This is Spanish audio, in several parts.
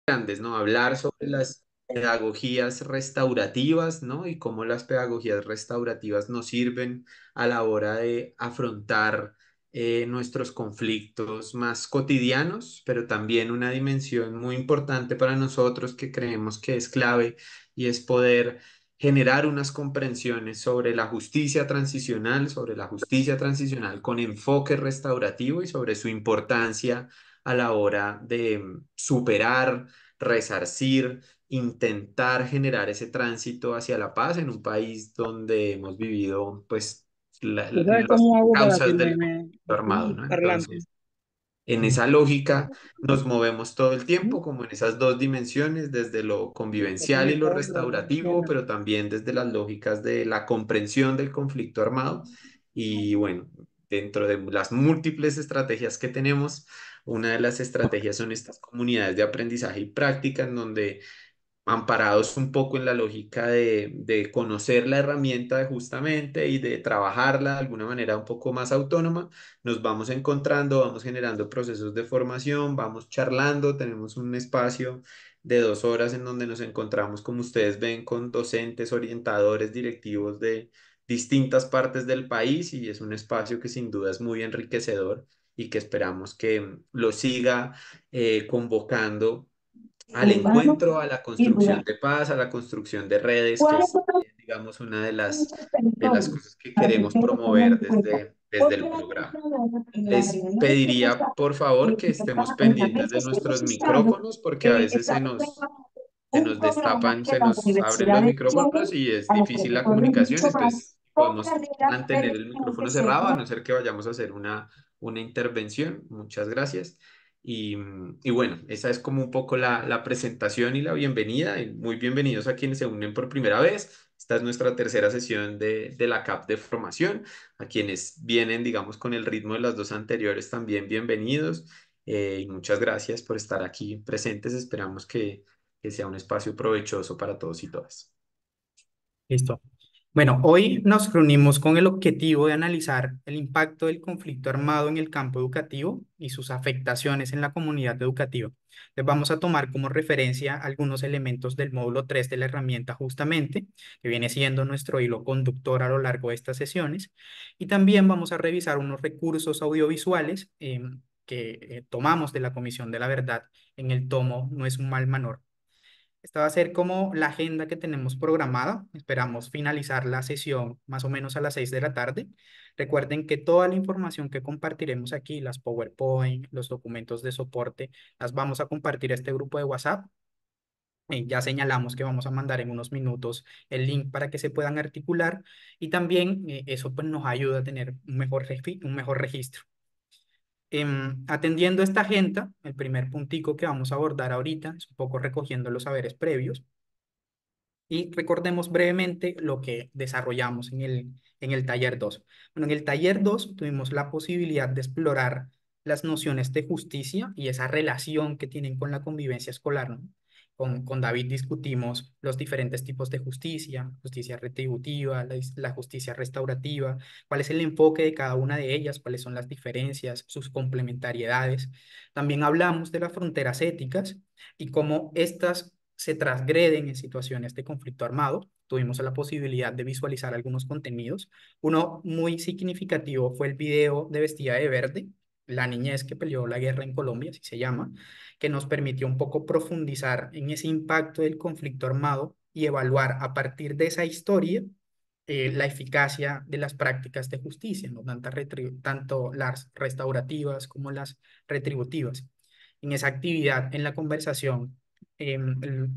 grandes, ¿no? Hablar sobre las pedagogías restaurativas, ¿no? Y cómo las pedagogías restaurativas nos sirven a la hora de afrontar nuestros conflictos más cotidianos, pero también una dimensión muy importante para nosotros que creemos que es clave y es poder generar unas comprensiones sobre la justicia transicional con enfoque restaurativo y sobre su importancia a la hora de superar, resarcir, intentar generar ese tránsito hacia la paz en un país donde hemos vivido, pues, ¿Tú sabes las cómo hago para causas del ponerme conflicto armado, aquí ¿no? parlante? Entonces, en esa lógica nos movemos todo el tiempo, como en esas dos dimensiones, desde lo Está convivencial y lo conectado, pero restaurativo, cierra. pero también desde las lógicas de la comprensión del conflicto armado. Y bueno, dentro de las múltiples estrategias que tenemos, una de las estrategias son estas comunidades de aprendizaje y práctica, en donde amparados un poco en la lógica de conocer la herramienta justamente y de trabajarla de alguna manera un poco más autónoma, nos vamos encontrando, vamos generando procesos de formación, vamos charlando, tenemos un espacio de 2 horas en donde nos encontramos, como ustedes ven, con docentes, orientadores, directivos de distintas partes del país y es un espacio que sin duda es muy enriquecedor y que esperamos que lo siga convocando al Urbano encuentro, a la y construcción rural. de paz, a la construcción de redes, que ¿Cuáles es, son los digamos, una distintos de las territorios cosas que para que queremos ustedes lo tengan promover en cuenta? desde Porque el la programa. persona en la Les reunión que pediría, está por favor, que estemos en la pendientes de mesa nuestros 160, micrófonos, porque a veces estamos trabajando se un nos programa destapan, que se las nos abren los universidades micrófonos lleven y es a los difícil la profesores comunicación. mucho más Entonces, con podemos manera mantener el electrónica, micrófono cerrado, a etcétera. no ser que vayamos a hacer una intervención. Muchas gracias. Y bueno, esa es como un poco la presentación y la bienvenida. Y muy bienvenidos a quienes se unen por primera vez. Esta es nuestra tercera sesión de la CAP de formación. A quienes vienen, digamos, con el ritmo de las dos anteriores, también bienvenidos. Y muchas gracias por estar aquí presentes. Esperamos que sea un espacio provechoso para todos y todas. Listo. Bueno, hoy nos reunimos con el objetivo de analizar el impacto del conflicto armado en el campo educativo y sus afectaciones en la comunidad educativa. Les vamos a tomar como referencia algunos elementos del módulo 3 de la herramienta justamente, que viene siendo nuestro hilo conductor a lo largo de estas sesiones. Y también vamos a revisar unos recursos audiovisuales que tomamos de la Comisión de la Verdad en el tomo No es un mal menor. Esta va a ser como la agenda que tenemos programada. Esperamos finalizar la sesión más o menos a las 6 de la tarde. Recuerden que toda la información que compartiremos aquí, las PowerPoint, los documentos de soporte, las vamos a compartir a este grupo de WhatsApp. Ya señalamos que vamos a mandar en unos minutos el link para que se puedan articular y también eso pues, nos ayuda a tener un mejor registro. Atendiendo esta agenda, el primer puntico que vamos a abordar ahorita es un poco recogiendo los saberes previos. Y recordemos brevemente lo que desarrollamos en el taller 2. Bueno, en el taller 2 tuvimos la posibilidad de explorar las nociones de justicia y esa relación que tienen con la convivencia escolar, ¿no? Con David discutimos los diferentes tipos de justicia, justicia retributiva, la justicia restaurativa, cuál es el enfoque de cada una de ellas, cuáles son las diferencias, sus complementariedades. También hablamos de las fronteras éticas y cómo estas se transgreden en situaciones de conflicto armado. Tuvimos la posibilidad de visualizar algunos contenidos. Uno muy significativo fue el video de Vestida de Verde, la niñez que peleó la guerra en Colombia, así se llama, que nos permitió un poco profundizar en ese impacto del conflicto armado y evaluar a partir de esa historia la eficacia de las prácticas de justicia, ¿no? Tanto las restaurativas como las retributivas. En esa actividad, en la conversación,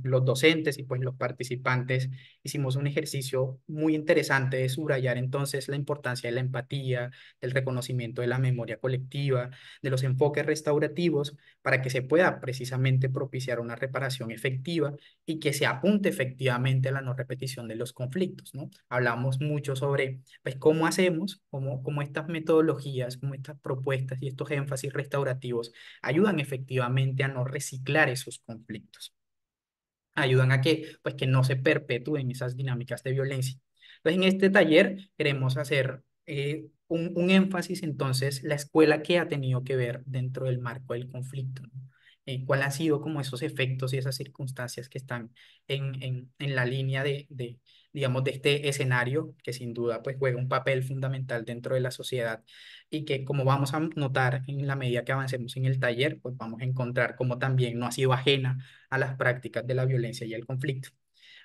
los docentes y pues los participantes hicimos un ejercicio muy interesante de subrayar entonces la importancia de la empatía, del reconocimiento de la memoria colectiva, de los enfoques restaurativos para que se pueda precisamente propiciar una reparación efectiva y que se apunte efectivamente a la no repetición de los conflictos, ¿no? Hablamos mucho sobre pues, cómo hacemos, cómo estas metodologías, cómo estas propuestas y estos énfasis restaurativos ayudan efectivamente a no reciclar esos conflictos, ayudan a que, pues, que no se perpetúen esas dinámicas de violencia. Entonces, en este taller queremos hacer un énfasis, entonces, la escuela que ha tenido que ver dentro del marco del conflicto, ¿no? cuál han sido como esos efectos y esas circunstancias que están en la línea digamos, de este escenario que sin duda pues juega un papel fundamental dentro de la sociedad y que como vamos a notar en la medida que avancemos en el taller, pues vamos a encontrar cómo también no ha sido ajena a las prácticas de la violencia y el conflicto.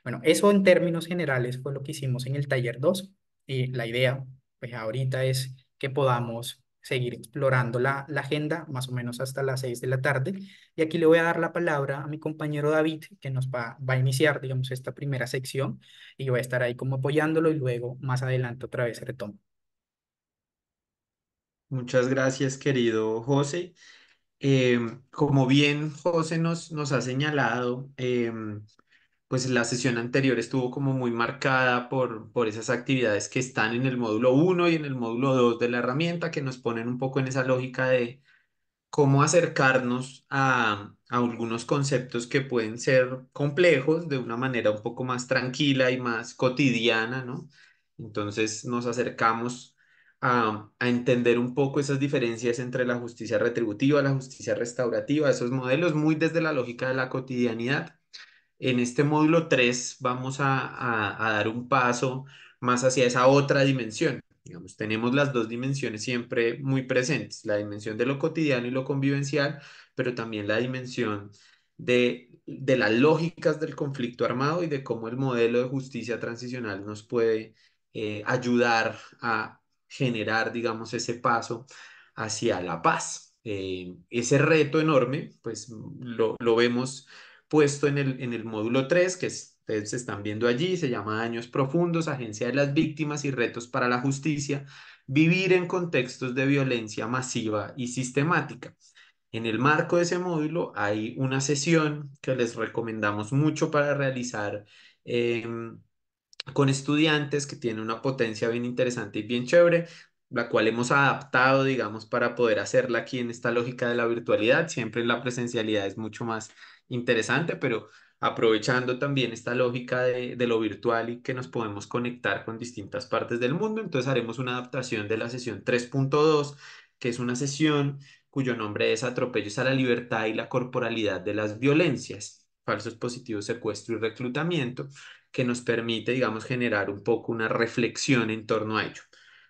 Bueno, eso en términos generales fue lo que hicimos en el taller 2 y la idea pues ahorita es que podamos seguir explorando la agenda más o menos hasta las 6 de la tarde y aquí le voy a dar la palabra a mi compañero David que nos va a iniciar digamos esta primera sección y yo voy a estar ahí como apoyándolo y luego más adelante otra vez retomo. Muchas gracias, querido José. Como bien José nos ha señalado, pues la sesión anterior estuvo como muy marcada por esas actividades que están en el módulo uno y en el módulo 2 de la herramienta, que nos ponen un poco en esa lógica de cómo acercarnos a algunos conceptos que pueden ser complejos de una manera un poco más tranquila y más cotidiana, ¿no? Entonces nos acercamos a entender un poco esas diferencias entre la justicia retributiva, la justicia restaurativa, esos modelos muy desde la lógica de la cotidianidad. En este módulo 3 vamos a dar un paso más hacia esa otra dimensión. Digamos, tenemos las dos dimensiones siempre muy presentes, la dimensión de lo cotidiano y lo convivencial, pero también la dimensión de las lógicas del conflicto armado y de cómo el modelo de justicia transicional nos puede ayudar a generar, digamos, ese paso hacia la paz. Ese reto enorme, pues lo vemos puesto en el módulo 3 que ustedes están viendo allí, se llama Daños Profundos, Agencia de las Víctimas y Retos para la Justicia, vivir en contextos de violencia masiva y sistemática. En el marco de ese módulo hay una sesión que les recomendamos mucho para realizar con estudiantes que tiene una potencia bien interesante y bien chévere, la cual hemos adaptado, digamos, para poder hacerla aquí en esta lógica de la virtualidad. Siempre la presencialidad es mucho más interesante, pero aprovechando también esta lógica de lo virtual y que nos podemos conectar con distintas partes del mundo, entonces haremos una adaptación de la sesión 3.2, que es una sesión cuyo nombre es Atropellos a la libertad y la corporalidad de las violencias, falsos positivos, secuestro y reclutamiento, que nos permite, digamos, generar un poco una reflexión en torno a ello.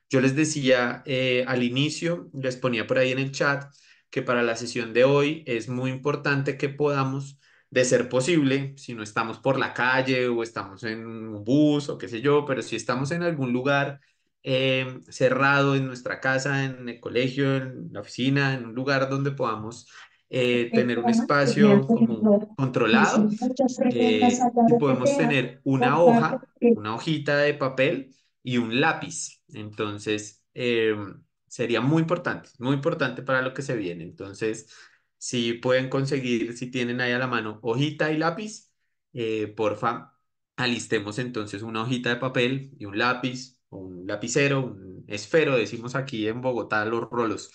Yo les decía al inicio, les ponía por ahí en el chat, que para la sesión de hoy es muy importante que podamos, de ser posible, si no estamos por la calle o estamos en un bus o qué sé yo, pero si estamos en algún lugar cerrado, en nuestra casa, en el colegio, en la oficina, en un lugar donde podamos tener un Bueno, pues me espacio hace como me controlado, hacen muchas preguntas allá y de este podemos tema, tener una bastante, hoja, una hojita de papel y un lápiz. Entonces, sería muy importante para lo que se viene. Entonces, si pueden conseguir, si tienen ahí a la mano hojita y lápiz, porfa, alistemos entonces una hojita de papel y un lápiz, o un lapicero, un esfero, decimos aquí en Bogotá los rolos,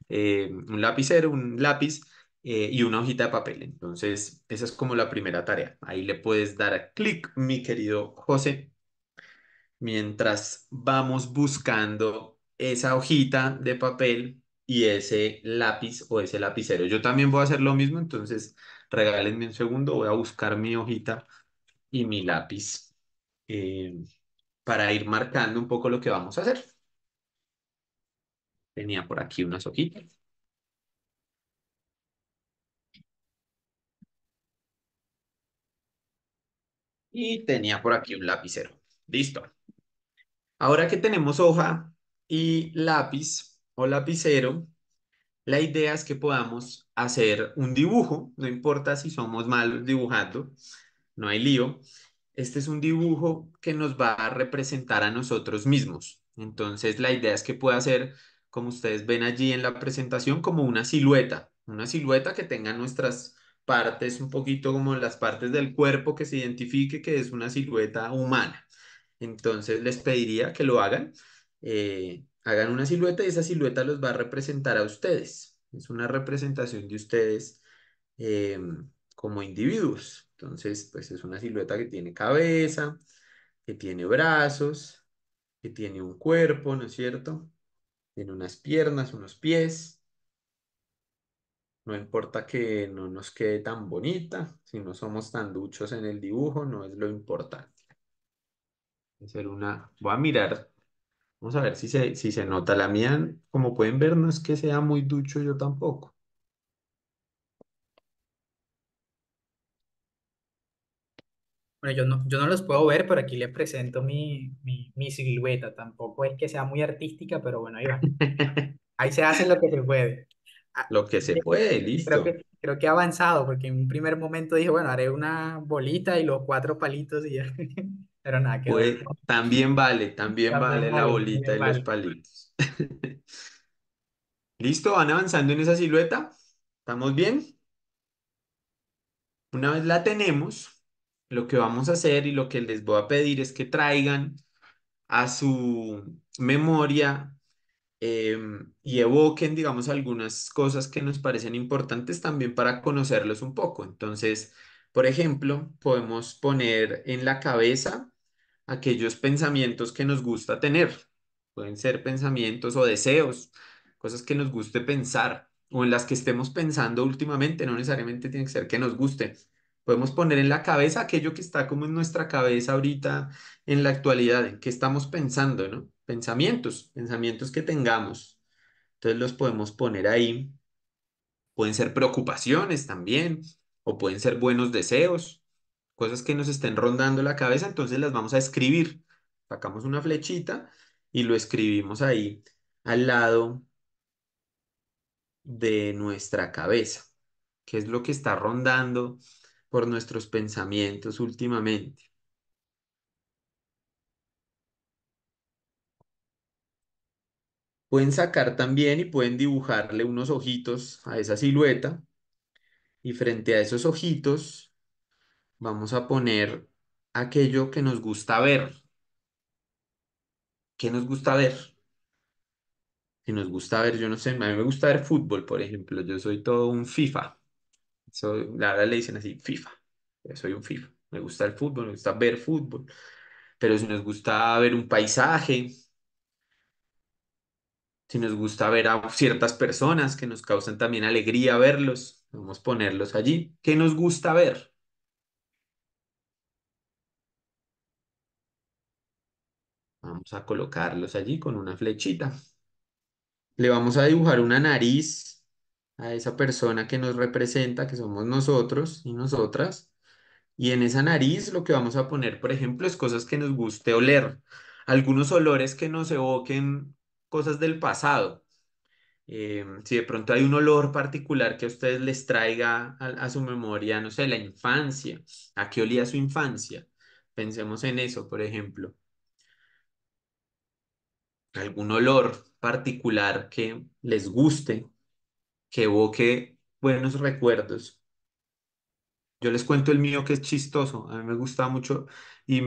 un lapicero, un lápiz y una hojita de papel. Entonces, esa es como la primera tarea. Ahí le puedes dar a clic, mi querido José, mientras vamos buscando esa hojita de papel y ese lápiz o ese lapicero. Yo también voy a hacer lo mismo, entonces regálenme un segundo, voy a buscar mi hojita y mi lápiz eh, para ir marcando un poco lo que vamos a hacer. Tenía por aquí unas hojitas y tenía por aquí un lapicero. Listo. Ahora que tenemos hoja y lápiz o lapicero, la idea es que podamos hacer un dibujo, no importa si somos malos dibujando, no hay lío. Este es un dibujo que nos va a representar a nosotros mismos. Entonces, la idea es que pueda ser, como ustedes ven allí en la presentación, como una silueta que tenga nuestras partes, un poquito como las partes del cuerpo que se identifique que es una silueta humana. Entonces les pediría que lo hagan, hagan una silueta y esa silueta los va a representar a ustedes. Es una representación de ustedes eh, como individuos. Entonces, pues es una silueta que tiene cabeza, que tiene brazos, que tiene un cuerpo, ¿no es cierto? Tiene unas piernas, unos pies. No importa que no nos quede tan bonita, si no somos tan duchos en el dibujo, no es lo importante. Hacer una, voy a mirar, vamos a ver si se nota. La mía, como pueden ver, no es que sea muy ducho yo tampoco. Bueno, yo no los puedo ver, pero aquí les presento mi silueta. Tampoco es que sea muy artística, pero bueno, ahí va. Ahí se hace lo que se puede. Ah, Lo que se puede, listo. creo que he avanzado, porque en un primer momento dije, bueno, haré una bolita y los cuatro palitos y ya. Pero nada, quedó. Pues también También vale la vale, bolita también y los vale. palitos. ¿Listo? ¿Van avanzando en esa silueta? ¿Estamos bien? Una vez la tenemos, lo que vamos a hacer y lo que les voy a pedir es que traigan a su memoria y evoquen, digamos, algunas cosas que nos parecen importantes también para conocerlos un poco. Entonces, por ejemplo, podemos poner en la cabeza aquellos pensamientos que nos gusta tener. Pueden ser pensamientos o deseos, cosas que nos guste pensar o en las que estemos pensando últimamente, no necesariamente tiene que ser que nos guste. Podemos poner en la cabeza aquello que está como en nuestra cabeza ahorita, en la actualidad, en qué estamos pensando, ¿no? Pensamientos que tengamos. Entonces los podemos poner ahí. Pueden ser preocupaciones también, o pueden ser buenos deseos, cosas que nos estén rondando la cabeza, entonces las vamos a escribir. Sacamos una flechita y lo escribimos ahí al lado de nuestra cabeza, que es lo que está rondando por nuestros pensamientos últimamente. Pueden sacar también y pueden dibujarle unos ojitos a esa silueta y frente a esos ojitos vamos a poner aquello que nos gusta ver. ¿Qué nos gusta ver? Si nos gusta ver, yo no sé, a mí me gusta ver fútbol, por ejemplo, yo soy todo un FIFA. La verdad le dicen así, FIFA. Yo soy un FIFA. Me gusta el fútbol, me gusta ver fútbol. Pero si nos gusta ver un paisaje, si nos gusta ver a ciertas personas que nos causan también alegría verlos, vamos a ponerlos allí. ¿Qué nos gusta ver? Vamos a colocarlos allí con una flechita. Le vamos a dibujar una nariz a esa persona que nos representa, que somos nosotros y nosotras. Y en esa nariz lo que vamos a poner, por ejemplo, es cosas que nos guste oler, algunos olores que nos evoquen cosas del pasado. Si de pronto hay un olor particular que a ustedes les traiga a su memoria, no sé, la infancia, ¿a qué olía su infancia? Pensemos en eso, por ejemplo. Algún olor particular que les guste, que evoque buenos recuerdos. Yo les cuento el mío que es chistoso. A mí me gusta mucho y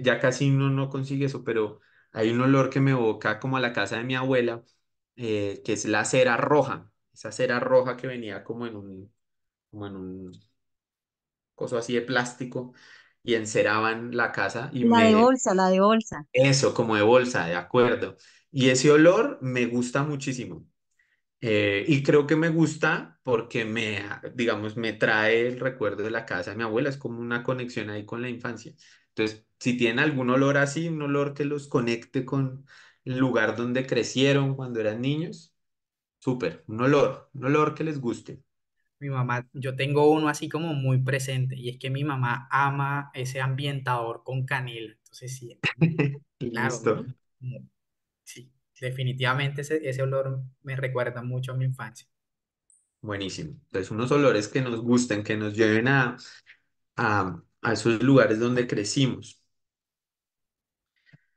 ya casi uno no consigue eso, pero hay un olor que me evoca como a la casa de mi abuela, que es la cera roja. Esa cera roja que venía como en un coso así de plástico y enceraban la casa y La de bolsa. eso, como de bolsa, de acuerdo. Y ese olor me gusta muchísimo. Y creo que me gusta porque digamos, me trae el recuerdo de la casa de mi abuela, es como una conexión ahí con la infancia. Entonces, si tienen algún olor así, un olor que los conecte con el lugar donde crecieron cuando eran niños, súper, un olor que les guste. Mi mamá, yo tengo uno así como muy presente, y es que mi mamá ama ese ambientador con canela. Entonces, sí, claro, Listo, sí, definitivamente ese olor me recuerda mucho a mi infancia. buenísimo. Entonces, unos olores que nos gusten, que nos lleven a esos lugares donde crecimos.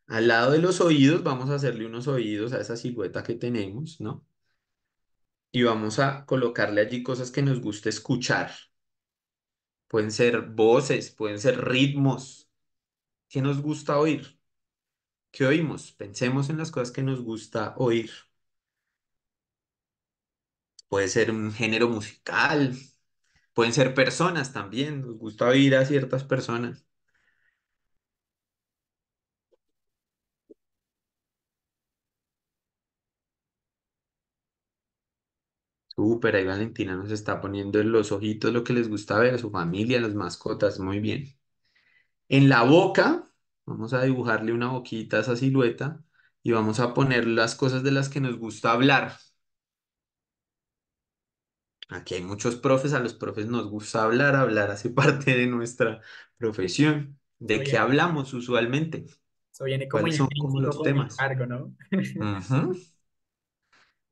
Al lado de los oídos, vamos a hacerle unos oídos a esa silueta que tenemos, ¿no? Y vamos a colocarle allí cosas que nos guste escuchar. Pueden ser voces, pueden ser ritmos. ¿Qué nos gusta oír? ¿Qué oímos? Pensemos en las cosas que nos gusta oír. Puede ser un género musical, pueden ser personas también. Nos gusta oír a ciertas personas. Súper, ahí Valentina nos está poniendo en los ojitos lo que les gusta ver, su familia, las mascotas, muy bien. En la boca, vamos a dibujarle una boquita a esa silueta y vamos a poner las cosas de las que nos gusta hablar. Aquí hay muchos profes, a los profes nos gusta hablar, hablar hace parte de nuestra profesión. ¿De qué Oye, hablamos usualmente? eso viene como ¿Cuáles son como intrínseco los con el temas? cargo, ¿no? Ujú.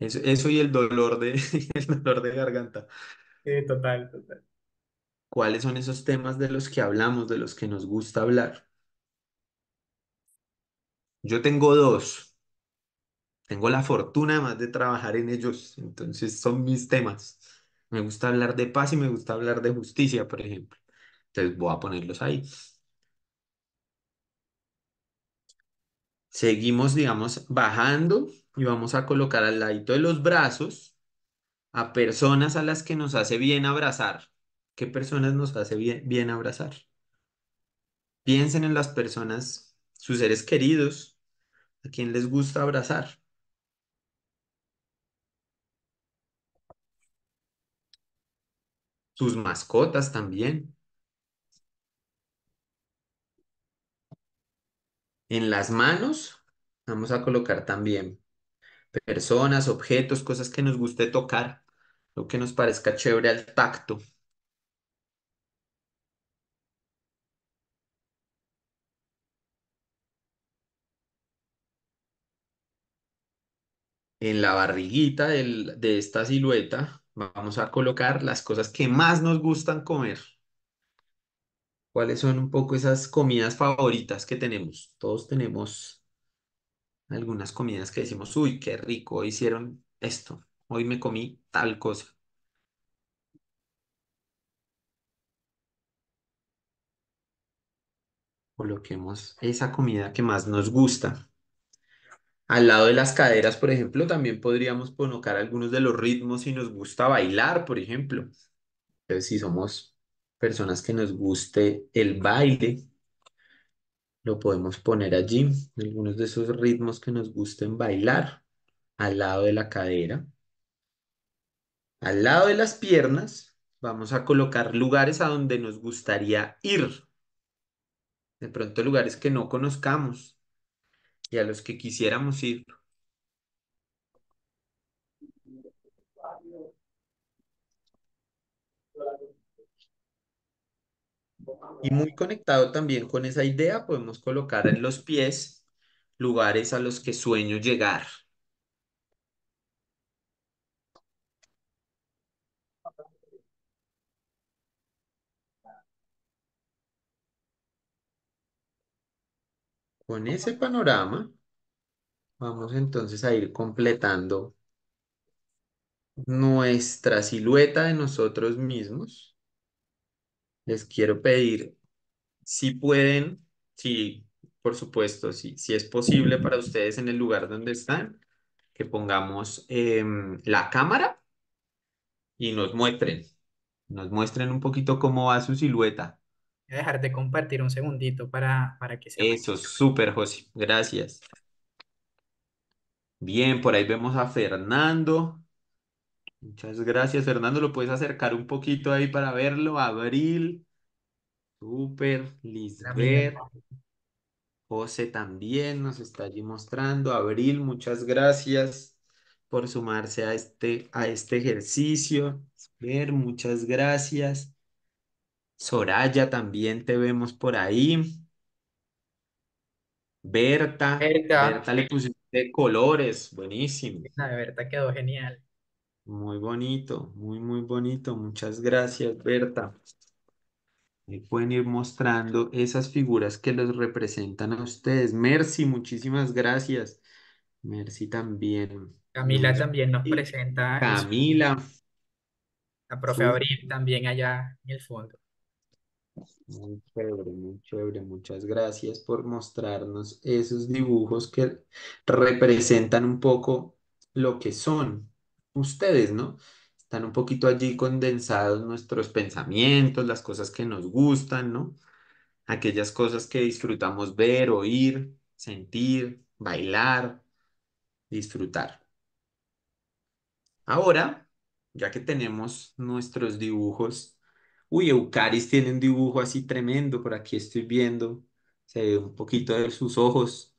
Eso y el dolor de, el dolor de garganta. Total, total. ¿Cuáles son esos temas de los que hablamos, de los que nos gusta hablar? Yo tengo dos. Tengo la fortuna además de trabajar en ellos, entonces son mis temas. Me gusta hablar de paz y me gusta hablar de justicia, por ejemplo. Entonces voy a ponerlos ahí. Seguimos, digamos, bajando y vamos a colocar al ladito de los brazos a personas a las que nos hace bien abrazar. ¿Qué personas nos hace bien abrazar? Piensen en las personas, sus seres queridos, a quien les gusta abrazar. Sus mascotas también. En las manos vamos a colocar también personas, objetos, cosas que nos guste tocar, lo que nos parezca chévere al tacto. En la barriguita de esta silueta vamos a colocar las cosas que más nos gustan comer. ¿Cuáles son un poco esas comidas favoritas que tenemos? Todos tenemos algunas comidas que decimos, uy, qué rico, hoy hicieron esto, hoy me comí tal cosa. Coloquemos esa comida que más nos gusta. Al lado de las caderas, por ejemplo, también podríamos colocar algunos de los ritmos si nos gusta bailar, por ejemplo. Entonces, si somos personas que nos guste el baile, lo podemos poner allí, algunos de esos ritmos que nos gusten bailar, al lado de la cadera. Al lado de las piernas, vamos a colocar lugares a donde nos gustaría ir. De pronto lugares que no conozcamos y a los que quisiéramos ir. Y muy conectado también con esa idea, podemos colocar en los pies lugares a los que sueño llegar. Con ese panorama, vamos entonces a ir completando nuestra silueta de nosotros mismos. Les quiero pedir si pueden, si por supuesto, si es posible para ustedes en el lugar donde están, que pongamos la cámara y nos muestren un poquito cómo va su silueta. Voy a dejar de compartir un segundito para que sea más. Eso, súper, José. Gracias. Bien, por ahí vemos a Fernando. Muchas gracias, Fernando. ¿Lo puedes acercar un poquito ahí para verlo? Abril, súper. También. Lisbeth, José también nos está allí mostrando. Abril, muchas gracias por sumarse a este ejercicio. Ver, muchas gracias. Soraya, también te vemos por ahí. Berta, Berta le pusiste colores, buenísimo. la de Berta quedó genial. Muy bonito, muy bonito. Muchas gracias, Berta. Ahí pueden ir mostrando esas figuras que los representan a ustedes. Mercy, muchísimas gracias. Mercy también Camila nos... también nos Y presenta Camila, la profe su- Abril también allá en el fondo. muy chévere, muy chévere. Muchas gracias por mostrarnos esos dibujos que representan un poco lo que son ustedes, ¿no? Están un poquito allí condensados nuestros pensamientos, las cosas que nos gustan, ¿no? Aquellas cosas que disfrutamos ver, oír, sentir, bailar, disfrutar. Ahora ya que tenemos nuestros dibujos. Uy, Eucaris tiene un dibujo así tremendo, por aquí estoy viendo. Se ve un poquito de sus ojos.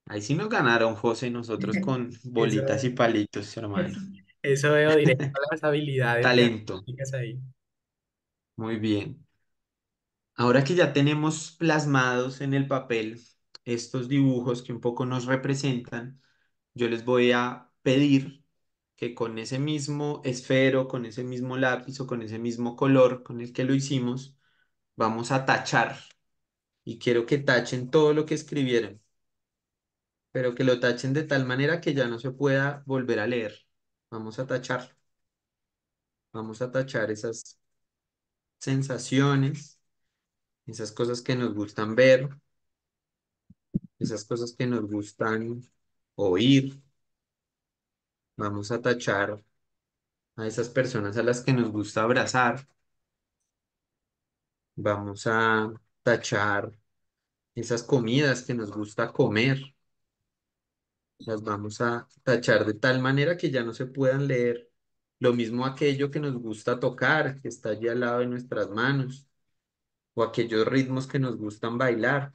Ahí sí nos ganaron, José, y nosotros con Eso, bolitas y palitos, hermano. eso veo directo a las habilidades de Talento. artísticas ahí. Muy bien. Ahora que ya tenemos plasmados en el papel estos dibujos que un poco nos representan, yo les voy a pedir que con ese mismo esfero, con ese mismo lápiz o con ese mismo color con el que lo hicimos, vamos a tachar. Y quiero que tachen todo lo que escribieron, pero que lo tachen de tal manera que ya no se pueda volver a leer. Vamos a tachar. Vamos a tachar esas sensaciones, esas cosas que nos gustan ver, esas cosas que nos gustan oír. Vamos a tachar a esas personas a las que nos gusta abrazar. Vamos a tachar esas comidas que nos gusta comer. Las vamos a tachar de tal manera que ya no se puedan leer. Lo mismo aquello que nos gusta tocar, que está allí al lado de nuestras manos, o aquellos ritmos que nos gustan bailar,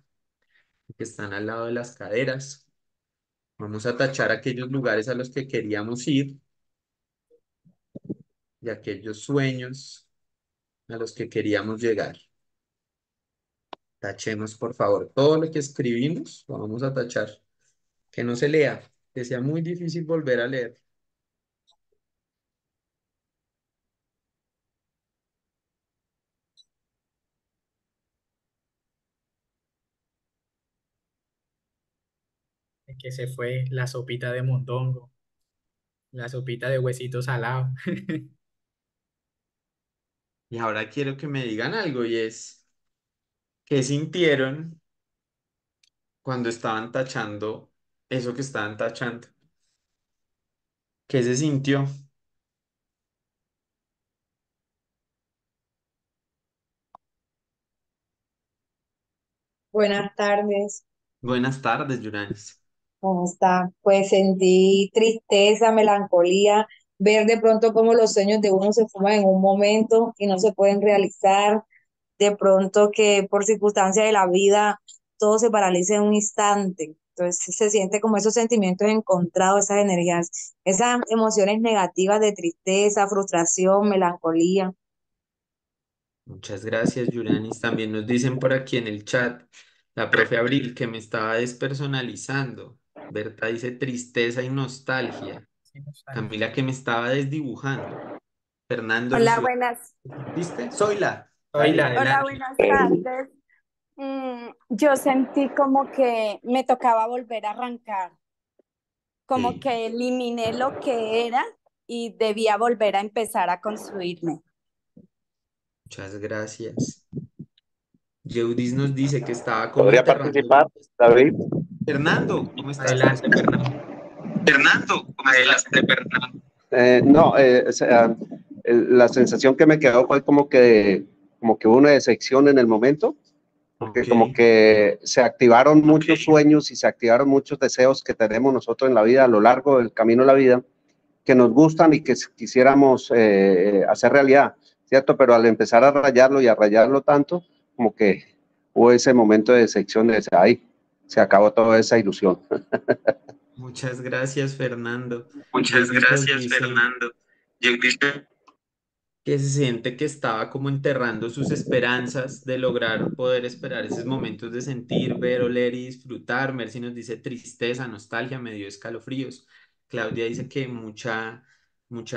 que están al lado de las caderas. Vamos a tachar aquellos lugares a los que queríamos ir y aquellos sueños a los que queríamos llegar. Tachemos, por favor, todo lo que escribimos, lo vamos a tachar. Que no se lea, que sea muy difícil volver a leer. Que se fue la sopita de mondongo, la sopita de huesito salado. Y ahora quiero que me digan algo y es, ¿qué sintieron cuando estaban tachando eso que estaban tachando? ¿Qué se sintió? Buenas tardes, Buenas tardes, Yuranis. ¿cómo está? Pues sentí tristeza, melancolía, ver de pronto cómo los sueños de uno se fuman en un momento y no se pueden realizar, de pronto que por circunstancias de la vida todo se paraliza en un instante. Entonces se siente como esos sentimientos encontrados, esas energías, esas emociones negativas de tristeza, frustración, melancolía. Muchas gracias, Yuranis. También nos dicen por aquí en el chat, la profe Abril, que me estaba despersonalizando. Berta dice tristeza y nostalgia. Sí, nostalgia. Camila que me estaba desdibujando. Fernando Hola, dice, buenas. ¿viste? Soyla. Soy la Dale. Hola, adelante. buenas tardes. Yo sentí como que me tocaba volver a arrancar, como Sí, que eliminé lo que era y debía volver a empezar a construirme. muchas gracias. Yeudis nos dice que estaba como ¿Podría enterrando. participar, David? Fernando, ¿cómo estás? Te Adelante, escucho. Fernando. Fernando, ¿cómo estás? No, o sea, la sensación que me quedó fue como que hubo una decepción en el momento, porque Ok, como que se activaron muchos sueños y se activaron muchos deseos que tenemos nosotros en la vida, a lo largo del camino de la vida, que nos gustan y que quisiéramos hacer realidad, ¿cierto? Pero al empezar a rayarlo y a rayarlo tanto, como que hubo ese momento de decepción de decir, ay, se acabó toda esa ilusión. muchas gracias, Fernando. Muchas Yeudis nos gracias, dice Fernando. Yo dije, que se siente que estaba como enterrando sus esperanzas de lograr poder esperar esos momentos de sentir, ver, oler y disfrutar. Mercy nos dice tristeza, nostalgia, me dio escalofríos. Claudia dice que mucha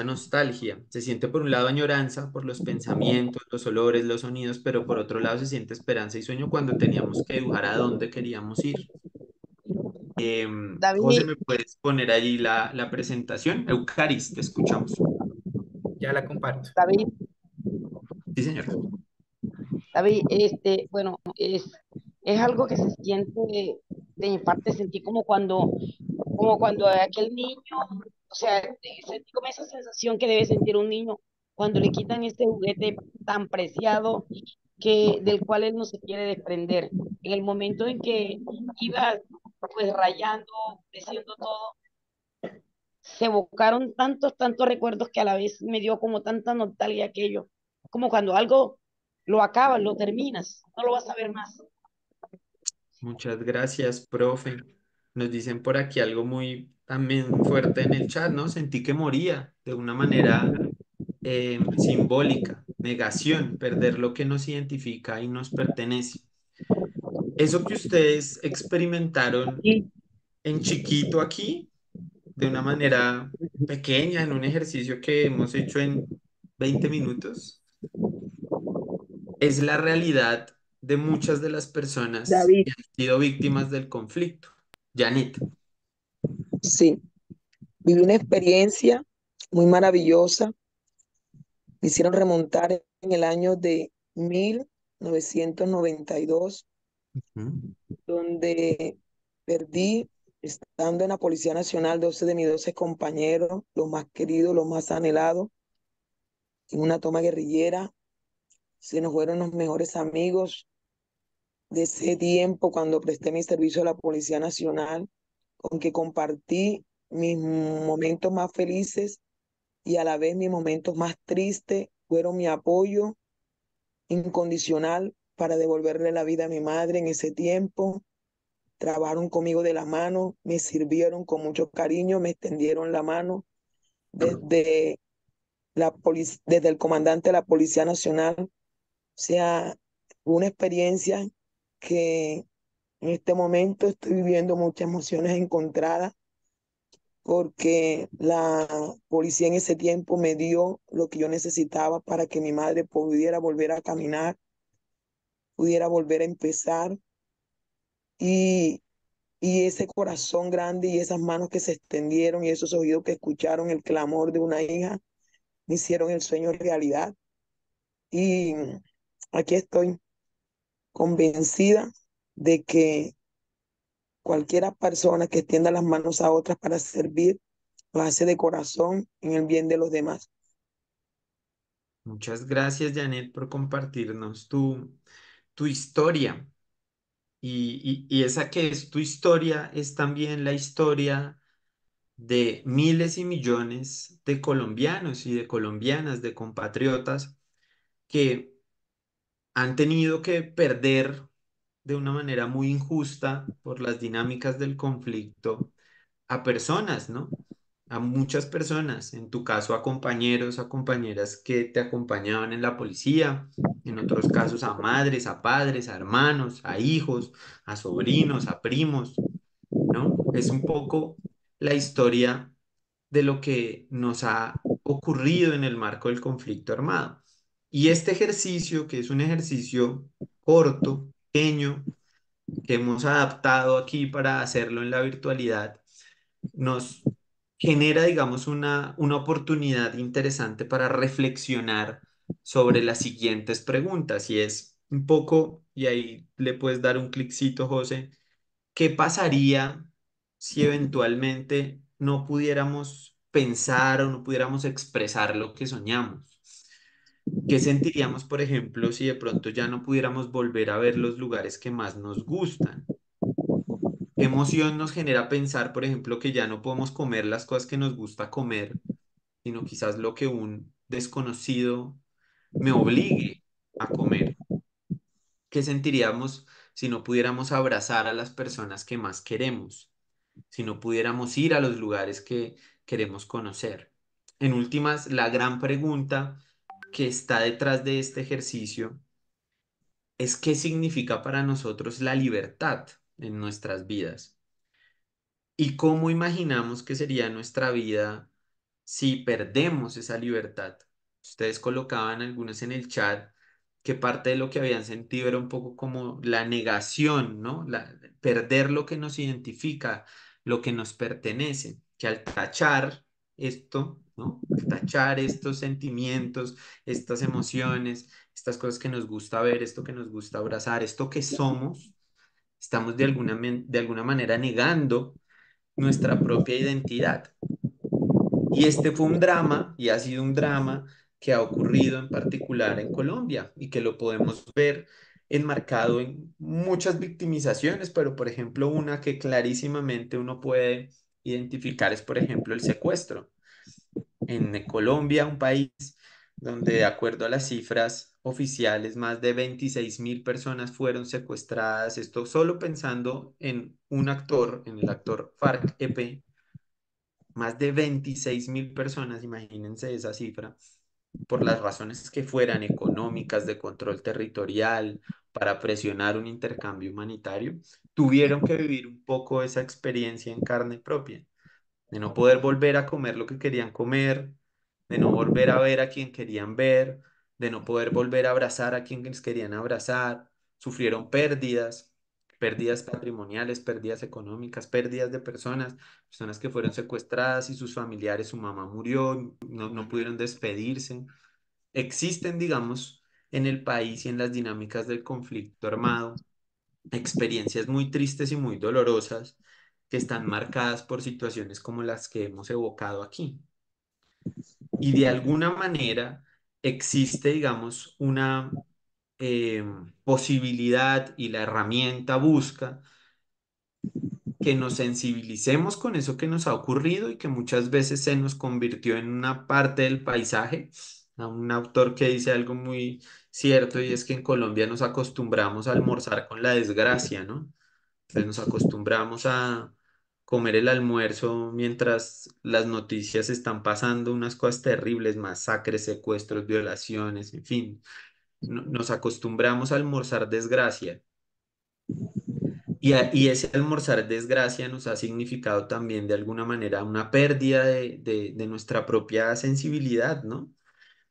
nostalgia. Se siente por un lado añoranza por los pensamientos, los olores, los sonidos, pero por otro lado se siente esperanza y sueño cuando teníamos que dibujar a dónde queríamos ir. José, David, ¿me puedes poner allí la presentación? Eucaris, te escuchamos. Ya la comparto. David, Sí, señor. David, bueno, es algo que se siente, de mi parte sentí como cuando aquel niño, o sea, sentí como esa sensación que debe sentir un niño cuando le quitan este juguete tan preciado del cual él no se quiere desprender. En el momento en que iba pues rayando, haciendo todo, se evocaron tantos recuerdos que a la vez me dio como tanta nostalgia aquello, como cuando algo lo acabas, lo terminas, no lo vas a ver más. Muchas gracias, profe. Nos dicen por aquí algo muy también fuerte en el chat, ¿no? Sentí que moría de una manera simbólica, negación, perder lo que nos identifica y nos pertenece. Eso que ustedes experimentaron Y en chiquito aquí, de una manera pequeña, en un ejercicio que hemos hecho en 20 minutos, es la realidad de muchas de las personas David, que han sido víctimas del conflicto. Janet. sí, viví una experiencia muy maravillosa. Me hicieron remontar en el año de 1992, Ujú. donde perdí, estando en la Policía Nacional, 12 de mis 12 compañeros, los más queridos, los más anhelados, en una toma guerrillera. Se nos fueron los mejores amigos de ese tiempo cuando presté mi servicio a la Policía Nacional, con que compartí mis momentos más felices y a la vez mis momentos más tristes. Fueron mi apoyo incondicional para devolverle la vida a mi madre en ese tiempo. Trabajaron conmigo de la mano, me sirvieron con mucho cariño, me extendieron la mano desde desde el comandante de la Policía Nacional. O sea, una experiencia que en este momento estoy viviendo muchas emociones encontradas, porque la policía en ese tiempo me dio lo que yo necesitaba para que mi madre pudiera volver a caminar, pudiera volver a empezar, y, y ese corazón grande y esas manos que se extendieron y esos oídos que escucharon el clamor de una hija me hicieron el sueño realidad. Y aquí estoy convencida de que cualquiera persona que extienda las manos a otras para servir, lo hace de corazón en el bien de los demás. Muchas gracias, Janet, por compartirnos tu historia. Y esa que es tu historia es también la historia de miles y millones de colombianos y de colombianas, de compatriotas que han tenido que perder de una manera muy injusta por las dinámicas del conflicto a personas, ¿no? A muchas personas, en tu caso a compañeros, a compañeras que te acompañaban en la policía, en otros casos a madres, a padres, a hermanos, a hijos, a sobrinos, a primos, ¿no? Es un poco la historia de lo que nos ha ocurrido en el marco del conflicto armado. Y este ejercicio, que es un ejercicio corto, pequeño, que hemos adaptado aquí para hacerlo en la virtualidad, nos genera, digamos, una oportunidad interesante para reflexionar sobre las siguientes preguntas. Y es un poco, y ahí le puedes dar un cliccito, José, ¿qué pasaría si eventualmente no pudiéramos pensar o no pudiéramos expresar lo que soñamos? ¿Qué sentiríamos, por ejemplo, si de pronto ya no pudiéramos volver a ver los lugares que más nos gustan? ¿Qué emoción nos genera pensar, por ejemplo, que ya no podemos comer las cosas que nos gusta comer, sino quizás lo que un desconocido me obligue a comer? ¿Qué sentiríamos si no pudiéramos abrazar a las personas que más queremos? Si no pudiéramos ir a los lugares que queremos conocer. En últimas, la gran pregunta que está detrás de este ejercicio es qué significa para nosotros la libertad en nuestras vidas y cómo imaginamos que sería nuestra vida si perdemos esa libertad. Ustedes colocaban algunos en el chat que parte de lo que habían sentido era un poco como la negación, ¿no? Perder lo que nos identifica, lo que nos pertenece, que al tachar esto, ¿no? Al tachar estos sentimientos, estas emociones, estas cosas que nos gusta ver, esto que nos gusta abrazar, esto que somos, estamos de alguna manera negando nuestra propia identidad. Y este fue un drama y ha sido un drama que ha ocurrido en particular en Colombia y que lo podemos ver enmarcado en muchas victimizaciones, pero por ejemplo una que clarísimamente uno puede identificar es, por ejemplo, el secuestro. En Colombia, un país donde, de acuerdo a las cifras oficiales, más de 26.000 personas fueron secuestradas. Esto solo pensando en un actor, en el actor FARC-EP, más de 26.000 personas, imagínense esa cifra, por las razones que fueran económicas, de control territorial, para presionar un intercambio humanitario, tuvieron que vivir un poco esa experiencia en carne propia de no poder volver a comer lo que querían comer, de no volver a ver a quien querían ver, de no poder volver a abrazar a quienes querían abrazar. Sufrieron pérdidas, pérdidas patrimoniales, pérdidas económicas, pérdidas de personas, personas que fueron secuestradas y sus familiares, su mamá murió, no pudieron despedirse. Existen, digamos, en el país y en las dinámicas del conflicto armado experiencias muy tristes y muy dolorosas que están marcadas por situaciones como las que hemos evocado aquí. Y de alguna manera existe, digamos, una posibilidad y la herramienta busca que nos sensibilicemos con eso que nos ha ocurrido y que muchas veces se nos convirtió en una parte del paisaje. A un autor que dice algo muy cierto y es que en Colombia nos acostumbramos a almorzar con la desgracia, ¿no? Entonces nos acostumbramos a comer el almuerzo mientras las noticias están pasando unas cosas terribles, masacres, secuestros, violaciones, en fin. Nos acostumbramos a almorzar desgracia. Y ese almorzar desgracia nos ha significado también de alguna manera una pérdida de nuestra propia sensibilidad, ¿no?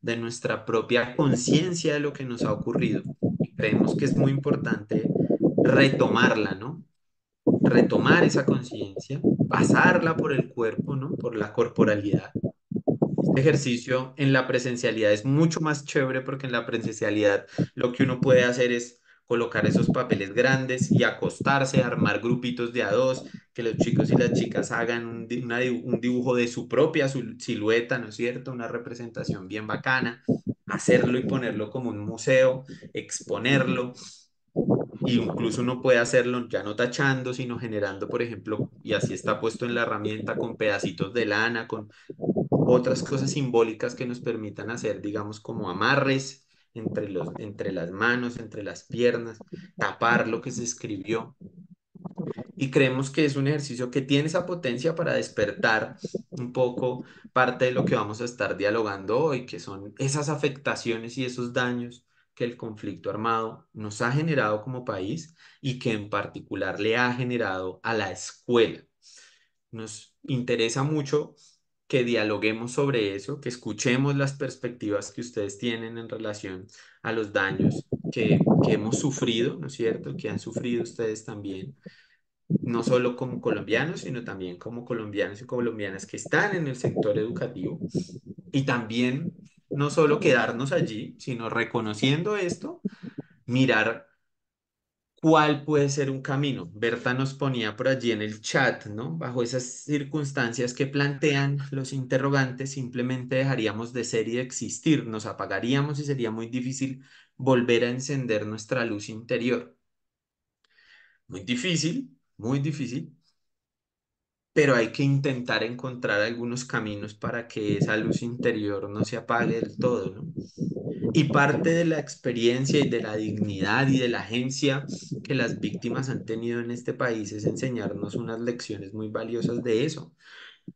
De nuestra propia conciencia de lo que nos ha ocurrido. Y creemos que es muy importante retomarla, ¿no? Retomar esa conciencia, pasarla por el cuerpo, ¿no? Por la corporalidad. Este ejercicio en la presencialidad es mucho más chévere porque en la presencialidad lo que uno puede hacer es colocar esos papeles grandes y acostarse, armar grupitos de a dos, que los chicos y las chicas hagan un dibujo de su propia silueta, ¿no es cierto? Una representación bien bacana, hacerlo y ponerlo como un museo, exponerlo. Y incluso uno puede hacerlo ya no tachando, sino generando, por ejemplo, y así está puesto en la herramienta, con pedacitos de lana, con otras cosas simbólicas que nos permitan hacer, digamos, como amarres entre las manos, entre las piernas, tapar lo que se escribió. Y creemos que es un ejercicio que tiene esa potencia para despertar un poco parte de lo que vamos a estar dialogando hoy, que son esas afectaciones y esos daños que el conflicto armado nos ha generado como país y que en particular le ha generado a la escuela. Nos interesa mucho que dialoguemos sobre eso, que escuchemos las perspectivas que ustedes tienen en relación a los daños que hemos sufrido, ¿no es cierto? Que han sufrido ustedes también, no solo como colombianos, sino también como colombianos y colombianas que están en el sector educativo. Y también no solo quedarnos allí, sino reconociendo esto, mirar cuál puede ser un camino. Berta nos ponía por allí en el chat, ¿no? Bajo esas circunstancias que plantean los interrogantes, simplemente dejaríamos de ser y de existir, nos apagaríamos y sería muy difícil volver a encender nuestra luz interior. Muy difícil, pero hay que intentar encontrar algunos caminos para que esa luz interior no se apague del todo, ¿no? Y parte de la experiencia y de la dignidad y de la agencia que las víctimas han tenido en este país es enseñarnos unas lecciones muy valiosas de eso,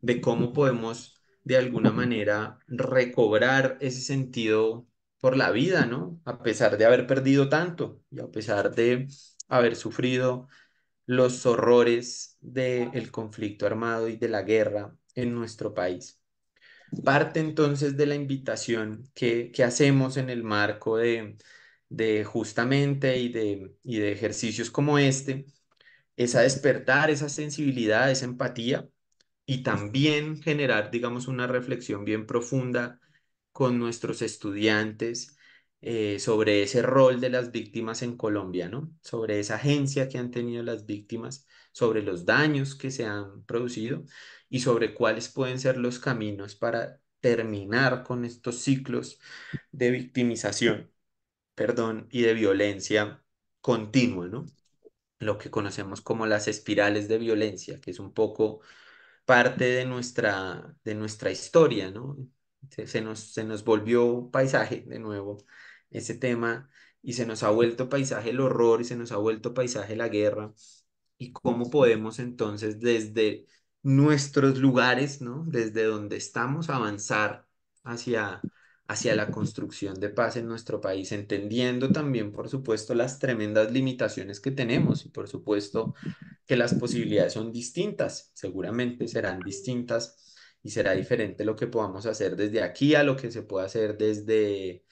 de cómo podemos de alguna manera recobrar ese sentido por la vida, ¿no? A pesar de haber perdido tanto y a pesar de haber sufrido los horrores del conflicto armado y de la guerra en nuestro país. Parte entonces de la invitación que hacemos en el marco de justamente y de ejercicios como este, es a despertar esa sensibilidad, esa empatía y también generar, digamos, una reflexión bien profunda con nuestros estudiantes sobre ese rol de las víctimas en Colombia, ¿no? Sobre esa agencia que han tenido las víctimas, sobre los daños que se han producido y sobre cuáles pueden ser los caminos para terminar con estos ciclos de victimización, perdón, y de violencia continua, ¿no? Lo que conocemos como las espirales de violencia, que es un poco parte de nuestra historia, ¿no? Se nos volvió paisaje de nuevo ese tema y se nos ha vuelto paisaje el horror y se nos ha vuelto paisaje la guerra y cómo podemos entonces desde nuestros lugares, ¿no? Desde donde estamos avanzar hacia, hacia la construcción de paz en nuestro país, entendiendo también, por supuesto, las tremendas limitaciones que tenemos y, por supuesto, que las posibilidades son distintas, seguramente serán distintas y será diferente lo que podamos hacer desde aquí a lo que se puede hacer desde,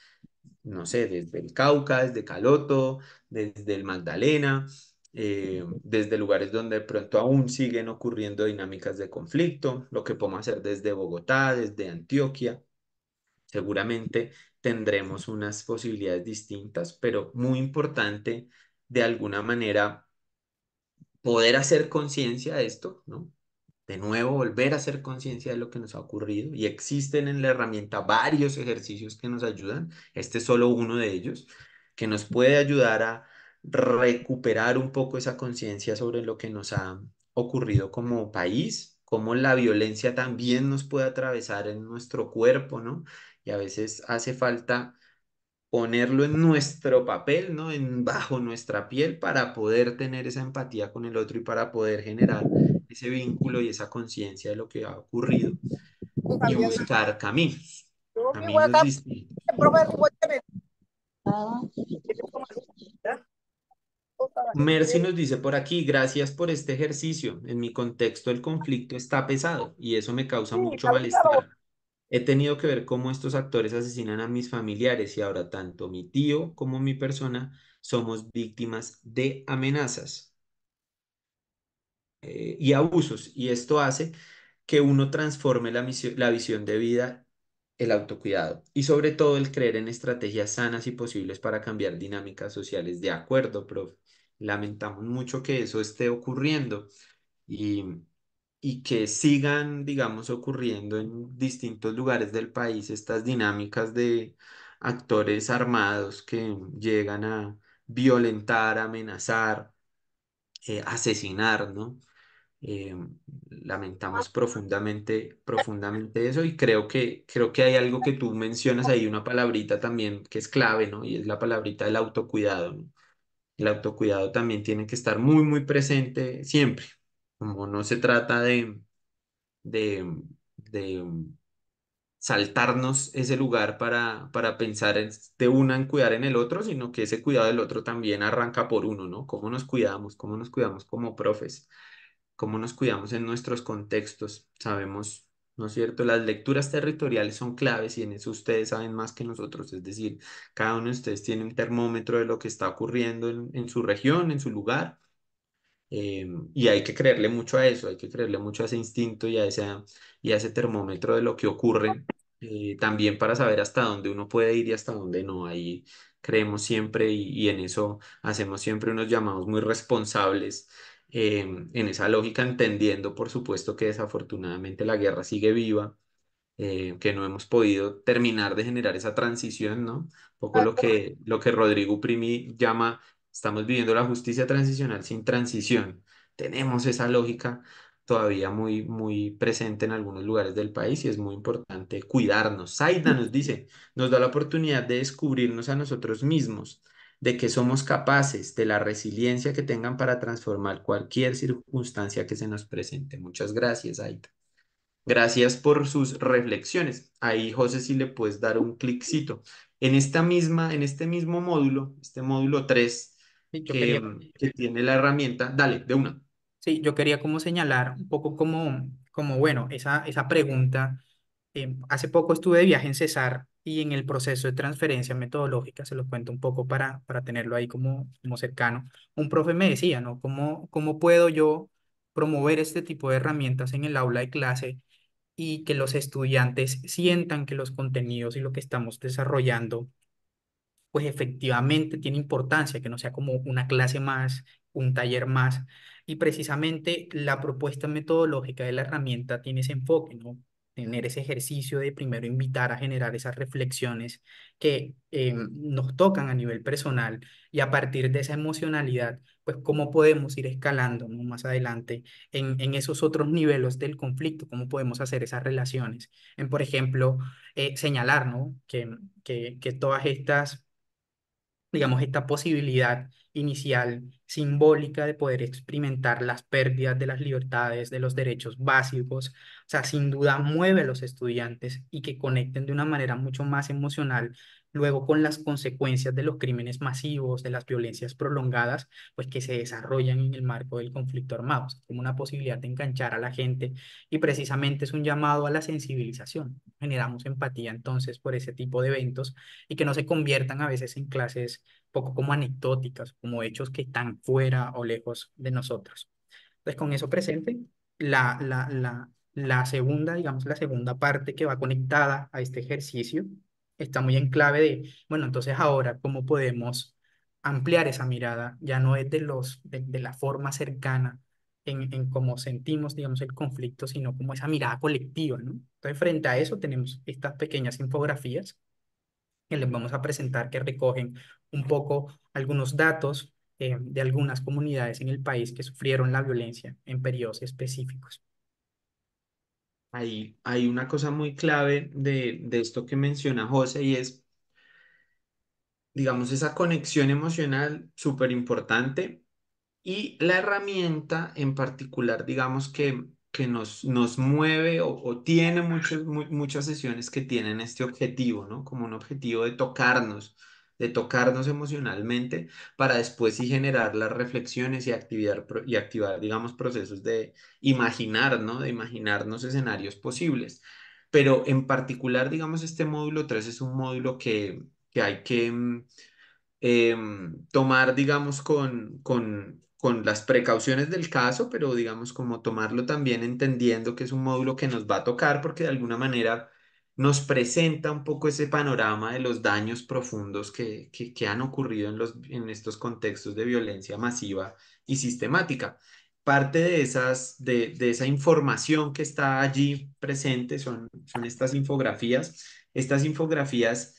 no sé, desde el Cauca, desde Caloto, desde el Magdalena, desde lugares donde de pronto aún siguen ocurriendo dinámicas de conflicto, lo que podemos hacer desde Bogotá, desde Antioquia. Seguramente tendremos unas posibilidades distintas, pero muy importante de alguna manera poder hacer conciencia de esto, ¿no? De nuevo, volver a hacer conciencia de lo que nos ha ocurrido y existen en la herramienta varios ejercicios que nos ayudan. Este es solo uno de ellos, que nos puede ayudar a recuperar un poco esa conciencia sobre lo que nos ha ocurrido como país, cómo la violencia también nos puede atravesar en nuestro cuerpo, ¿no? Y a veces hace falta ponerlo en nuestro papel, ¿no? En bajo nuestra piel para poder tener esa empatía con el otro y para poder generar ese vínculo y esa conciencia de lo que ha ocurrido y buscar caminos distintos. Mercy nos dice por aquí, gracias por este ejercicio. En mi contexto el conflicto está pesado y eso me causa mucho malestar. He tenido que ver cómo estos actores asesinan a mis familiares y ahora tanto mi tío como mi persona somos víctimas de amenazas y abusos. Y esto hace que uno transforme la visión de vida, el autocuidado y sobre todo el creer en estrategias sanas y posibles para cambiar dinámicas sociales. De acuerdo, profe. Lamentamos mucho que eso esté ocurriendo y, y que sigan, digamos, ocurriendo en distintos lugares del país estas dinámicas de actores armados que llegan a violentar, amenazar, asesinar, ¿no? Eh, Lamentamos profundamente, profundamente eso y creo que hay algo que tú mencionas ahí, una palabrita también que es clave, ¿no? Y es la palabrita del autocuidado, ¿no? El autocuidado también tiene que estar muy, muy presente siempre. Como no se trata de saltarnos ese lugar para pensar de una en cuidar en el otro, sino que ese cuidado del otro también arranca por uno, ¿no? ¿Cómo nos cuidamos? ¿Cómo nos cuidamos como profes? ¿Cómo nos cuidamos en nuestros contextos? Sabemos, ¿no es cierto? Las lecturas territoriales son claves y en eso ustedes saben más que nosotros, es decir, cada uno de ustedes tiene un termómetro de lo que está ocurriendo en su región, en su lugar y hay que creerle mucho a eso, hay que creerle mucho a ese instinto y a ese termómetro de lo que ocurre, también para saber hasta dónde uno puede ir y hasta dónde no. Ahí creemos siempre y en eso hacemos siempre unos llamados muy responsables en esa lógica, entendiendo, por supuesto, que desafortunadamente la guerra sigue viva, que no hemos podido terminar de generar esa transición, ¿no? Un poco lo que Rodrigo Primi llama, estamos viviendo la justicia transicional sin transición. Tenemos esa lógica todavía muy, muy presente en algunos lugares del país y es muy importante cuidarnos. Zaida nos dice, nos da la oportunidad de descubrirnos a nosotros mismos, de que somos capaces, de la resiliencia que tengan para transformar cualquier circunstancia que se nos presente. Muchas gracias, Zaida. Gracias por sus reflexiones. Ahí, José, si le puedes dar un cliccito. En este mismo módulo, este módulo 3 Sí, yo quería, que tiene la herramienta, dale, de una. sí, yo quería como señalar un poco como bueno, esa pregunta. Hace poco estuve de viaje en Cesar y en el proceso de transferencia metodológica, se los cuento un poco para tenerlo ahí como cercano. Un profe me decía, ¿no? ¿Cómo puedo yo promover este tipo de herramientas en el aula de clase y que los estudiantes sientan que los contenidos y lo que estamos desarrollando pues efectivamente tiene importancia, que no sea como una clase más, un taller más. Y precisamente la propuesta metodológica de la herramienta tiene ese enfoque, ¿no? tener ese ejercicio de primero invitar a generar esas reflexiones que nos tocan a nivel personal y a partir de esa emocionalidad, pues cómo podemos ir escalando, ¿no? Más adelante en esos otros niveles del conflicto, cómo podemos hacer esas relaciones. En, por ejemplo, señalar, ¿no? Que todas estas, digamos, esta posibilidad inicial simbólica de poder experimentar las pérdidas de las libertades, de los derechos básicos, o sea, sin duda mueve a los estudiantes y que conecten de una manera mucho más emocional luego con las consecuencias de los crímenes masivos, de las violencias prolongadas, pues que se desarrollan en el marco del conflicto armado, o sea, como una posibilidad de enganchar a la gente y precisamente es un llamado a la sensibilización. Generamos empatía entonces por ese tipo de eventos y que no se conviertan a veces en clases poco como anecdóticas, como hechos que están fuera o lejos de nosotros. Entonces, con eso presente, la segunda, digamos, la segunda parte que va conectada a este ejercicio está muy en clave de, bueno, entonces ahora, ¿cómo podemos ampliar esa mirada? Ya no es de la forma cercana en cómo sentimos, digamos, el conflicto, sino como esa mirada colectiva, ¿no? Entonces, frente a eso tenemos estas pequeñas infografías que les vamos a presentar que recogen un poco algunos datos de algunas comunidades en el país que sufrieron la violencia en periodos específicos. Hay una cosa muy clave de esto que menciona José y es, digamos, esa conexión emocional súper importante. Y la herramienta en particular, digamos que nos mueve o tiene muchas sesiones que tienen este objetivo, ¿no? Como un objetivo de tocarnos emocionalmente para después sí generar las reflexiones y activar, digamos, procesos de imaginar, ¿no? De imaginarnos escenarios posibles. Pero en particular, digamos, este módulo 3 es un módulo que hay que tomar, digamos, con las precauciones del caso, pero digamos, como tomarlo también entendiendo que es un módulo que nos va a tocar porque de alguna manera nos presenta un poco ese panorama de los daños profundos que han ocurrido en estos contextos de violencia masiva y sistemática. Parte de esa información que está allí presente son estas infografías. Estas infografías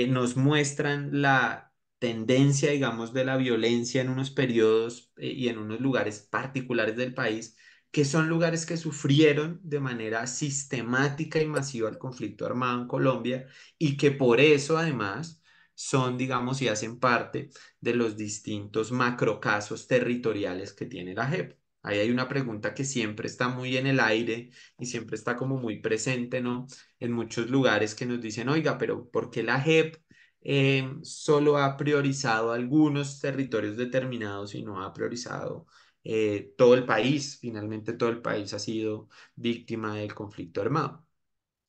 nos muestran la tendencia, digamos, de la violencia en unos periodos y en unos lugares particulares del país, que son lugares que sufrieron de manera sistemática y masiva el conflicto armado en Colombia y que por eso además son, digamos, y hacen parte de los distintos macrocasos territoriales que tiene la JEP. Ahí hay una pregunta que siempre está muy en el aire y siempre está como muy presente, ¿no? En muchos lugares que nos dicen, oiga, pero ¿por qué la JEP solo ha priorizado algunos territorios determinados y no ha priorizado todo el país? Finalmente todo el país ha sido víctima del conflicto armado.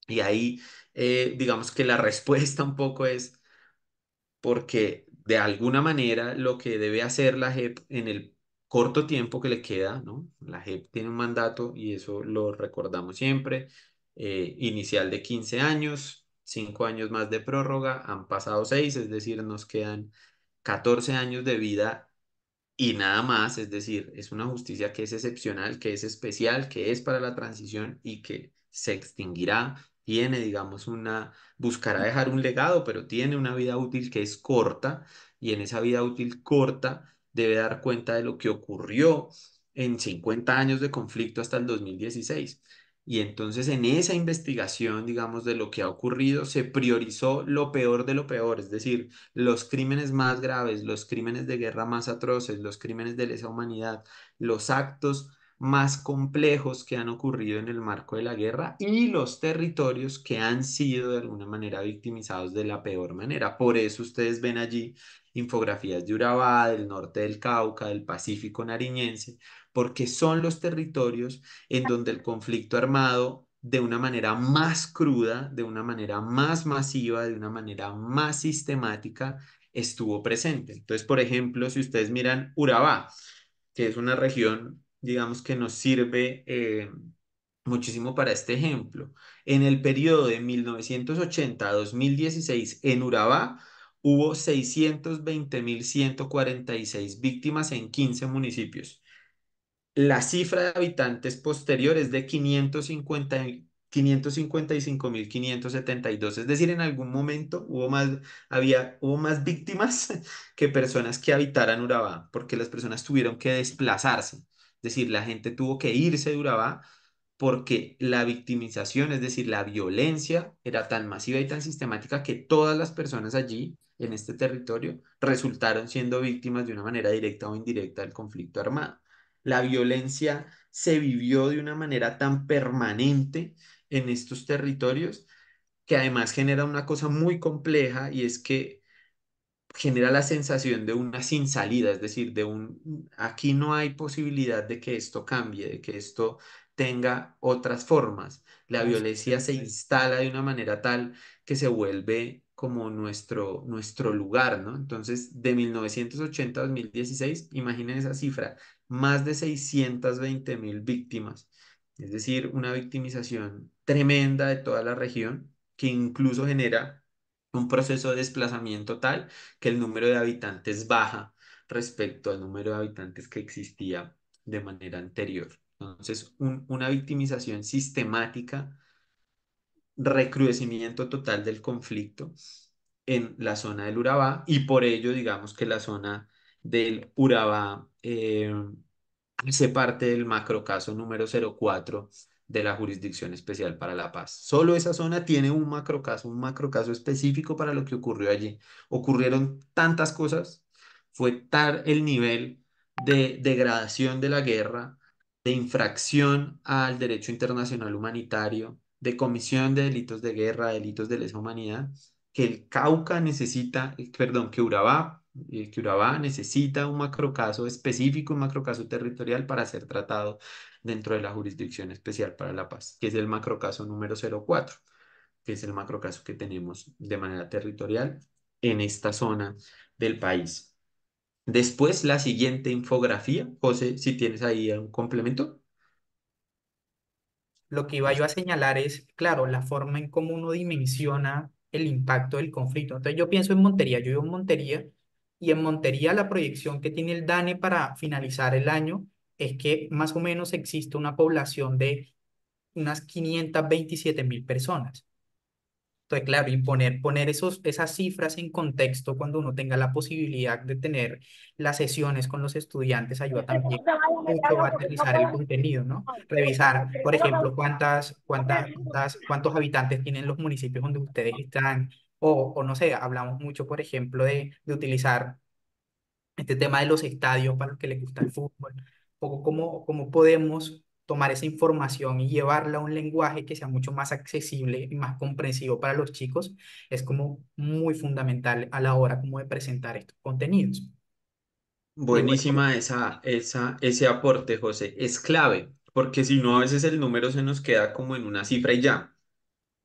Y ahí, digamos que la respuesta un poco es porque de alguna manera lo que debe hacer la JEP en el corto tiempo que le queda, ¿no? La JEP tiene un mandato y eso lo recordamos siempre, inicial de 15 años, 5 años más de prórroga, han pasado 6, es decir, nos quedan 14 años de vida y nada más, es decir, es una justicia que es excepcional, que es especial, que es para la transición y que se extinguirá. Tiene, digamos, buscará dejar un legado, pero tiene una vida útil que es corta y en esa vida útil corta debe dar cuenta de lo que ocurrió en 50 años de conflicto hasta el 2016. Y entonces en esa investigación, digamos, de lo que ha ocurrido, se priorizó lo peor de lo peor, es decir, los crímenes más graves, los crímenes de guerra más atroces, los crímenes de lesa humanidad, los actos más complejos que han ocurrido en el marco de la guerra y los territorios que han sido de alguna manera victimizados de la peor manera. Por eso ustedes ven allí infografías de Urabá, del norte del Cauca, del Pacífico nariñense, porque son los territorios en donde el conflicto armado de una manera más cruda, de una manera más masiva, de una manera más sistemática, estuvo presente. Entonces, por ejemplo, si ustedes miran Urabá, que es una región, digamos, que nos sirve muchísimo para este ejemplo, en el periodo de 1980 a 2016 en Urabá, hubo 620.146 víctimas en 15 municipios. La cifra de habitantes posterior es de 555.572. Es decir, en algún momento hubo más víctimas que personas que habitaran Urabá, porque las personas tuvieron que desplazarse. Es decir, la gente tuvo que irse de Urabá porque la victimización, es decir, la violencia, era tan masiva y tan sistemática que todas las personas allí, en este territorio, resultaron siendo víctimas de una manera directa o indirecta del conflicto armado. La violencia se vivió de una manera tan permanente en estos territorios que además genera una cosa muy compleja, y es que genera la sensación de una sin salida, es decir, aquí no hay posibilidad de que esto cambie, de que esto tenga otras formas. La Como si violencia se instala de una manera tal que se vuelve como nuestro lugar, ¿no? Entonces, de 1980 a 2016, imaginen esa cifra, más de 620.000 víctimas, es decir, una victimización tremenda de toda la región que incluso genera un proceso de desplazamiento tal que el número de habitantes baja respecto al número de habitantes que existía de manera anterior. Entonces, una victimización sistemática, recrudecimiento total del conflicto en la zona del Urabá, y por ello digamos que la zona del Urabá hace parte del macrocaso número 04 de la Jurisdicción Especial para la Paz. Solo esa zona tiene un macrocaso específico para lo que ocurrió allí. Ocurrieron tantas cosas, fue tal el nivel de degradación de la guerra, de infracción al derecho internacional humanitario, de comisión de delitos de guerra, delitos de lesa humanidad, que el Cauca necesita, perdón, que Urabá necesita un macrocaso específico, un macrocaso territorial para ser tratado dentro de la Jurisdicción Especial para la Paz, que es el macrocaso número 04, que es el macrocaso que tenemos de manera territorial en esta zona del país. Después, la siguiente infografía, José, si tienes ahí un complemento. Lo que iba yo a señalar es, claro, la forma en cómo uno dimensiona el impacto del conflicto. Entonces yo pienso en Montería, yo vivo en Montería, y en Montería la proyección que tiene el DANE para finalizar el año es que más o menos existe una población de unas 527.000 personas. Entonces, claro, y poner esas cifras en contexto cuando uno tenga la posibilidad de tener las sesiones con los estudiantes ayuda también mucho a aterrizar el contenido, ¿no? Revisar, por ejemplo, cuántos habitantes tienen los municipios donde ustedes están, o no sé, hablamos mucho, por ejemplo, de utilizar este tema de los estadios para los que les gusta el fútbol, un poco cómo podemos tomar esa información y llevarla a un lenguaje que sea mucho más accesible y más comprensivo para los chicos, es como muy fundamental a la hora como de presentar estos contenidos. De igual Buenísima ese aporte, José. Es clave, porque si no, a veces el número se nos queda como en una cifra y ya.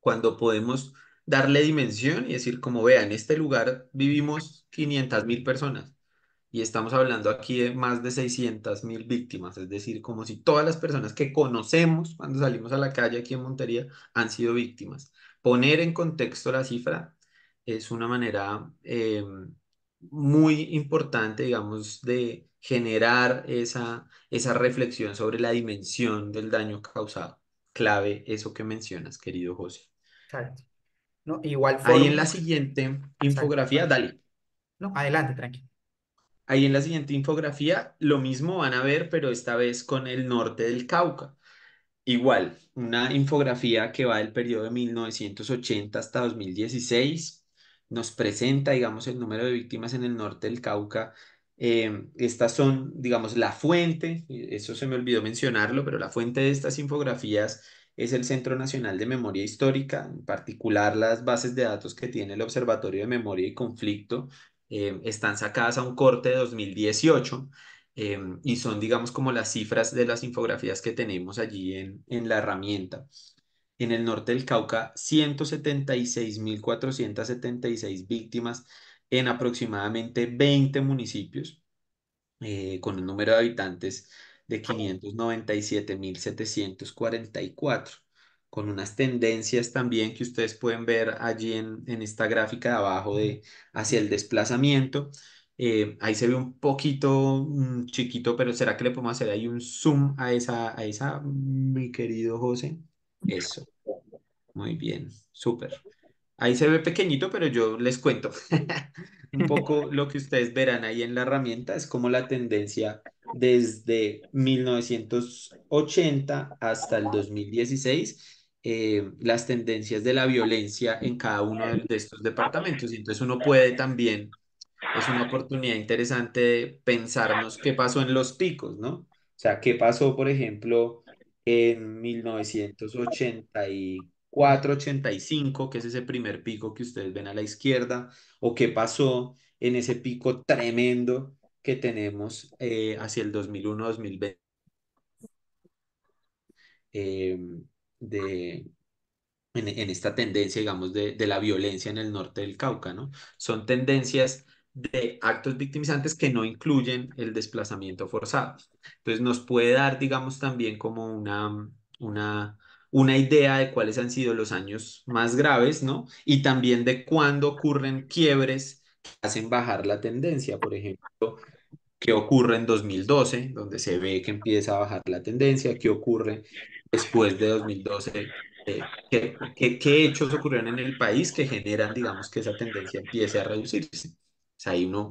Cuando podemos darle dimensión y decir, como vea, en este lugar vivimos 500.000 personas y estamos hablando aquí de más de 600.000 víctimas, es decir, como si todas las personas que conocemos cuando salimos a la calle aquí en Montería han sido víctimas. Poner en contexto la cifra es una manera muy importante, digamos, de generar esa reflexión sobre la dimensión del daño causado. Clave eso que mencionas, querido José. exacto, ¿no? Igual Ahí forma, en la siguiente exacto, infografía, dale. no, adelante, tranquilo. Ahí en la siguiente infografía lo mismo van a ver, pero esta vez con el norte del Cauca. Igual, una infografía que va del periodo de 1980 hasta 2016 nos presenta, digamos, el número de víctimas en el norte del Cauca. Estas son, digamos, la fuente, eso se me olvidó mencionarlo, pero la fuente de estas infografías es el Centro Nacional de Memoria Histórica, en particular las bases de datos que tiene el Observatorio de Memoria y Conflicto, están sacadas a un corte de 2018, y son, digamos, como las cifras de las infografías que tenemos allí en la herramienta. En el norte del Cauca, 176.476 víctimas en aproximadamente 20 municipios, con un número de habitantes de 597.744, con unas tendencias también que ustedes pueden ver allí en esta gráfica de abajo hacia el desplazamiento. Ahí se ve un poquito chiquito, pero ¿será que le podemos hacer ahí un zoom a esa, mi querido José? Eso. Muy bien, súper. Ahí se ve pequeñito, pero yo les cuento. Un poco lo que ustedes verán ahí en la herramienta es como la tendencia desde 1980 hasta el 2016, las tendencias de la violencia en cada uno de estos departamentos. Y entonces uno puede también, es una oportunidad interesante de pensarnos qué pasó en los picos, ¿no? O sea, qué pasó, por ejemplo, en 1984, 85, que es ese primer pico que ustedes ven a la izquierda, o qué pasó en ese pico tremendo que tenemos hacia el 2001, 2020, eh, de, en esta tendencia, digamos, de la violencia en el norte del Cauca, ¿no? Son tendencias de actos victimizantes que no incluyen el desplazamiento forzado. Entonces nos puede dar, digamos, también como una, una idea de cuáles han sido los años más graves, ¿no? Y también de cuándo ocurren quiebres que hacen bajar la tendencia. Por ejemplo, qué ocurre en 2012, donde se ve que empieza a bajar la tendencia, qué ocurre después de 2012, qué hechos ocurrieron en el país que generan, digamos, que esa tendencia empiece a reducirse. O sea, ahí uno,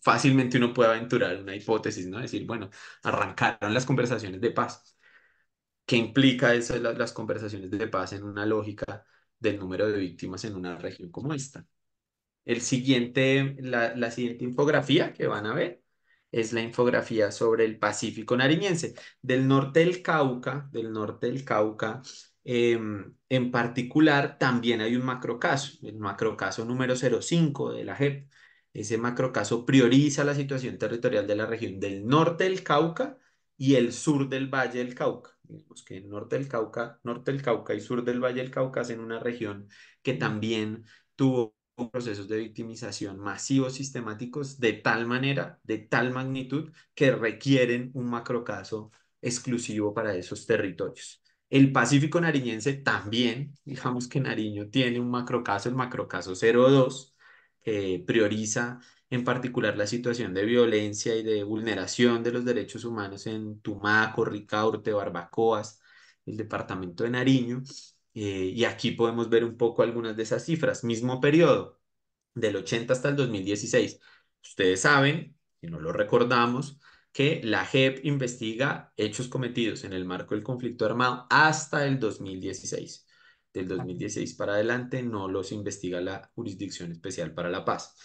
fácilmente uno puede aventurar una hipótesis, ¿no? Decir, bueno, arrancaron las conversaciones de paz. ¿Qué implica eso de las conversaciones de paz en una lógica del número de víctimas en una región como esta? La siguiente infografía que van a ver es la infografía sobre el Pacífico nariñense. Del norte del Cauca, en particular, también hay un macrocaso, el macrocaso número 05 de la JEP. Ese macrocaso prioriza la situación territorial de la región del norte del Cauca y el sur del Valle del Cauca. Digamos que el norte del Cauca y sur del Valle del Cauca hacen una región que también tuvo procesos de victimización masivos sistemáticos de tal manera, de tal magnitud, que requieren un macrocaso exclusivo para esos territorios. El Pacífico nariñense también, digamos que Nariño tiene un macrocaso, el macrocaso 02, que prioriza en particular la situación de violencia y de vulneración de los derechos humanos en Tumaco, Ricaurte, Barbacoas, el departamento de Nariño. Y aquí podemos ver un poco algunas de esas cifras. Mismo periodo, del 80 hasta el 2016. Ustedes saben, y no lo recordamos, que la JEP investiga hechos cometidos en el marco del conflicto armado hasta el 2016. Del 2016 para adelante no los investiga la Jurisdicción Especial para la Paz.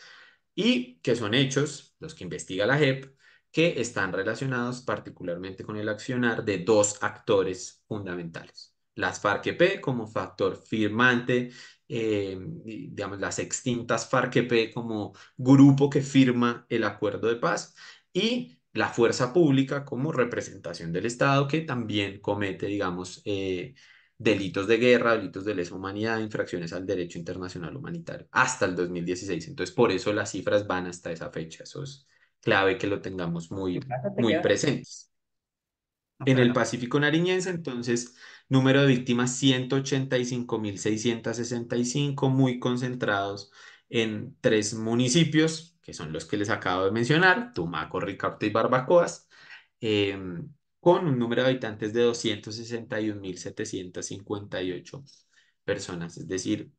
Y que son hechos, los que investiga la JEP, que están relacionados particularmente con el accionar de dos actores fundamentales. Las FARC-EP como factor firmante, digamos, las extintas FARC-EP como grupo que firma el acuerdo de paz y la fuerza pública como representación del Estado que también comete, digamos, delitos de guerra, delitos de lesa humanidad, infracciones al derecho internacional humanitario, hasta el 2016. Entonces, por eso las cifras van hasta esa fecha. Eso es clave que lo tengamos muy presentes. No, En el claro. Pacífico nariñense, entonces, número de víctimas 185.665, muy concentrados en tres municipios, que son los que les acabo de mencionar, Tumaco, Ricaurte y Barbacoas, con un número de habitantes de 261.758 personas. Es decir,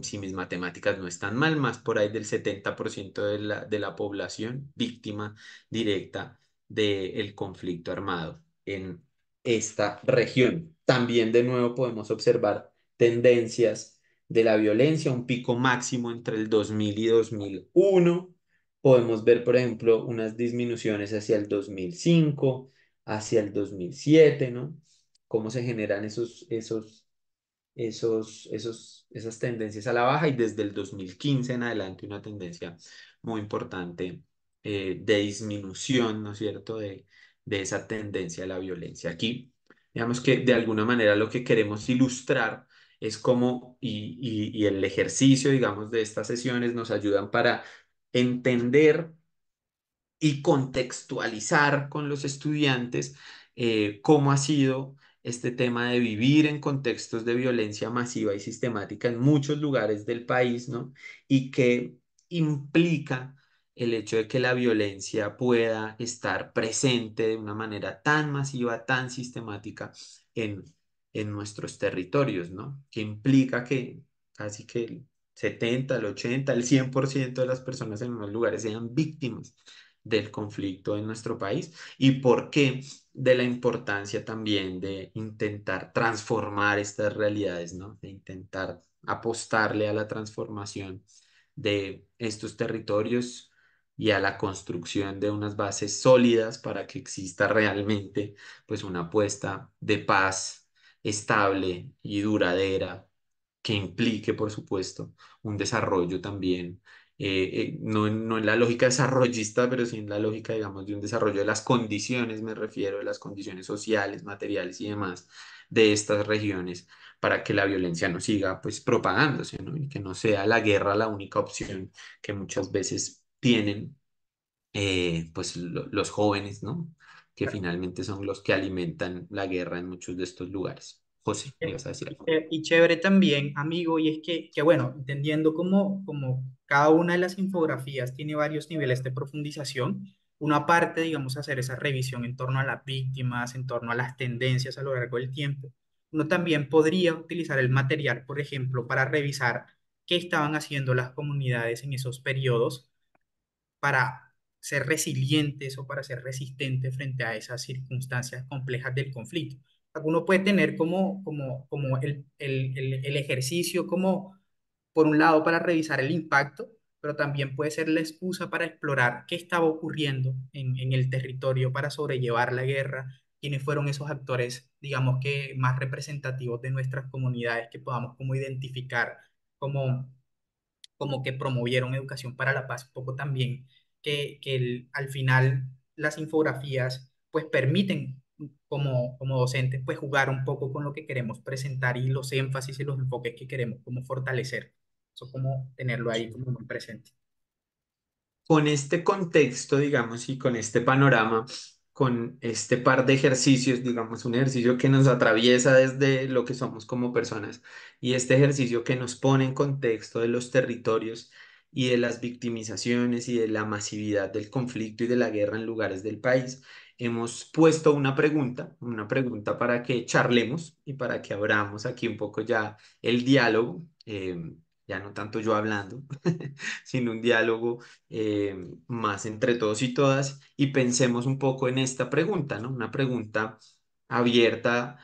si mis matemáticas no están mal, más por ahí del 70% de la población víctima directa del conflicto armado en esta región. También de nuevo podemos observar tendencias de la violencia, un pico máximo entre el 2000 y 2001. Podemos ver, por ejemplo, unas disminuciones hacia el 2005, hacia el 2007, ¿no? Cómo se generan esas tendencias a la baja y desde el 2015 en adelante una tendencia muy importante de disminución, ¿no es cierto?, de esa tendencia a la violencia. Aquí, digamos que de alguna manera lo que queremos ilustrar es cómo, y el ejercicio, digamos, de estas sesiones nos ayudan para entender y contextualizar con los estudiantes cómo ha sido este tema de vivir en contextos de violencia masiva y sistemática en muchos lugares del país, ¿no? Y qué implica el hecho de que la violencia pueda estar presente de una manera tan masiva, tan sistemática en, en nuestros territorios, ¿no? Que implica que casi que el 70, el 80, el 100% de las personas en unos lugares sean víctimas del conflicto en nuestro país. ¿Y por qué? De la importancia también de intentar transformar estas realidades, ¿no? De intentar apostarle a la transformación de estos territorios y a la construcción de unas bases sólidas para que exista realmente pues una apuesta de paz estable y duradera que implique, por supuesto, un desarrollo también, no en la lógica desarrollista, pero sí en la lógica, digamos, de un desarrollo de las condiciones, me refiero, de las condiciones sociales, materiales y demás de estas regiones para que la violencia no siga, pues, propagándose, ¿no? Y que no sea la guerra la única opción que muchas veces tienen, pues, los jóvenes, ¿no? Que finalmente son los que alimentan la guerra en muchos de estos lugares. José, ¿me ibas a decir algo? Y chévere también, amigo, y es que bueno, entendiendo cómo cada una de las infografías tiene varios niveles de profundización, uno aparte, digamos, hacer esa revisión en torno a las víctimas, en torno a las tendencias a lo largo del tiempo, uno también podría utilizar el material, por ejemplo, para revisar qué estaban haciendo las comunidades en esos periodos para ser resilientes o para ser resistentes frente a esas circunstancias complejas del conflicto. Uno puede tener como el ejercicio como, por un lado, para revisar el impacto, pero también puede ser la excusa para explorar qué estaba ocurriendo en el territorio para sobrellevar la guerra, quiénes fueron esos actores, digamos que más representativos de nuestras comunidades que podamos como identificar como como que promovieron educación para la paz, un poco también al final las infografías pues permiten como docentes pues jugar un poco con lo que queremos presentar y los énfasis y los enfoques que queremos como fortalecer. Eso como tenerlo ahí como muy presente. Con este contexto, digamos, y con este panorama, con este par de ejercicios, digamos, un ejercicio que nos atraviesa desde lo que somos como personas y este ejercicio que nos pone en contexto de los territorios y de las victimizaciones y de la masividad del conflicto y de la guerra en lugares del país, hemos puesto una pregunta para que charlemos y para que abramos aquí un poco ya el diálogo, ya no tanto yo hablando, sino un diálogo más entre todos y todas y pensemos un poco en esta pregunta, ¿no? Una pregunta abierta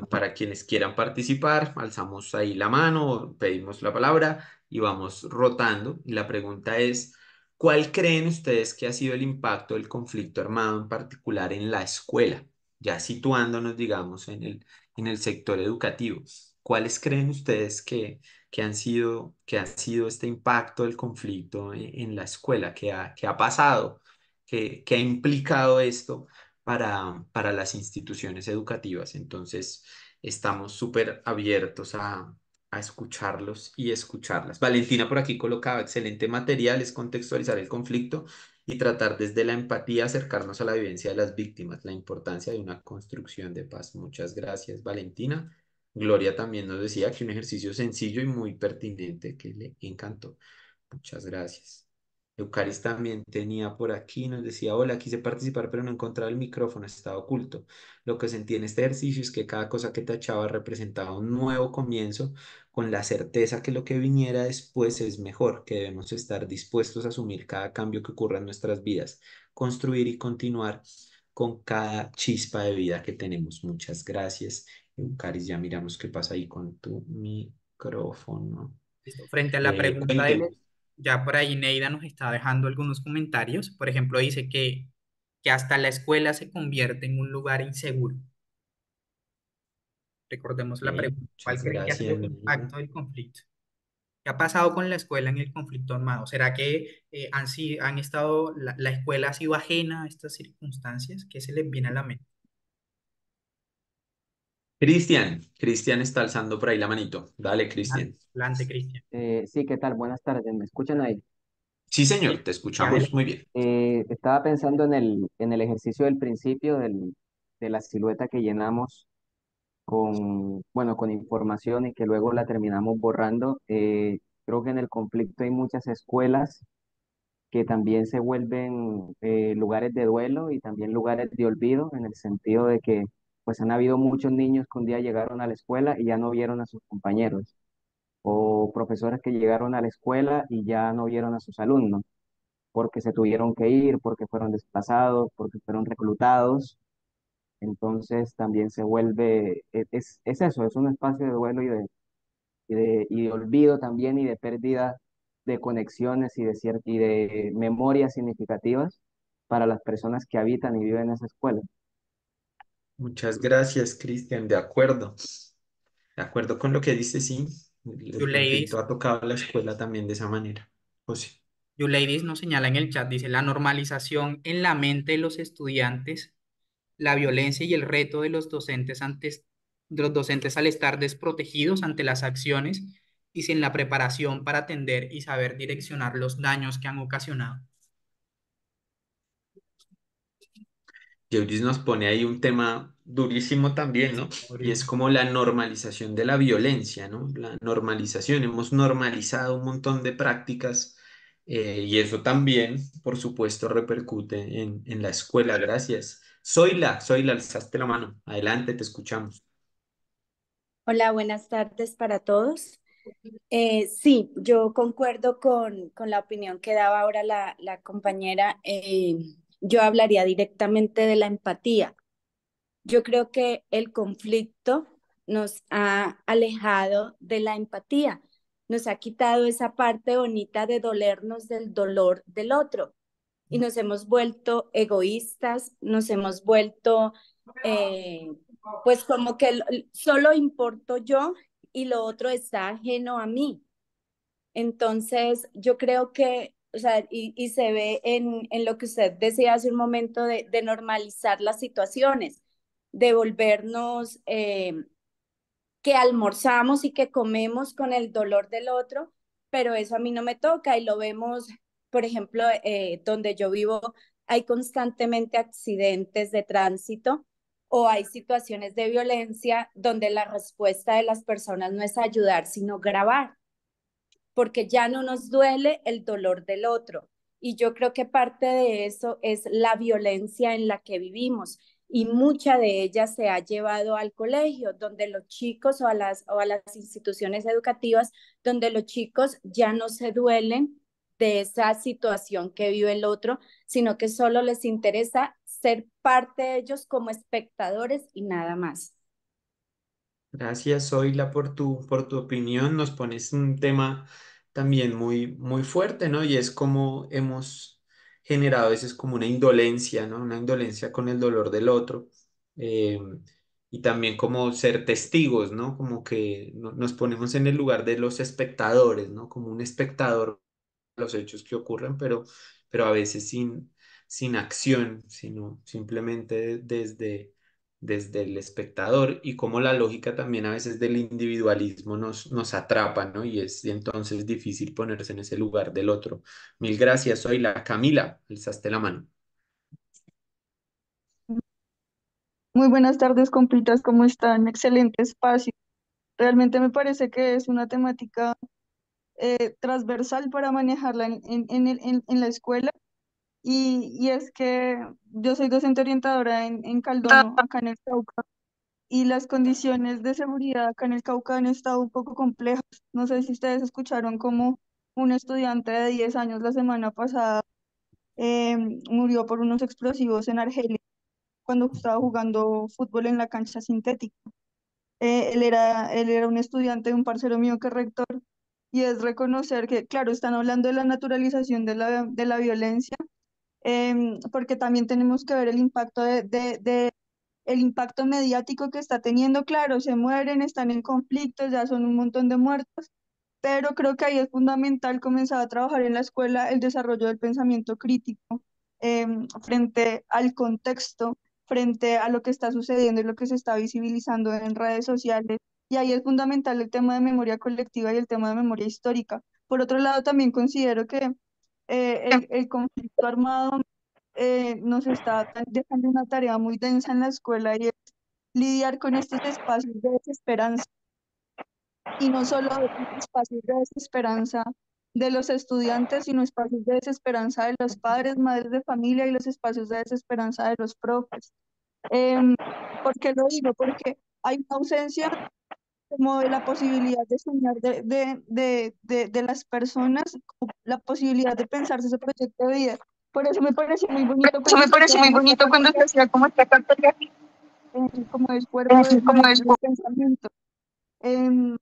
para quienes quieran participar. Alzamos ahí la mano, pedimos la palabra y vamos rotando. Y la pregunta es, ¿cuál creen ustedes que ha sido el impacto del conflicto armado en particular en la escuela? Ya situándonos, digamos, en el sector educativo. ¿Cuáles creen ustedes que ha sido este impacto del conflicto en la escuela, que ha pasado, que ha implicado esto para las instituciones educativas? Entonces, estamos súper abiertos a escucharlos y escucharlas. Valentina por aquí colocaba excelente material, es contextualizar el conflicto y tratar desde la empatía acercarnos a la vivencia de las víctimas, la importancia de una construcción de paz. Muchas gracias, Valentina. Gloria también nos decía que un ejercicio sencillo y muy pertinente que le encantó. Muchas gracias. Eucaris también tenía por aquí, nos decía, hola, quise participar, pero no encontraba el micrófono, estaba oculto. Lo que sentí en este ejercicio es que cada cosa que tachaba representaba un nuevo comienzo, con la certeza que lo que viniera después es mejor, que debemos estar dispuestos a asumir cada cambio que ocurra en nuestras vidas, construir y continuar con cada chispa de vida que tenemos. Muchas gracias. Eucaris, ya miramos qué pasa ahí con tu micrófono. Listo. Frente a la pregunta de Cuéntenos. ya por ahí Neida nos está dejando algunos comentarios. Por ejemplo, dice que hasta la escuela se convierte en un lugar inseguro. Recordemos la Ok, pregunta, ¿cuál muchas creen que ha sido gracias, el Neida. impacto del conflicto? ¿Qué ha pasado con la escuela en el conflicto armado? ¿Será que han estado, la escuela ha sido ajena a estas circunstancias? ¿Qué se les viene a la mente? Cristian está alzando por ahí la manito. Dale, Cristian. Adelante, Cristian. Sí, ¿qué tal? Buenas tardes, ¿me escuchan ahí? Sí, Sí, señor, te ya escuchamos muy bien. Estaba pensando en el ejercicio del principio de la silueta que llenamos con, bueno, con información y que luego la terminamos borrando. Creo que en el conflicto hay muchas escuelas que también se vuelven lugares de duelo y también lugares de olvido, en el sentido de que pues han habido muchos niños que un día llegaron a la escuela y ya no vieron a sus compañeros, o profesores que llegaron a la escuela y ya no vieron a sus alumnos, porque se tuvieron que ir, porque fueron desplazados, porque fueron reclutados. Entonces también se vuelve, es eso, es un espacio de duelo y de olvido también y de pérdida de conexiones y de memorias significativas para las personas que habitan y viven en esa escuela. Muchas gracias, Cristian. De acuerdo. De acuerdo con lo que dice, sí. El conflicto Ladies, ha tocado la escuela también de esa manera. José. Ladies nos señala en el chat, dice, la normalización en la mente de los estudiantes, la violencia y el reto de los docentes al estar desprotegidos ante las acciones y sin la preparación para atender y saber direccionar los daños que han ocasionado. Euris nos pone ahí un tema durísimo también, ¿no? Y es como la normalización de la violencia, ¿no? La normalización. Hemos normalizado un montón de prácticas y eso también, por supuesto, repercute en la escuela. Gracias. Soyla, alzaste la mano. Adelante, te escuchamos. Hola, buenas tardes para todos. Sí, yo concuerdo con la opinión que daba ahora la compañera. Yo hablaría directamente de la empatía. Yo creo que el conflicto nos ha alejado de la empatía, nos ha quitado esa parte bonita de dolernos del dolor del otro y nos hemos vuelto egoístas, nos hemos vuelto eh, pues como que solo importo yo y lo otro está ajeno a mí. Entonces, yo creo que, o sea, y se ve en lo que usted decía hace un momento de normalizar las situaciones, de volvernos que almorzamos y que comemos con el dolor del otro, pero eso a mí no me toca y lo vemos, por ejemplo, donde yo vivo, hay constantemente accidentes de tránsito o hay situaciones de violencia donde la respuesta de las personas no es ayudar, sino grabar porque ya no nos duele el dolor del otro. Y yo creo que parte de eso es la violencia en la que vivimos y mucha de ella se ha llevado al colegio, donde los chicos o a las instituciones educativas, donde los chicos ya no se duelen de esa situación que vive el otro, sino que solo les interesa ser parte de ellos como espectadores y nada más. Gracias, Zoila, por tu opinión. Nos pones un tema también muy, muy fuerte, ¿no? Y es como hemos generado a veces como una indolencia, ¿no? Una indolencia con el dolor del otro. Eh, y también como ser testigos, ¿no? Como que nos ponemos en el lugar de los espectadores, ¿no? Como un espectador los hechos que ocurren, pero a veces sin acción, sino simplemente desde el espectador y como la lógica también a veces del individualismo nos atrapa, ¿no? Y es entonces difícil ponerse en ese lugar del otro. Mil gracias, soy la Camila, alzaste la mano. Muy buenas tardes, compitas, ¿cómo están? Excelente espacio. Realmente me parece que es una temática transversal para manejarla en la escuela y es que yo soy docente orientadora en Caldono, acá en el Cauca, y las condiciones de seguridad acá en el Cauca han estado un poco complejas. No sé si ustedes escucharon cómo un estudiante de 10 años la semana pasada eh, murió por unos explosivos en Argelia cuando estaba jugando fútbol en la cancha sintética. Él era un estudiante de un parcero mío que es rector, y es reconocer que, claro, están hablando de la naturalización de la violencia, porque también tenemos que ver el impacto el impacto mediático que está teniendo. Claro, se mueren, están en conflictos, ya son un montón de muertos, pero creo que ahí es fundamental comenzar a trabajar en la escuela el desarrollo del pensamiento crítico frente al contexto, frente a lo que está sucediendo y lo que se está visibilizando en redes sociales. Y ahí es fundamental el tema de memoria colectiva y el tema de memoria histórica. Por otro lado, también considero que el conflicto armado nos está dejando una tarea muy densa en la escuela y es lidiar con estos espacios de desesperanza y no solo espacios de desesperanza de los estudiantes, sino espacios de desesperanza de los padres, madres de familia y los espacios de desesperanza de los profes. Em, ¿Por qué lo digo? Porque hay una ausencia como de la posibilidad de soñar de las personas, como la posibilidad de pensarse ese proyecto de vida. Por eso me pareció muy bonito Eso cuando me se hacía pareció muy como esta bonito cuando se cartografía, hacía como esta cartografía, como del cuerpo como es. del pensamiento. Em,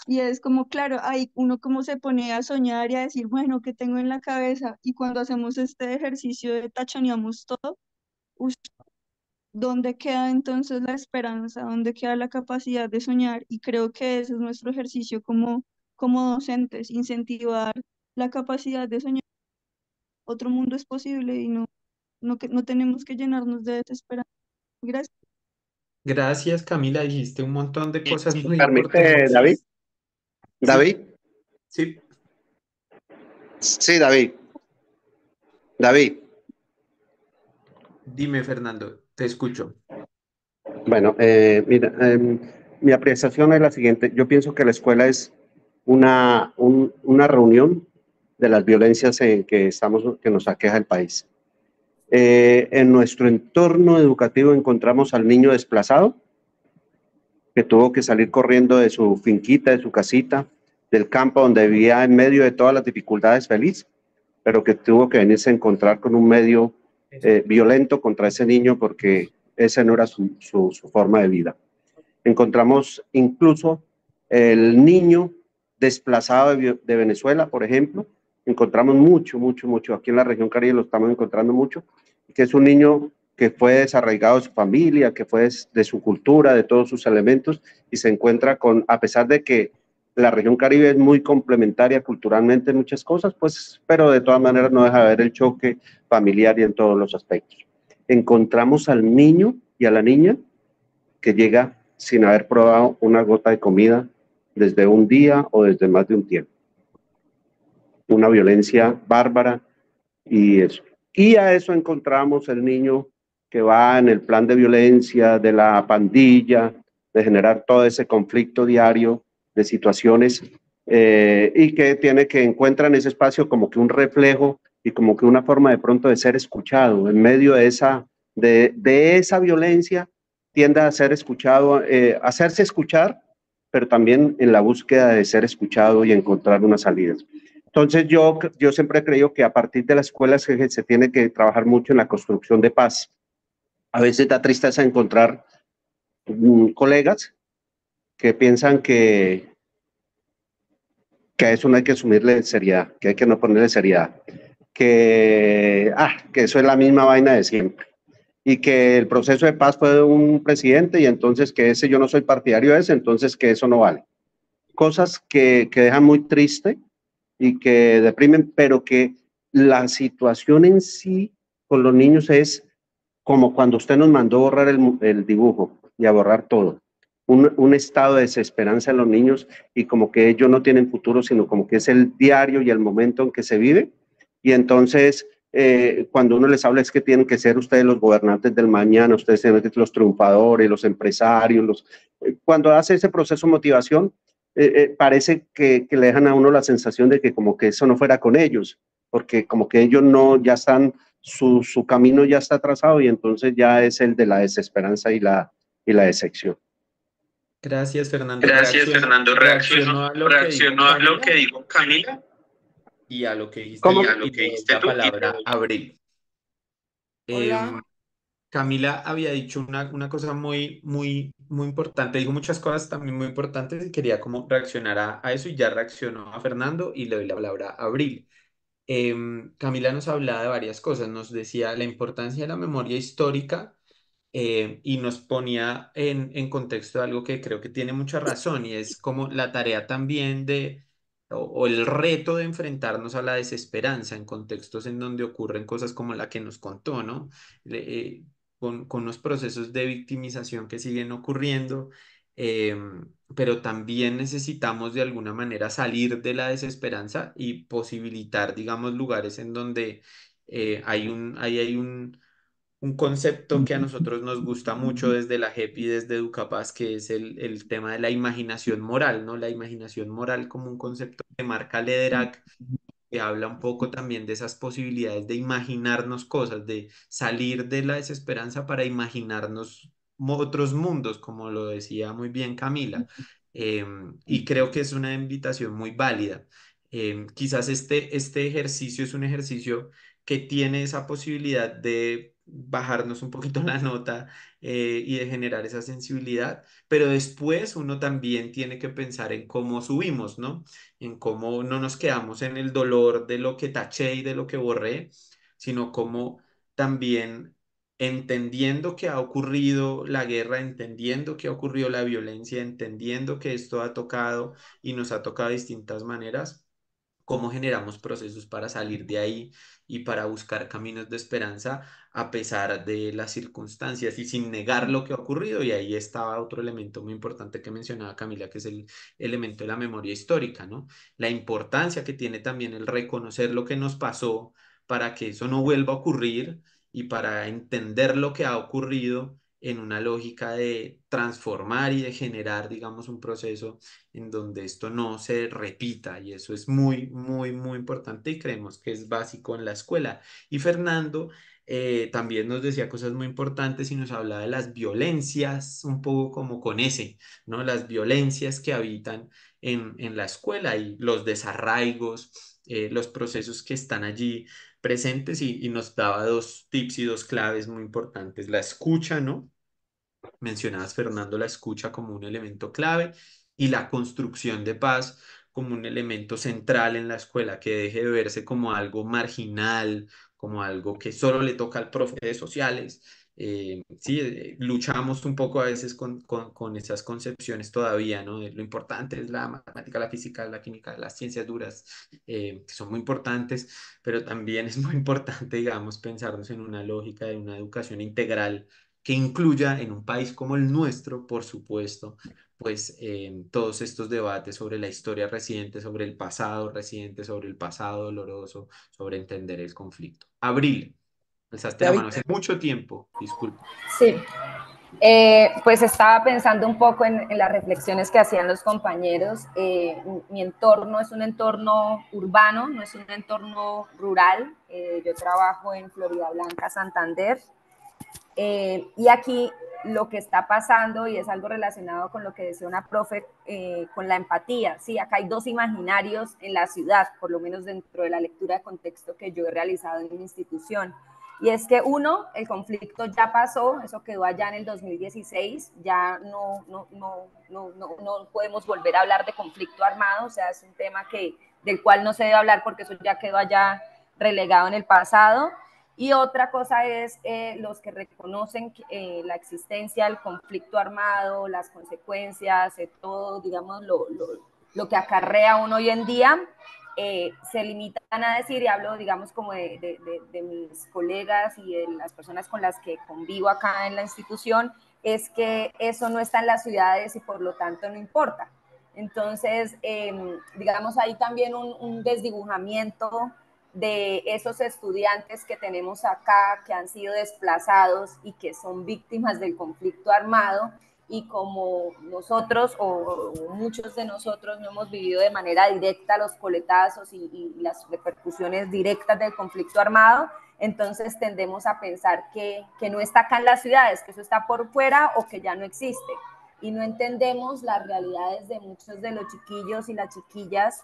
y es como, claro, ahí uno como se pone a soñar y a decir, bueno, ¿qué tengo en la cabeza? Y cuando hacemos este ejercicio de tachoneamos todo, ush, ¿dónde queda entonces la esperanza? ¿Dónde queda la capacidad de soñar? Y creo que ese es nuestro ejercicio como docentes, incentivar la capacidad de soñar. Otro mundo es posible y no tenemos que llenarnos de desesperanza. Gracias. Gracias, Camila. Dijiste un montón de cosas muy ¿Permite, David? importantes. Sí, David, sí. sí, David, David. Dime, Fernando, te escucho. Bueno, mira, mi apreciación es la siguiente. Yo pienso que la escuela es una reunión de las violencias en que nos aqueja el país. En nuestro entorno educativo encontramos al niño desplazado, que tuvo que salir corriendo de su finquita, de su casita, del campo donde vivía en medio de todas las dificultades feliz, pero que tuvo que venirse a encontrar con un medio violento contra ese niño porque esa no era su forma de vida. Encontramos incluso el niño desplazado de Venezuela, por ejemplo. Encontramos mucho. Aquí en la región Caribe lo estamos encontrando mucho, que es un niño que fue desarraigado de su familia, que fue de su cultura, de todos sus elementos, y se encuentra con, a pesar de que la región Caribe es muy complementaria culturalmente en muchas cosas, pues, pero de todas maneras no deja de haber el choque familiar y en todos los aspectos. Encontramos al niño y a la niña que llega sin haber probado una gota de comida desde un día o desde más de un tiempo. Una violencia bárbara y eso. Y a eso encontramos el niño que va en el plan de violencia, de la pandilla, de generar todo ese conflicto diario de situaciones y que tiene que encuentra en ese espacio como que un reflejo y como que una forma de pronto de ser escuchado en medio de esa violencia tiende a ser escuchado, hacerse escuchar, pero también en la búsqueda de ser escuchado y encontrar unas salidas. Entonces yo siempre he creído que a partir de las escuelas se tiene que trabajar mucho en la construcción de paz. A veces da tristeza encontrar colegas que piensan que a eso no hay que asumirle seriedad, que hay que no ponerle seriedad, que eso es la misma vaina de siempre y que el proceso de paz fue de un presidente y entonces que ese yo no soy partidario de ese, entonces que eso no vale. Cosas que dejan muy triste y que deprimen, pero que la situación en sí con los niños es como cuando usted nos mandó borrar el dibujo y a borrar todo. Un estado de desesperanza en los niños y como que ellos no tienen futuro, sino como que es el diario y el momento en que se vive. Y entonces, cuando uno les habla es que tienen que ser ustedes los gobernantes del mañana, ustedes tienen que ser los triunfadores, los empresarios. Cuando hace ese proceso de motivación, parece que le dejan a uno la sensación de que como que eso no fuera con ellos, porque como que ellos no, ya están, su camino ya está trazado y entonces ya es el de la desesperanza y la decepción. Gracias, Fernando. Gracias, Fernando. Reaccionó a lo que dijo Reaccionó a lo que Camila dijo Camila y a lo que dijiste ¿Cómo? y a tú, lo y que le doy dijiste la tú. palabra a Abril. Em, Hola, Camila había dicho una cosa muy importante, dijo muchas cosas también muy importantes y quería como reaccionar a eso y ya reaccionó a Fernando y le doy la palabra a Abril. Camila nos hablaba de varias cosas, nos decía la importancia de la memoria histórica y nos ponía en contexto de algo que creo que tiene mucha razón y es como la tarea también o el reto de enfrentarnos a la desesperanza en contextos en donde ocurren cosas como la que nos contó, ¿no? Con los procesos de victimización que siguen ocurriendo, eh, pero también necesitamos de alguna manera salir de la desesperanza y posibilitar, digamos, lugares en donde hay un concepto que a nosotros nos gusta mucho desde la JEP y desde Educapaz, que es el tema de la imaginación moral, ¿no? La imaginación moral como un concepto que marca Lederach, que habla un poco también de esas posibilidades de imaginarnos cosas, de salir de la desesperanza para imaginarnos otros mundos, como lo decía muy bien Camila. Y creo que es una invitación muy válida. Quizás este ejercicio es un ejercicio que tiene esa posibilidad de bajarnos un poquito la nota y de generar esa sensibilidad, pero después uno también tiene que pensar en cómo subimos, ¿no? En cómo no nos quedamos en el dolor de lo que taché y de lo que borré, sino cómo también entendiendo que ha ocurrido la guerra, entendiendo que ha ocurrido la violencia, entendiendo que esto ha tocado y nos ha tocado de distintas maneras, cómo generamos procesos para salir de ahí y para buscar caminos de esperanza a pesar de las circunstancias y sin negar lo que ha ocurrido. Y ahí estaba otro elemento muy importante que mencionaba Camila, que es el elemento de la memoria histórica, ¿no? La importancia que tiene también el reconocer lo que nos pasó para que eso no vuelva a ocurrir y para entender lo que ha ocurrido en una lógica de transformar y de generar, digamos, un proceso en donde esto no se repita y eso es muy, muy, muy importante y creemos que es básico en la escuela. Y Fernando también nos decía cosas muy importantes y nos hablaba de las violencias, un poco como con ese, ¿no? Las violencias que habitan en la escuela y los desarraigos, los procesos que están allí presentes y nos daba dos tips y dos claves muy importantes. La escucha, ¿no? Mencionabas, Fernando, la escucha como un elemento clave y la construcción de paz como un elemento central en la escuela, que deje de verse como algo marginal, como algo que solo le toca al profe de sociales. Sí, luchamos un poco a veces con esas concepciones todavía, ¿no? De lo importante es la matemática, la física, la química, las ciencias duras, que son muy importantes, pero también es muy importante, digamos, pensarnos en una lógica de una educación integral que incluya en un país como el nuestro, por supuesto, pues todos estos debates sobre la historia reciente, sobre el pasado reciente, sobre el pasado doloroso, sobre entender el conflicto. Abril, alzaste la David, mano hace mucho tiempo, disculpa. Sí, pues estaba pensando un poco en las reflexiones que hacían los compañeros. Mi entorno es un entorno urbano, no es un entorno rural. Yo trabajo en Florida Blanca, Santander. Y aquí lo que está pasando, y es algo relacionado con lo que decía una profe, con la empatía. Sí, acá hay dos imaginarios en la ciudad, por lo menos dentro de la lectura de contexto que yo he realizado en mi institución. Y es que uno, el conflicto ya pasó, eso quedó allá en el 2016, ya no podemos volver a hablar de conflicto armado, o sea, es un tema del cual no se debe hablar porque eso ya quedó allá relegado en el pasado. Y otra cosa es los que reconocen la existencia del conflicto armado, las consecuencias, todo, digamos, lo que acarrea uno hoy en día, se limitan a decir, y hablo, digamos, como de mis colegas y de las personas con las que convivo acá en la institución, es que eso no está en las ciudades y por lo tanto no importa. Entonces, digamos, hay también un desdibujamiento de esos estudiantes que tenemos acá, que han sido desplazados y que son víctimas del conflicto armado, y como nosotros o muchos de nosotros no hemos vivido de manera directa los coletazos y las repercusiones directas del conflicto armado, entonces tendemos a pensar que no está acá en las ciudades, que eso está por fuera o que ya no existe. Y no entendemos las realidades de muchos de los chiquillos y las chiquillas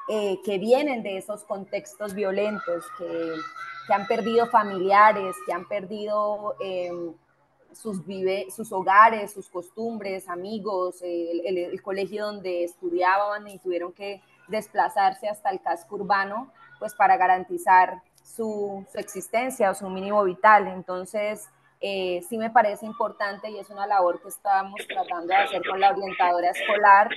que vienen de esos contextos violentos, que han perdido familiares, que han perdido sus hogares, sus costumbres, amigos, el colegio donde estudiaban y tuvieron que desplazarse hasta el casco urbano, pues para garantizar su existencia o su mínimo vital. Entonces, sí me parece importante y es una labor que estamos tratando de hacer con la orientadora escolar,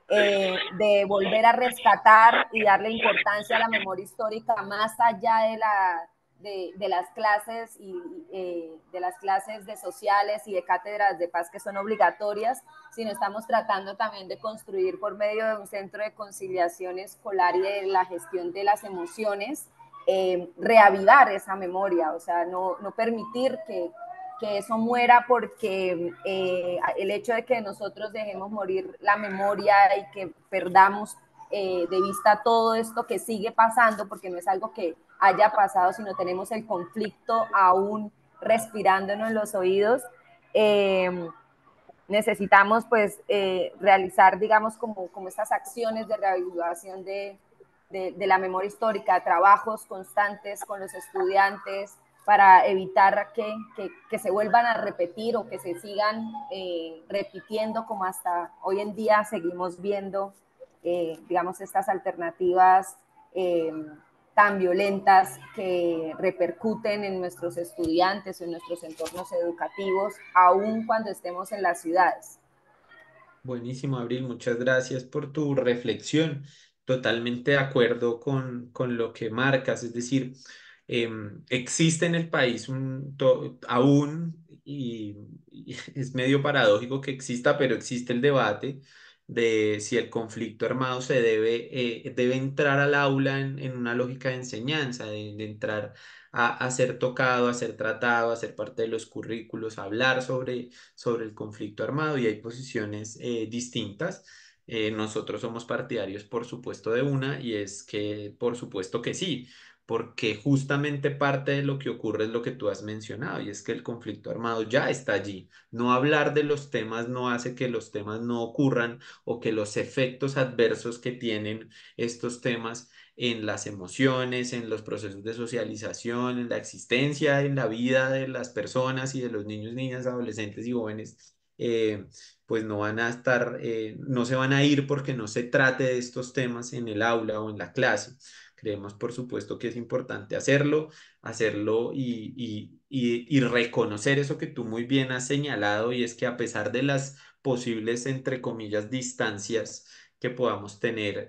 de volver a rescatar y darle importancia a la memoria histórica más allá de las clases y de las clases de sociales y de cátedras de paz que son obligatorias, sino estamos tratando también de construir por medio de un centro de conciliación escolar y de la gestión de las emociones, reavivar esa memoria, o sea, no permitir que eso muera, porque el hecho de que nosotros dejemos morir la memoria y que perdamos de vista todo esto que sigue pasando, porque no es algo que haya pasado, sino tenemos el conflicto aún respirándonos en los oídos, Eh, necesitamos pues realizar, digamos, como estas acciones de reavivación de la memoria histórica, trabajos constantes con los estudiantes para evitar que se vuelvan a repetir o que se sigan repitiendo como hasta hoy en día seguimos viendo, digamos, estas alternativas tan violentas que repercuten en nuestros estudiantes o en nuestros entornos educativos, aun cuando estemos en las ciudades. Buenísimo, Abril, muchas gracias por tu reflexión. Totalmente de acuerdo con lo que marcas, es decir, existe en el país aún, y es medio paradójico que exista, pero existe el debate de si el conflicto armado debe entrar al aula en una lógica de enseñanza, de entrar a ser tocado, a ser tratado, a ser parte de los currículos, a hablar sobre el conflicto armado y hay posiciones distintas. Nosotros somos partidarios, por supuesto, de una y es que, por supuesto que sí, porque justamente parte de lo que ocurre es lo que tú has mencionado y es que el conflicto armado ya está allí. No hablar de los temas no hace que los temas no ocurran o que los efectos adversos que tienen estos temas en las emociones, en los procesos de socialización, en la existencia, en la vida de las personas y de los niños, niñas, adolescentes y jóvenes, pues no van a estar, no se van a ir porque no se trate de estos temas en el aula o en la clase. Creemos, por supuesto, que es importante hacerlo y reconocer eso que tú muy bien has señalado, y es que a pesar de las posibles, entre comillas, distancias, que podamos tener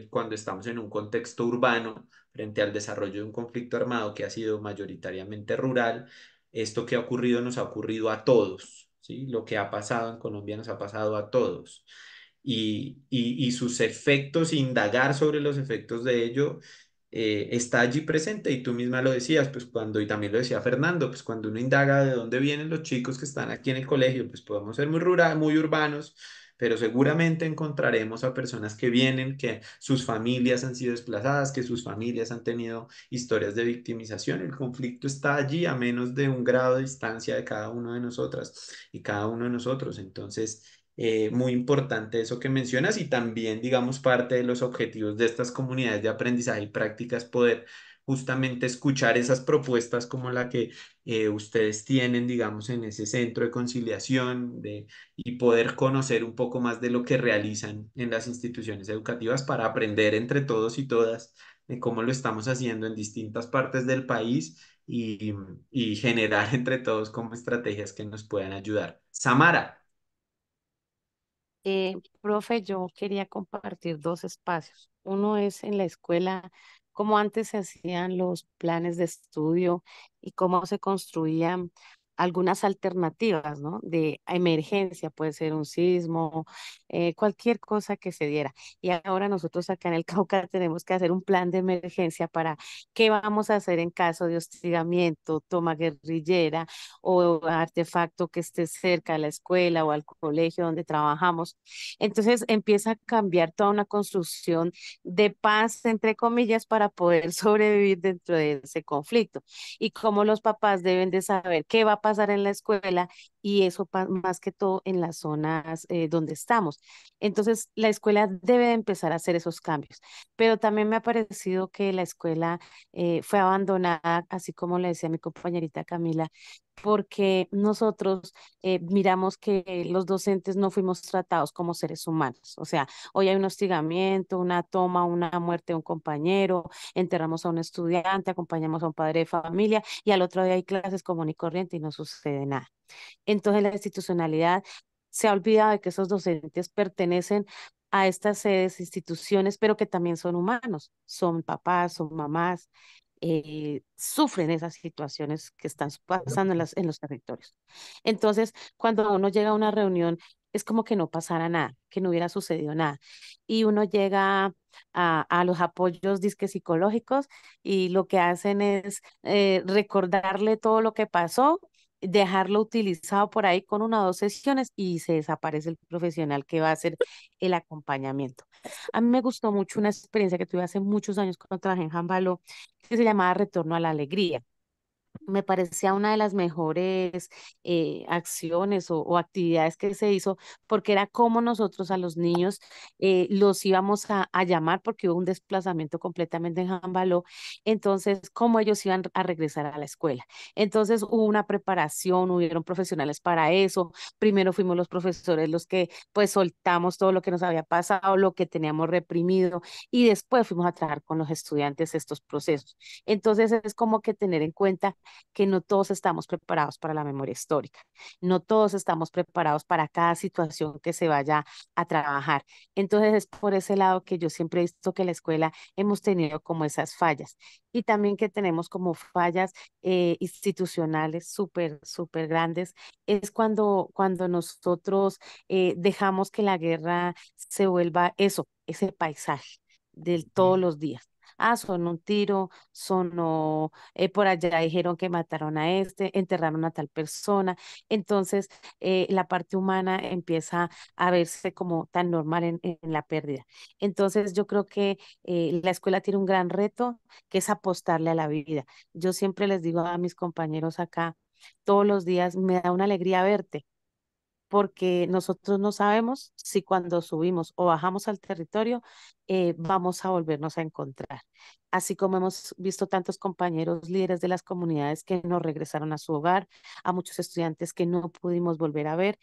cuando estamos en un contexto urbano frente al desarrollo de un conflicto armado que ha sido mayoritariamente rural, esto que ha ocurrido nos ha ocurrido a todos, ¿sí? Lo que ha pasado en Colombia nos ha pasado a todos. Y sus efectos, indagar sobre los efectos de ello, está allí presente y tú misma lo decías, pues cuando, y también lo decía Fernando, pues cuando uno indaga de dónde vienen los chicos que están aquí en el colegio, pues podemos ser muy rural, muy urbanos, pero seguramente encontraremos a personas que vienen, que sus familias han sido desplazadas, que sus familias han tenido historias de victimización. El conflicto está allí a menos de un grado de distancia de cada uno de nosotras y cada uno de nosotros. Entonces, muy importante eso que mencionas y también, digamos, parte de los objetivos de estas comunidades de aprendizaje y prácticas, poder justamente escuchar esas propuestas como la que ustedes tienen, digamos, en ese centro de conciliación y poder conocer un poco más de lo que realizan en las instituciones educativas para aprender entre todos y todas de cómo lo estamos haciendo en distintas partes del país y generar entre todos como estrategias que nos puedan ayudar. Samara. Profe, yo quería compartir dos espacios. Uno es en la escuela, cómo antes se hacían los planes de estudio y cómo se construían algunas alternativas, ¿no? De emergencia, puede ser un sismo, cualquier cosa que se diera. Y ahora nosotros acá en el Cauca tenemos que hacer un plan de emergencia para qué vamos a hacer en caso de hostigamiento, toma guerrillera o artefacto que esté cerca de la escuela o al colegio donde trabajamos. Entonces empieza a cambiar toda una construcción de paz, entre comillas, para poder sobrevivir dentro de ese conflicto. Y cómo los papás deben de saber qué va a pasar en la escuela y eso más que todo en las zonas donde estamos. Entonces, la escuela debe de empezar a hacer esos cambios. Pero también me ha parecido que la escuela fue abandonada, así como le decía mi compañerita Camila, porque nosotros miramos que los docentes no fuimos tratados como seres humanos. O sea, hoy hay un hostigamiento, una toma, una muerte de un compañero, enterramos a un estudiante, acompañamos a un padre de familia y al otro día hay clases común y corriente y no sucede nada. Entonces la institucionalidad se ha olvidado de que esos docentes pertenecen a estas sedes, instituciones, pero que también son humanos, son papás, son mamás, sufren esas situaciones que están pasando en los territorios. Entonces, cuando uno llega a una reunión, es como que no pasara nada, que no hubiera sucedido nada. Y uno llega a los apoyos disque psicológicos y lo que hacen es recordarle todo lo que pasó, dejarlo utilizado por ahí con una o dos sesiones y se desaparece el profesional que va a hacer el acompañamiento. A mí me gustó mucho una experiencia que tuve hace muchos años cuando trabajé en Jambalo, que se llamaba Retorno a la Alegría. me parecía una de las mejores acciones o actividades que se hizo, porque era como nosotros a los niños los íbamos a llamar, porque hubo un desplazamiento completamente en Jambaló, entonces cómo ellos iban a regresar a la escuela. Entonces hubo una preparación, hubieron profesionales para eso. Primero fuimos los profesores los que pues soltamos todo lo que nos había pasado, lo que teníamos reprimido, y después fuimos a trabajar con los estudiantes estos procesos. Entonces es como que tener en cuenta que no todos estamos preparados para la memoria histórica, no todos estamos preparados para cada situación que se vaya a trabajar. Entonces es por ese lado que yo siempre he visto que la escuela hemos tenido como esas fallas, y también que tenemos como fallas institucionales súper, súper grandes, es cuando nosotros dejamos que la guerra se vuelva eso, ese paisaje de todos Sí. los días. Ah, sonó un tiro, sonó, por allá dijeron que mataron a este, enterraron a tal persona. Entonces, la parte humana empieza a verse como tan normal en la pérdida. Entonces, yo creo que la escuela tiene un gran reto, que es apostarle a la vida. Yo siempre les digo a mis compañeros acá, todos los días me da una alegría verte, porque nosotros no sabemos si cuando subimos o bajamos al territorio vamos a volvernos a encontrar. Así como hemos visto tantos compañeros líderes de las comunidades que no regresaron a su hogar, a muchos estudiantes que no pudimos volver a ver,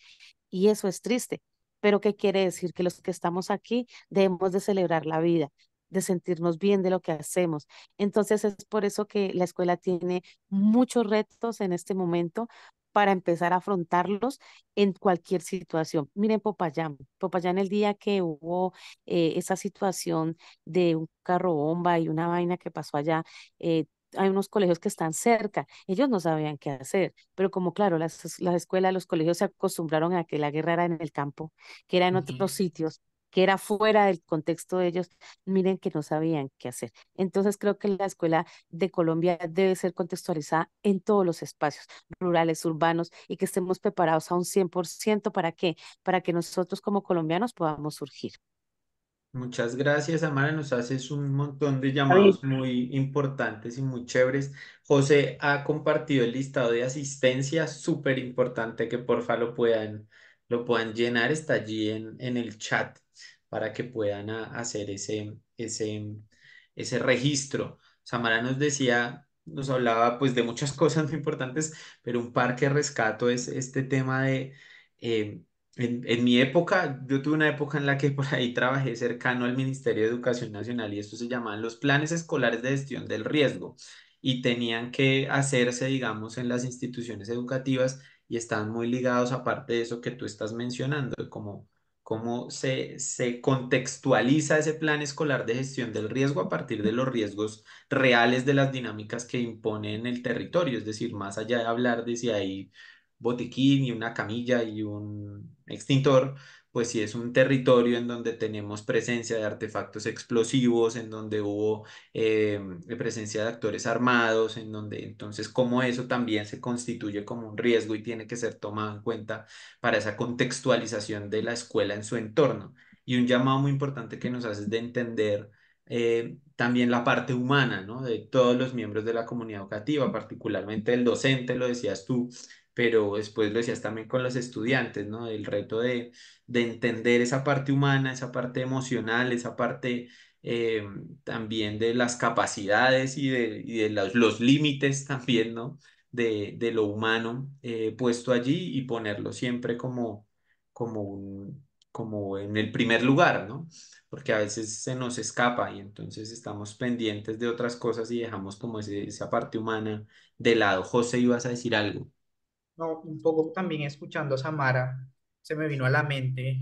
y eso es triste. Pero ¿qué quiere decir? Que los que estamos aquí debemos de celebrar la vida, de sentirnos bien de lo que hacemos. Entonces es por eso que la escuela tiene muchos retos en este momento para empezar a afrontarlos en cualquier situación. Miren Popayán, Popayán el día que hubo esa situación de un carro bomba y una vaina que pasó allá, hay unos colegios que están cerca, ellos no sabían qué hacer, pero como claro, las escuelas, los colegios se acostumbraron a que la guerra era en el campo, que era en otros Ujú. sitios, que era fuera del contexto de ellos, miren que no sabían qué hacer. Entonces creo que la escuela de Colombia debe ser contextualizada en todos los espacios, rurales, urbanos, y que estemos preparados a un 100%. ¿Para qué? Para que nosotros como colombianos podamos surgir. Muchas gracias, Amara. Nos haces un montón de David, llamados muy importantes y muy chéveres. José ha compartido el listado de asistencia, súper importante que porfa lo puedan llenar. Está allí en el chat para que puedan hacer ese registro. Samara nos decía, nos hablaba pues de muchas cosas muy importantes, pero un par que rescato es este tema de... eh, en mi época, yo tuve una época en la que por ahí trabajé cercano al Ministerio de Educación Nacional y esto se llamaban los planes escolares de gestión del riesgo y tenían que hacerse, digamos, en las instituciones educativas y estaban muy ligados aparte de eso que tú estás mencionando, de cómo se contextualiza ese plan escolar de gestión del riesgo a partir de los riesgos reales de las dinámicas que impone en el territorio, es decir, más allá de hablar de si hay botiquín y una camilla y un extintor, pues si es un territorio en donde tenemos presencia de artefactos explosivos, en donde hubo presencia de actores armados, en donde entonces como eso también se constituye como un riesgo y tiene que ser tomado en cuenta para esa contextualización de la escuela en su entorno. Y un llamado muy importante que nos haces de entender también la parte humana, ¿no? De todos los miembros de la comunidad educativa, particularmente el docente, lo decías tú, pero después lo decías también con los estudiantes, ¿no? El reto de entender esa parte humana, esa parte emocional, esa parte eh, también de las capacidades y de los límites también, ¿no? De lo humano puesto allí y ponerlo siempre como en el primer lugar, ¿no? Porque a veces se nos escapa y entonces estamos pendientes de otras cosas y dejamos como esa parte humana de lado. José, ibas a decir algo. No, un poco también escuchando a Samara, se me vino a la mente,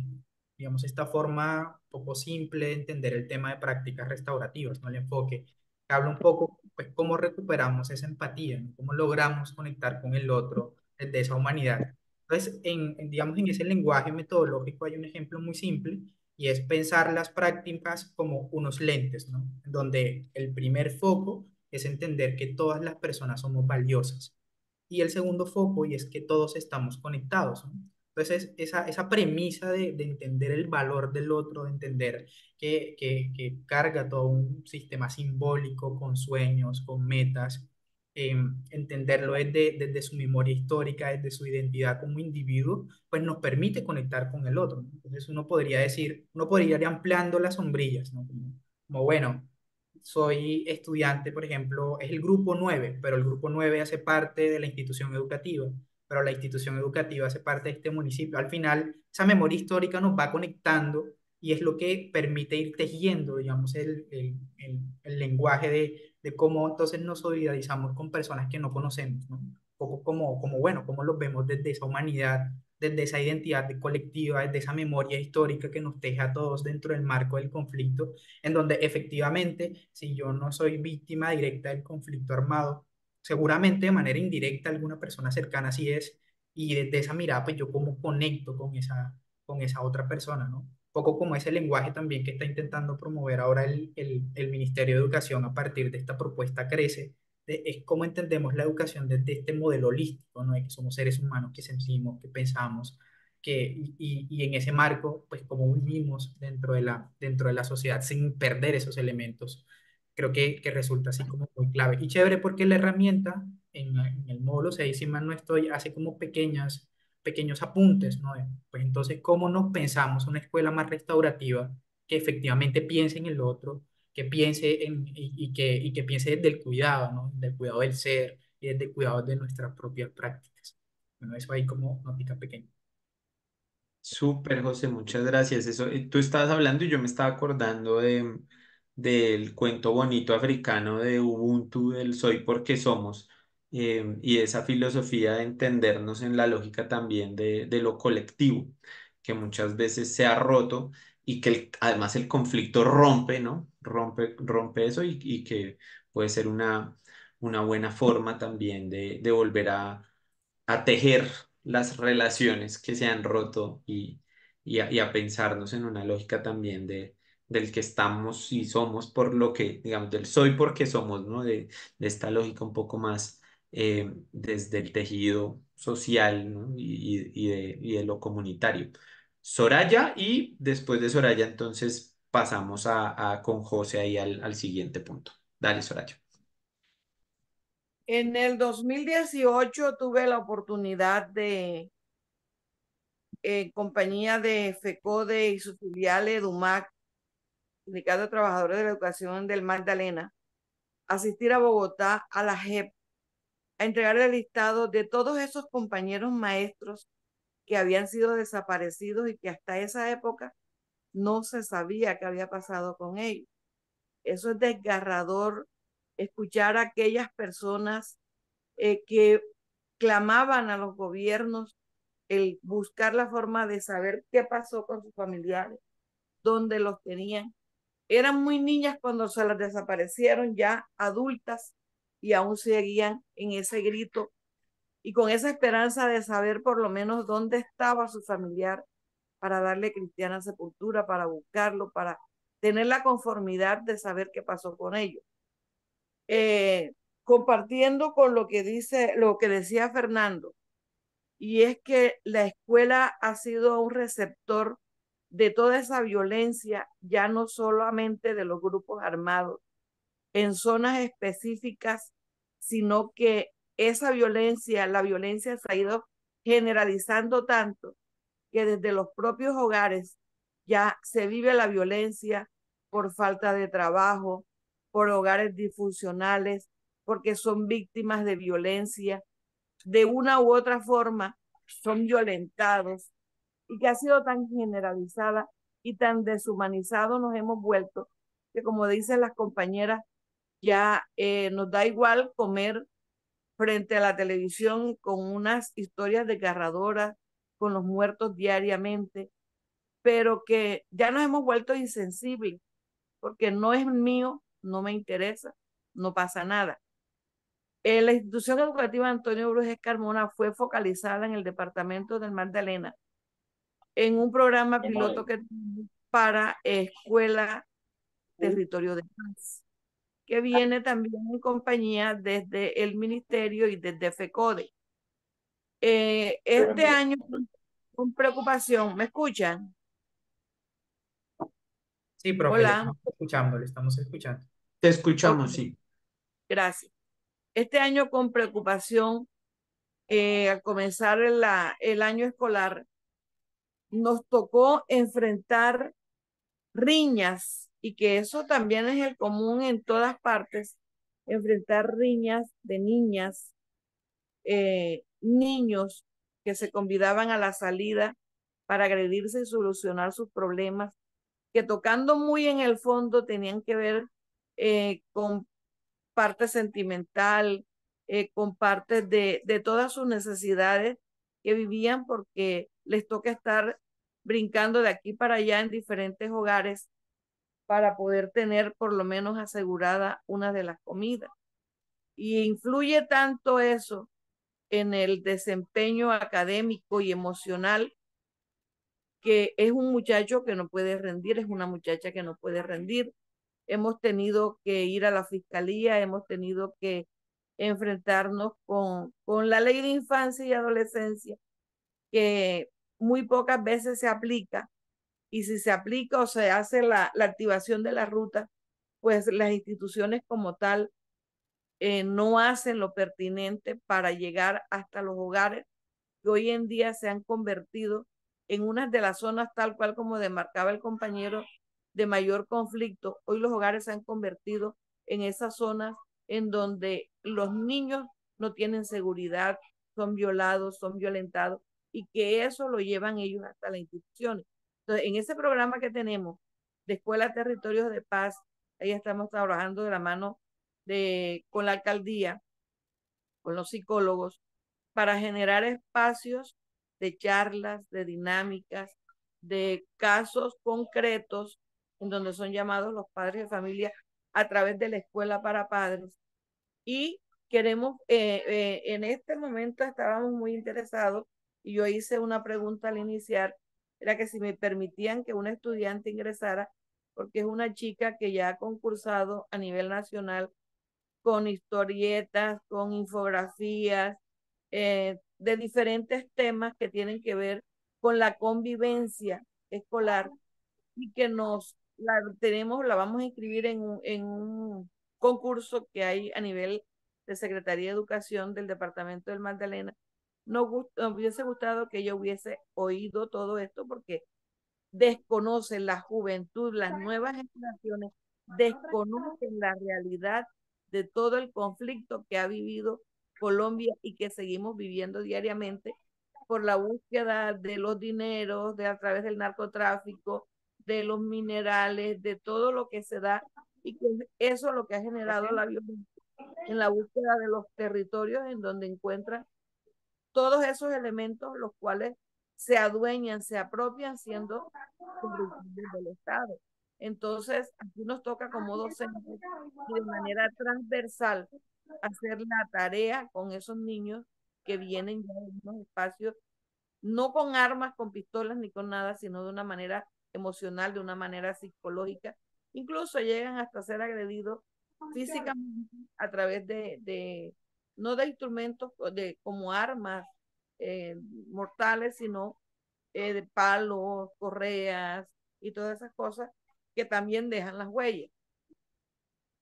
digamos, esta forma un poco simple de entender el tema de prácticas restaurativas, ¿no? El enfoque, que habla un poco, pues, cómo recuperamos esa empatía, ¿no? Cómo logramos conectar con el otro desde esa humanidad. Entonces, digamos, en ese lenguaje metodológico hay un ejemplo muy simple y es pensar las prácticas como unos lentes, ¿no? Donde el primer foco es entender que todas las personas somos valiosas y el segundo foco, y es que todos estamos conectados, ¿no? Entonces, esa premisa de entender el valor del otro, de entender que carga todo un sistema simbólico con sueños, con metas, entenderlo desde su memoria histórica, desde su identidad como individuo, pues nos permite conectar con el otro, ¿no? Entonces uno podría decir, uno podría ir ampliando las sombrillas, ¿no? Bueno, soy estudiante, por ejemplo, es el grupo 9, pero el grupo 9 hace parte de la institución educativa, pero la institución educativa hace parte de este municipio. Al final, esa memoria histórica nos va conectando y es lo que permite ir tejiendo, digamos, el lenguaje de cómo entonces nos solidarizamos con personas que no conocemos, ¿no? Un poco bueno, cómo los vemos desde esa humanidad, desde esa identidad colectiva, desde esa memoria histórica que nos teje a todos dentro del marco del conflicto, en donde efectivamente, si yo no soy víctima directa del conflicto armado, seguramente de manera indirecta alguna persona cercana sí es, y desde esa mirada, pues yo cómo conecto con esa otra persona, ¿no? Poco como ese lenguaje también que está intentando promover ahora el Ministerio de Educación a partir de esta propuesta Crece, es cómo entendemos la educación desde este modelo holístico, ¿no? De que somos seres humanos que sentimos, que pensamos, y en ese marco, pues cómo vivimos dentro de la sociedad sin perder esos elementos. Creo que resulta así como muy clave. Y chévere porque la herramienta en el módulo 6 si mal no estoy, hace como pequeños apuntes, ¿no? Pues entonces, ¿cómo nos pensamos una escuela más restaurativa que efectivamente piense en el otro, que piense y que piense desde el cuidado, ¿no? Del cuidado del ser y desde el cuidado de nuestras propias prácticas? Bueno, eso ahí como notica pequeña. Súper, José, muchas gracias. Eso, tú estabas hablando y yo me estaba acordando del cuento bonito africano de Ubuntu, del soy porque somos, y esa filosofía de entendernos en la lógica también de lo colectivo, que muchas veces se ha roto y que además el conflicto rompe, ¿no? Rompe eso y que puede ser una buena forma también de volver a tejer las relaciones que se han roto y a pensarnos en una lógica también del que estamos y somos por lo que, digamos, del soy porque somos, ¿no? De esta lógica un poco más desde el tejido social, ¿no? Y de lo comunitario. Soraya, y después de Soraya entonces pasamos con José ahí al siguiente punto. Dale, Soraya. En el 2018 tuve la oportunidad en compañía de FECODE y su filial EDUMAC, Sindicato de Trabajadores de la Educación del Magdalena, asistir a Bogotá a la JEP a entregar el listado de todos esos compañeros maestros que habían sido desaparecidos y que hasta esa época no se sabía qué había pasado con ellos. Eso es desgarrador, escuchar a aquellas personas que clamaban a los gobiernos el buscar la forma de saber qué pasó con sus familiares, dónde los tenían. Eran muy niñas cuando se las desaparecieron, ya adultas, y aún seguían en ese grito y con esa esperanza de saber por lo menos dónde estaba su familiar para darle cristiana sepultura, para buscarlo, para tener la conformidad de saber qué pasó con ellos. Compartiendo con lo que decía Fernando, y es que la escuela ha sido un receptor de toda esa violencia, ya no solamente de los grupos armados en zonas específicas, sino que esa violencia, la violencia se ha ido generalizando tanto que desde los propios hogares ya se vive la violencia por falta de trabajo, por hogares disfuncionales, porque son víctimas de violencia, de una u otra forma son violentados, y que ha sido tan generalizada y tan deshumanizado nos hemos vuelto que, como dicen las compañeras, ya nos da igual comer frente a la televisión con unas historias desgarradoras, con los muertos diariamente, pero que ya nos hemos vuelto insensibles, porque no es mío, no me interesa, no pasa nada. La institución educativa Antonio Brujes Carmona fue focalizada en el departamento del Magdalena en un programa piloto que para Escuela Territorio de Paz, que viene también en compañía desde el ministerio y desde FECODE. Este año, con preocupación, ¿me escuchan? Sí, profe, Hola. le estamos escuchando. Te Ok, escuchamos, sí. gracias. este año con preocupación, al comenzar el año escolar, nos tocó enfrentar riñas, y que eso también es el común en todas partes, enfrentar riñas de niñas, niños que se convidaban a la salida para agredirse y solucionar sus problemas, que tocando muy en el fondo tenían que ver con parte sentimental, con parte de todas sus necesidades que vivían, porque les toca estar brincando de aquí para allá en diferentes hogares para poder tener por lo menos asegurada una de las comidas. Y influye tanto eso en el desempeño académico y emocional, que es un muchacho que no puede rendir, es una muchacha que no puede rendir. Hemos tenido que ir a la fiscalía, hemos tenido que enfrentarnos con la ley de infancia y adolescencia, que muy pocas veces se aplica, y si se aplica o se hace la activación de la ruta, pues las instituciones como tal no hacen lo pertinente para llegar hasta los hogares que hoy en día se han convertido en una de las zonas, tal cual como demarcaba el compañero, de mayor conflicto. Hoy los hogares se han convertido en esas zonas en donde los niños no tienen seguridad, son violados, son violentados, y que eso lo llevan ellos hasta las instituciones. Entonces, en ese programa que tenemos de Escuela Territorios de Paz, ahí estamos trabajando de la mano con la alcaldía, con los psicólogos, para generar espacios de charlas, de dinámicas, de casos concretos en donde son llamados los padres de familia a través de la escuela para padres. Y queremos, en este momento estábamos muy interesados, y yo hice una pregunta al iniciar, era que si me permitían que una estudiante ingresara, porque es una chica que ya ha concursado a nivel nacional con historietas, con infografías, de diferentes temas que tienen que ver con la convivencia escolar, y que la vamos a inscribir en un concurso que hay a nivel de Secretaría de Educación del Departamento del Magdalena. Nos hubiese gustado que ella hubiese oído todo esto, porque desconocen la juventud, las nuevas generaciones desconocen la realidad de todo el conflicto que ha vivido Colombia y que seguimos viviendo diariamente por la búsqueda de los dineros, a través del narcotráfico, de los minerales, de todo lo que se da, y que eso es lo que ha generado la violencia en la búsqueda de los territorios en donde encuentran todos esos elementos, los cuales se adueñan, se apropian siendo del Estado. Entonces, aquí nos toca como docentes y de manera transversal hacer la tarea con esos niños que vienen ya de unos espacios, no con armas, con pistolas ni con nada, sino de una manera emocional, de una manera psicológica. Incluso llegan hasta ser agredidos físicamente a través no de instrumentos como armas mortales, sino de palos, correas y todas esas cosas que también dejan las huellas.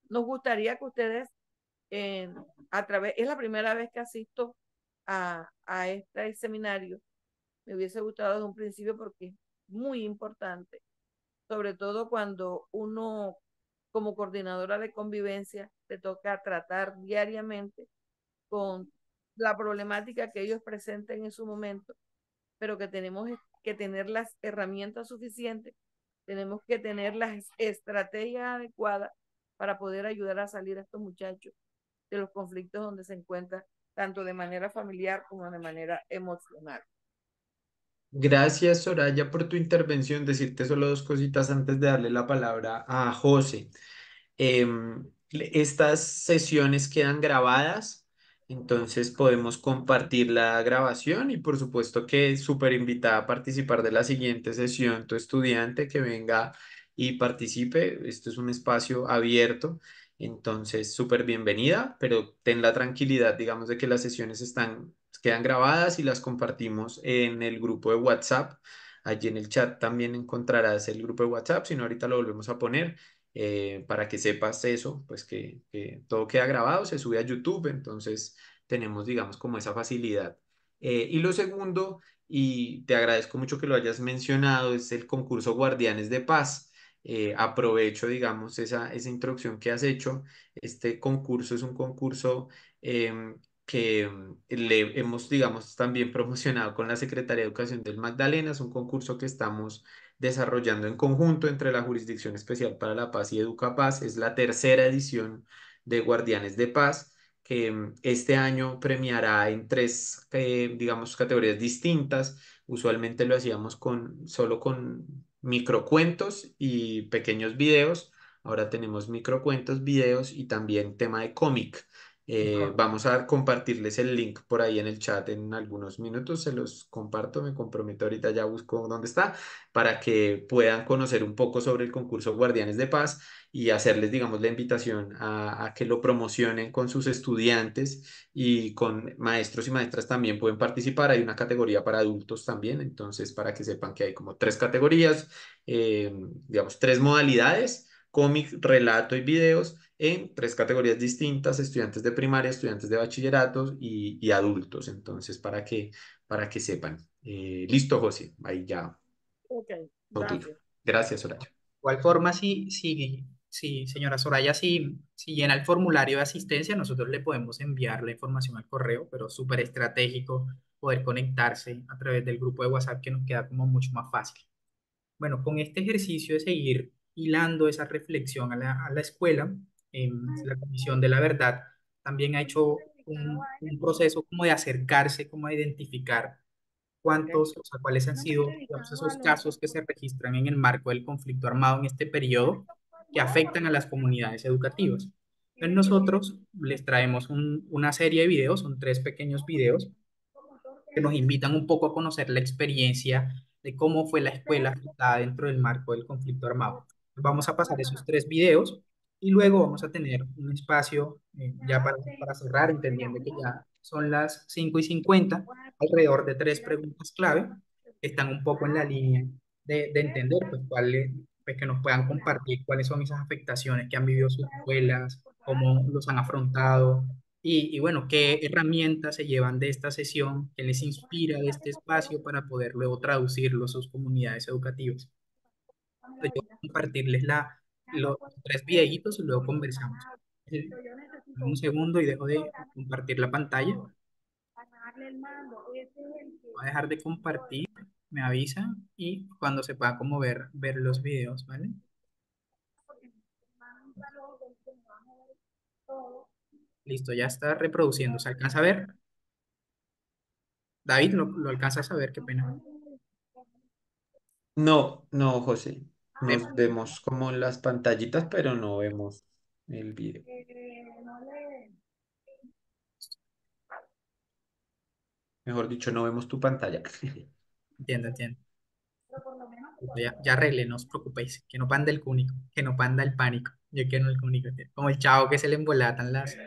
Nos gustaría que ustedes, es la primera vez que asisto a este seminario. Me hubiese gustado desde un principio, porque es muy importante, sobre todo cuando uno, como coordinadora de convivencia, te toca tratar diariamente con la problemática que ellos presenten en su momento, pero que tenemos que tener las herramientas suficientes, tenemos que tener las estrategias adecuadas para poder ayudar a salir a estos muchachos de los conflictos donde se encuentran, tanto de manera familiar como de manera emocional. Gracias, Soraya, por tu intervención. Decirte solo dos cositas antes de darle la palabra a José. Estas sesiones quedan grabadas, entonces podemos compartir la grabación, y por supuesto que súper invitada a participar de la siguiente sesión, tu estudiante que venga y participe. Esto es un espacio abierto, entonces súper bienvenida, pero ten la tranquilidad, digamos, de que las sesiones quedan grabadas y las compartimos en el grupo de WhatsApp. Allí en el chat también encontrarás el grupo de WhatsApp, si no ahorita lo volvemos a poner, Para que sepas eso, pues que todo queda grabado, se sube a YouTube, entonces tenemos, digamos, como esa facilidad. Y lo segundo, y te agradezco mucho que lo hayas mencionado, es el concurso Guardianes de Paz. Aprovecho, digamos, esa introducción que has hecho. Este concurso es un concurso que le hemos, digamos, también promocionado con la Secretaría de Educación del Magdalena. Es un concurso que estamos desarrollando en conjunto entre la Jurisdicción Especial para la Paz y Educapaz. Es la tercera edición de Guardianes de Paz, que este año premiará en tres, digamos, categorías distintas. Usualmente lo hacíamos solo con microcuentos y pequeños videos. Ahora tenemos microcuentos, videos y también tema de cómic. Vamos a compartirles el link por ahí en el chat en algunos minutos. Se los comparto, me comprometo ahorita, ya busco dónde está, para que puedan conocer un poco sobre el concurso Guardianes de Paz y hacerles, digamos, la invitación a que lo promocionen con sus estudiantes y con maestros y maestras también pueden participar. Hay una categoría para adultos también, entonces para que sepan que hay como tres categorías, digamos, tres modalidades: cómic, relato y videos, en tres categorías distintas: estudiantes de primaria, estudiantes de bachilleratos y adultos. Entonces, para que sepan. Listo, José, ahí ya, Ok, lo tuyo. gracias. Gracias, Soraya. De igual forma, si señora Soraya, si llena el formulario de asistencia, nosotros le podemos enviar la información al correo, pero súper estratégico poder conectarse a través del grupo de WhatsApp, que nos queda como mucho más fácil. Bueno, con este ejercicio de seguir hilando esa reflexión a la escuela, la Comisión de la Verdad también ha hecho un proceso como de acercarse, como a identificar o sea, cuáles han sido, digamos, esos casos que se registran en el marco del conflicto armado en este periodo que afectan a las comunidades educativas. Entonces nosotros les traemos una serie de videos, son tres pequeños videos que nos invitan un poco a conocer la experiencia de cómo fue la escuela afectada dentro del marco del conflicto armado. Vamos a pasar esos tres videos y luego vamos a tener un espacio ya para cerrar, entendiendo que ya son las 5:50, alrededor de tres preguntas clave que están un poco en la línea de entender pues, pues que nos puedan compartir cuáles son esas afectaciones que han vivido sus escuelas, cómo los han afrontado, y bueno, qué herramientas se llevan de esta sesión, qué les inspira de este espacio para poder luego traducirlo a sus comunidades educativas. Entonces, yo voy a compartirles los tres videitos y luego conversamos. Un segundo y dejo de compartir la pantalla. Voy a dejar de compartir, me avisa y cuando se pueda como ver los videos, ¿vale? Listo, ya está reproduciendo. ¿Se alcanza a ver? David, ¿lo alcanzas a ver? Qué pena. No, no, José. Nos vemos como en las pantallitas, pero no vemos el video. Mejor dicho, no vemos tu pantalla. Entiendo. Ya arreglé, no os preocupéis. Que no panda el cúnico, que no panda el pánico. Yo quiero el cúnico. Como el chavo que se le embolatan las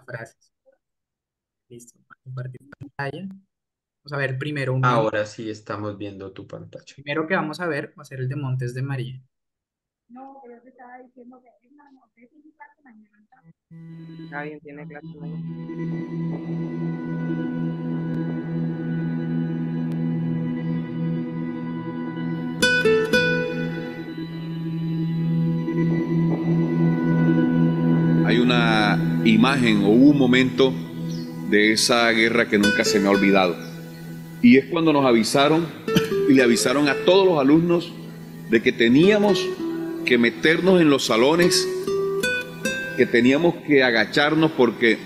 frases. Listo, voy a compartir pantalla. Vamos a ver primero un video. Ahora sí estamos viendo tu pantalla. Primero que vamos a ver va a ser el de Montes de María. ¿Alguien tiene clase mañana? Hay una imagen o un momento de esa guerra que nunca se me ha olvidado. Y es cuando nos avisaron y le avisaron a todos los alumnos de que teníamos que meternos en los salones, que teníamos que agacharnos porque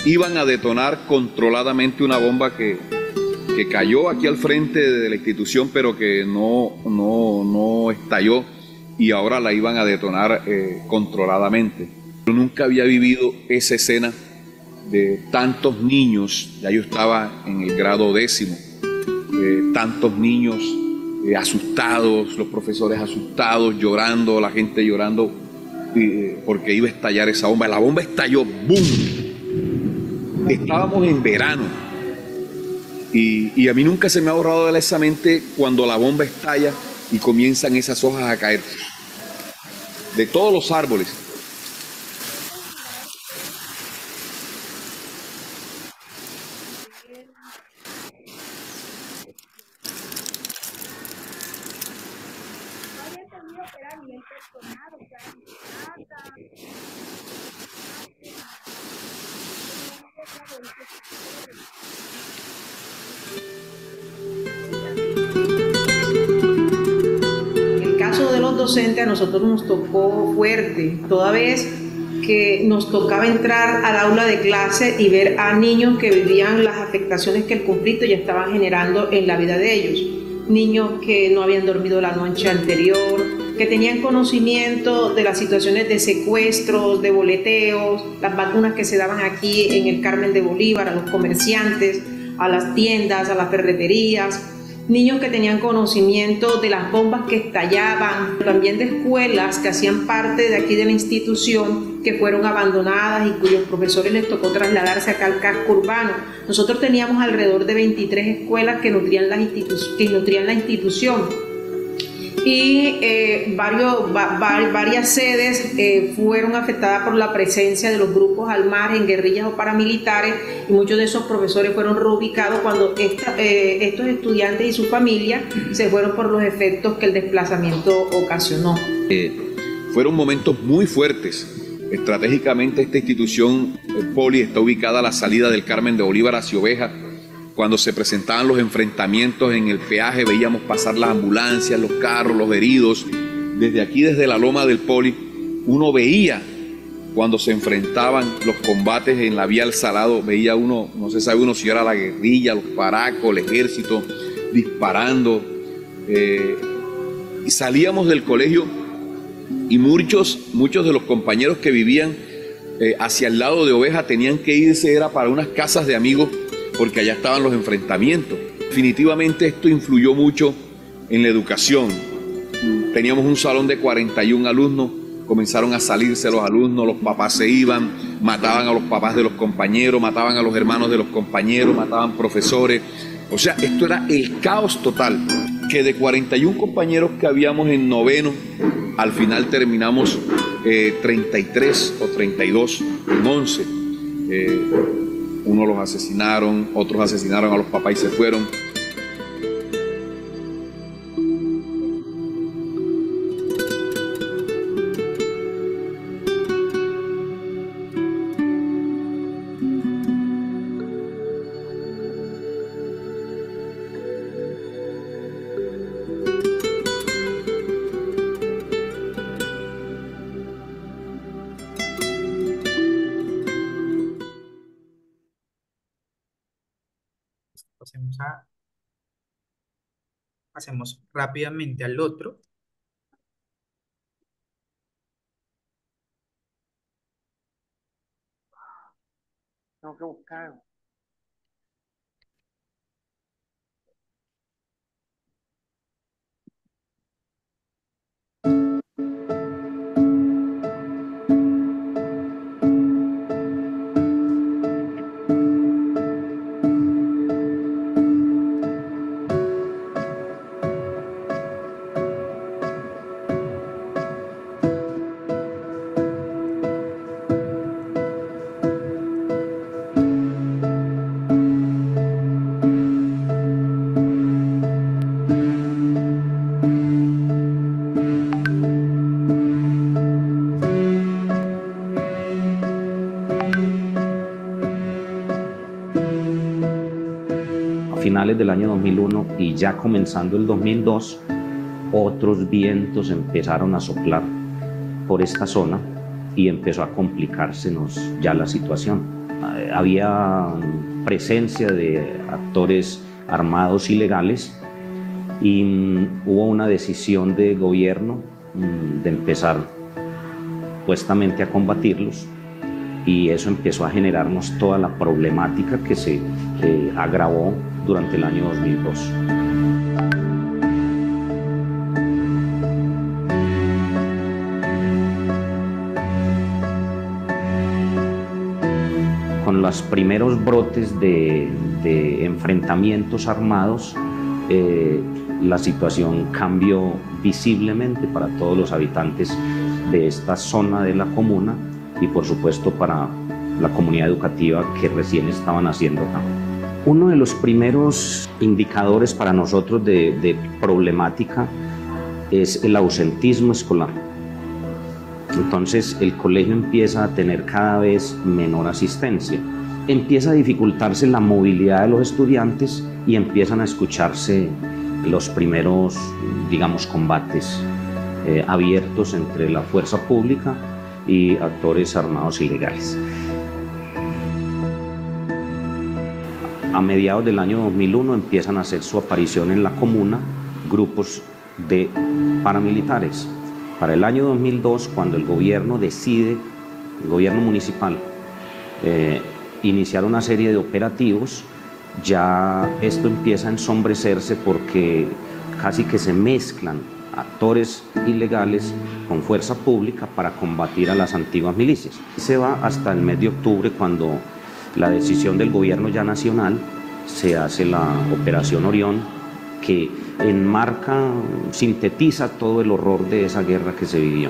iban a detonar controladamente una bomba que cayó aquí al frente de la institución, pero que no estalló, y ahora la iban a detonar controladamente. Yo nunca había vivido esa escena de tantos niños, ya yo estaba en el grado 10º, tantos niños asustados, los profesores asustados, llorando, la gente llorando porque iba a estallar esa bomba. La bomba estalló, ¡boom! Estábamos en verano y a mí nunca se me ha borrado de esa mente cuando la bomba estalla y comienzan esas hojas a caer. de todos los árboles. El caso de los docentes a nosotros nos tocó fuerte, toda vez que nos tocaba entrar al aula de clase y ver a niños que vivían las afectaciones que el conflicto ya estaba generando en la vida de ellos. Niños que no habían dormido la noche anterior, que tenían conocimiento de las situaciones de secuestros, de boleteos, las vacunas que se daban aquí en el Carmen de Bolívar, a los comerciantes, a las tiendas, a las ferreterías. Niños que tenían conocimiento de las bombas que estallaban, también de escuelas que hacían parte de aquí de la institución, que fueron abandonadas y cuyos profesores les tocó trasladarse acá al casco urbano. Nosotros teníamos alrededor de 23 escuelas que nutrían la institución. Y varias sedes fueron afectadas por la presencia de los grupos al margen, guerrillas o paramilitares, y muchos de esos profesores fueron reubicados cuando estos estudiantes y su familia se fueron por los efectos que el desplazamiento ocasionó. Fueron momentos muy fuertes. Estratégicamente esta institución, el Poli, está ubicada a la salida del Carmen de Bolívar hacia Oveja. Cuando se presentaban los enfrentamientos en el peaje, veíamos pasar las ambulancias, los carros, los heridos. Desde aquí, desde la loma del Poli, uno veía cuando se enfrentaban los combates en la vía al Salado, veía uno, no se sabe uno si era la guerrilla, los paracos, el ejército, disparando. Y salíamos del colegio y muchos de los compañeros que vivían hacia el lado de Oveja tenían que irse, era para unas casas de amigos, porque allá estaban los enfrentamientos. Definitivamente esto influyó mucho en la educación. Teníamos un salón de 41 alumnos, comenzaron a salirse los alumnos, los papás se iban, mataban a los papás de los compañeros, mataban a los hermanos de los compañeros, mataban profesores. O sea, esto era el caos total, que de 41 compañeros que habíamos en noveno, al final terminamos 33 o 32 en 11. Unos los asesinaron, otros asesinaron a los papás y se fueron. Pasemos rápidamente al otro. Tengo que buscar. Finales del año 2001 y ya comenzando el 2002, otros vientos empezaron a soplar por esta zona y empezó a complicársenos ya la situación. Había presencia de actores armados ilegales y hubo una decisión de gobierno de empezar supuestamente a combatirlos, y eso empezó a generarnos toda la problemática que se agravó durante el año 2002. Con los primeros brotes de enfrentamientos armados, la situación cambió visiblemente para todos los habitantes de esta zona de la comuna y por supuesto para la comunidad educativa que recién estaban haciendo acá. Uno de los primeros indicadores para nosotros de problemática es el ausentismo escolar. Entonces el colegio empieza a tener cada vez menor asistencia, empieza a dificultarse la movilidad de los estudiantes y empiezan a escucharse los primeros, digamos, combates abiertos entre la fuerza pública y actores armados ilegales. A mediados del año 2001 empiezan a hacer su aparición en la comuna grupos de paramilitares. Para el año 2002, cuando el gobierno decide, el gobierno municipal, iniciar una serie de operativos, ya esto empieza a ensombrecerse porque casi que se mezclan actores ilegales con fuerza pública para combatir a las antiguas milicias. Se va hasta el mes de octubre, cuando la decisión del gobierno ya nacional se hace la Operación Orión, que enmarca, sintetiza todo el horror de esa guerra que se vivió.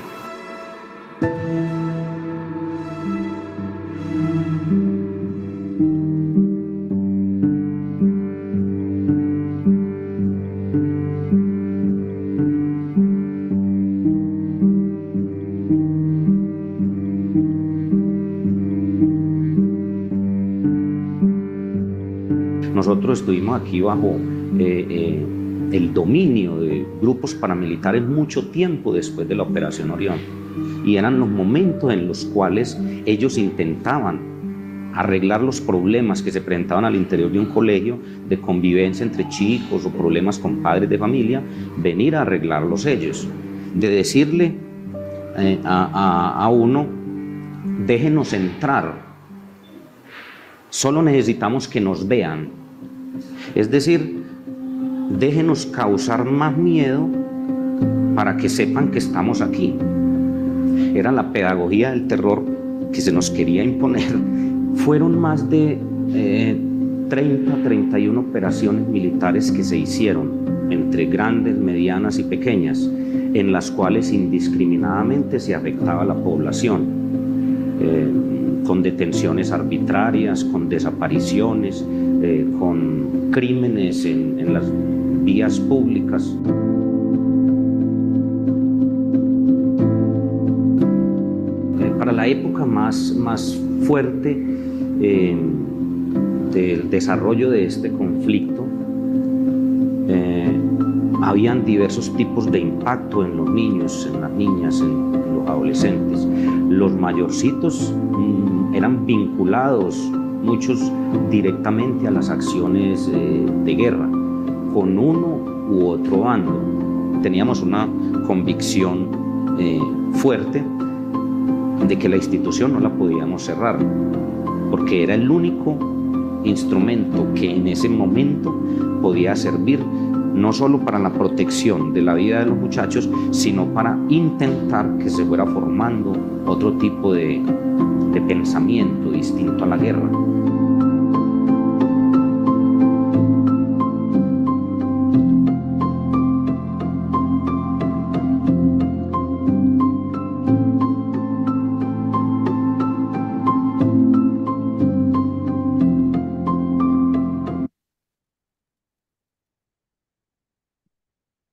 Nosotros estuvimos aquí bajo el dominio de grupos paramilitares mucho tiempo después de la Operación Orión, y eran los momentos en los cuales ellos intentaban arreglar los problemas que se presentaban al interior de un colegio de convivencia entre chicos o problemas con padres de familia, venir a arreglarlos ellos, de decirle a uno: déjenos entrar, solo necesitamos que nos vean. Es decir, déjenos causar más miedo para que sepan que estamos aquí. Era la pedagogía del terror que se nos quería imponer. Fueron más de 31 operaciones militares que se hicieron entre grandes, medianas y pequeñas, en las cuales indiscriminadamente se afectaba a la población, con detenciones arbitrarias, con desapariciones, con crímenes en las vías públicas. Para la época más fuerte del desarrollo de este conflicto, habían diversos tipos de impacto en los niños, en las niñas, en los adolescentes. Los mayorcitos eran vinculados, muchos directamente a las acciones de guerra, con uno u otro bando. Teníamos una convicción fuerte de que la institución no la podíamos cerrar, porque era el único instrumento que en ese momento podía servir no solo para la protección de la vida de los muchachos, sino para intentar que se fuera formando otro tipo de pensamiento distinto a la guerra.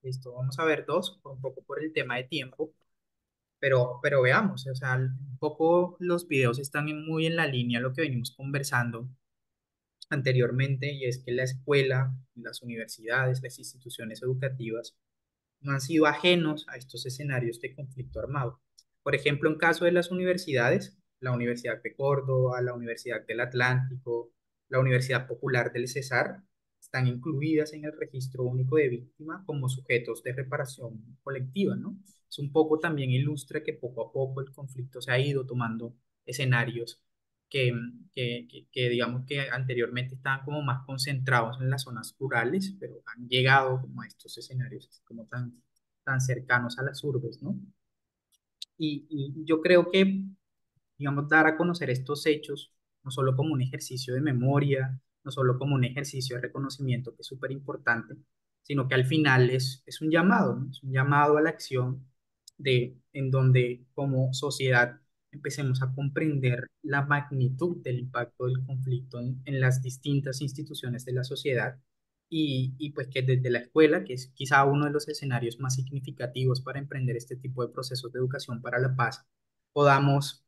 Listo, vamos a ver dos, un poco por el tema de tiempo, pero veamos, o sea, un poco los videos están muy en la línea de lo que venimos conversando anteriormente, y es que la escuela, las universidades, las instituciones educativas no han sido ajenos a estos escenarios de conflicto armado. Por ejemplo, en caso de las universidades, la Universidad de Córdoba, la Universidad del Atlántico, la Universidad Popular del Cesar, están incluidas en el registro único de víctimas como sujetos de reparación colectiva, ¿no? Es un poco también ilustra que poco a poco el conflicto se ha ido tomando escenarios que digamos que anteriormente estaban como más concentrados en las zonas rurales, pero han llegado como a estos escenarios así como tan cercanos a las urbes, ¿no? Y yo creo que, digamos, dar a conocer estos hechos, no solo como un ejercicio de memoria, no solo como un ejercicio de reconocimiento, que es súper importante, sino que al final es un llamado, ¿no? Es un llamado a la acción en donde como sociedad empecemos a comprender la magnitud del impacto del conflicto en las distintas instituciones de la sociedad y pues que desde la escuela, que es quizá uno de los escenarios más significativos para emprender este tipo de procesos de educación para la paz, podamos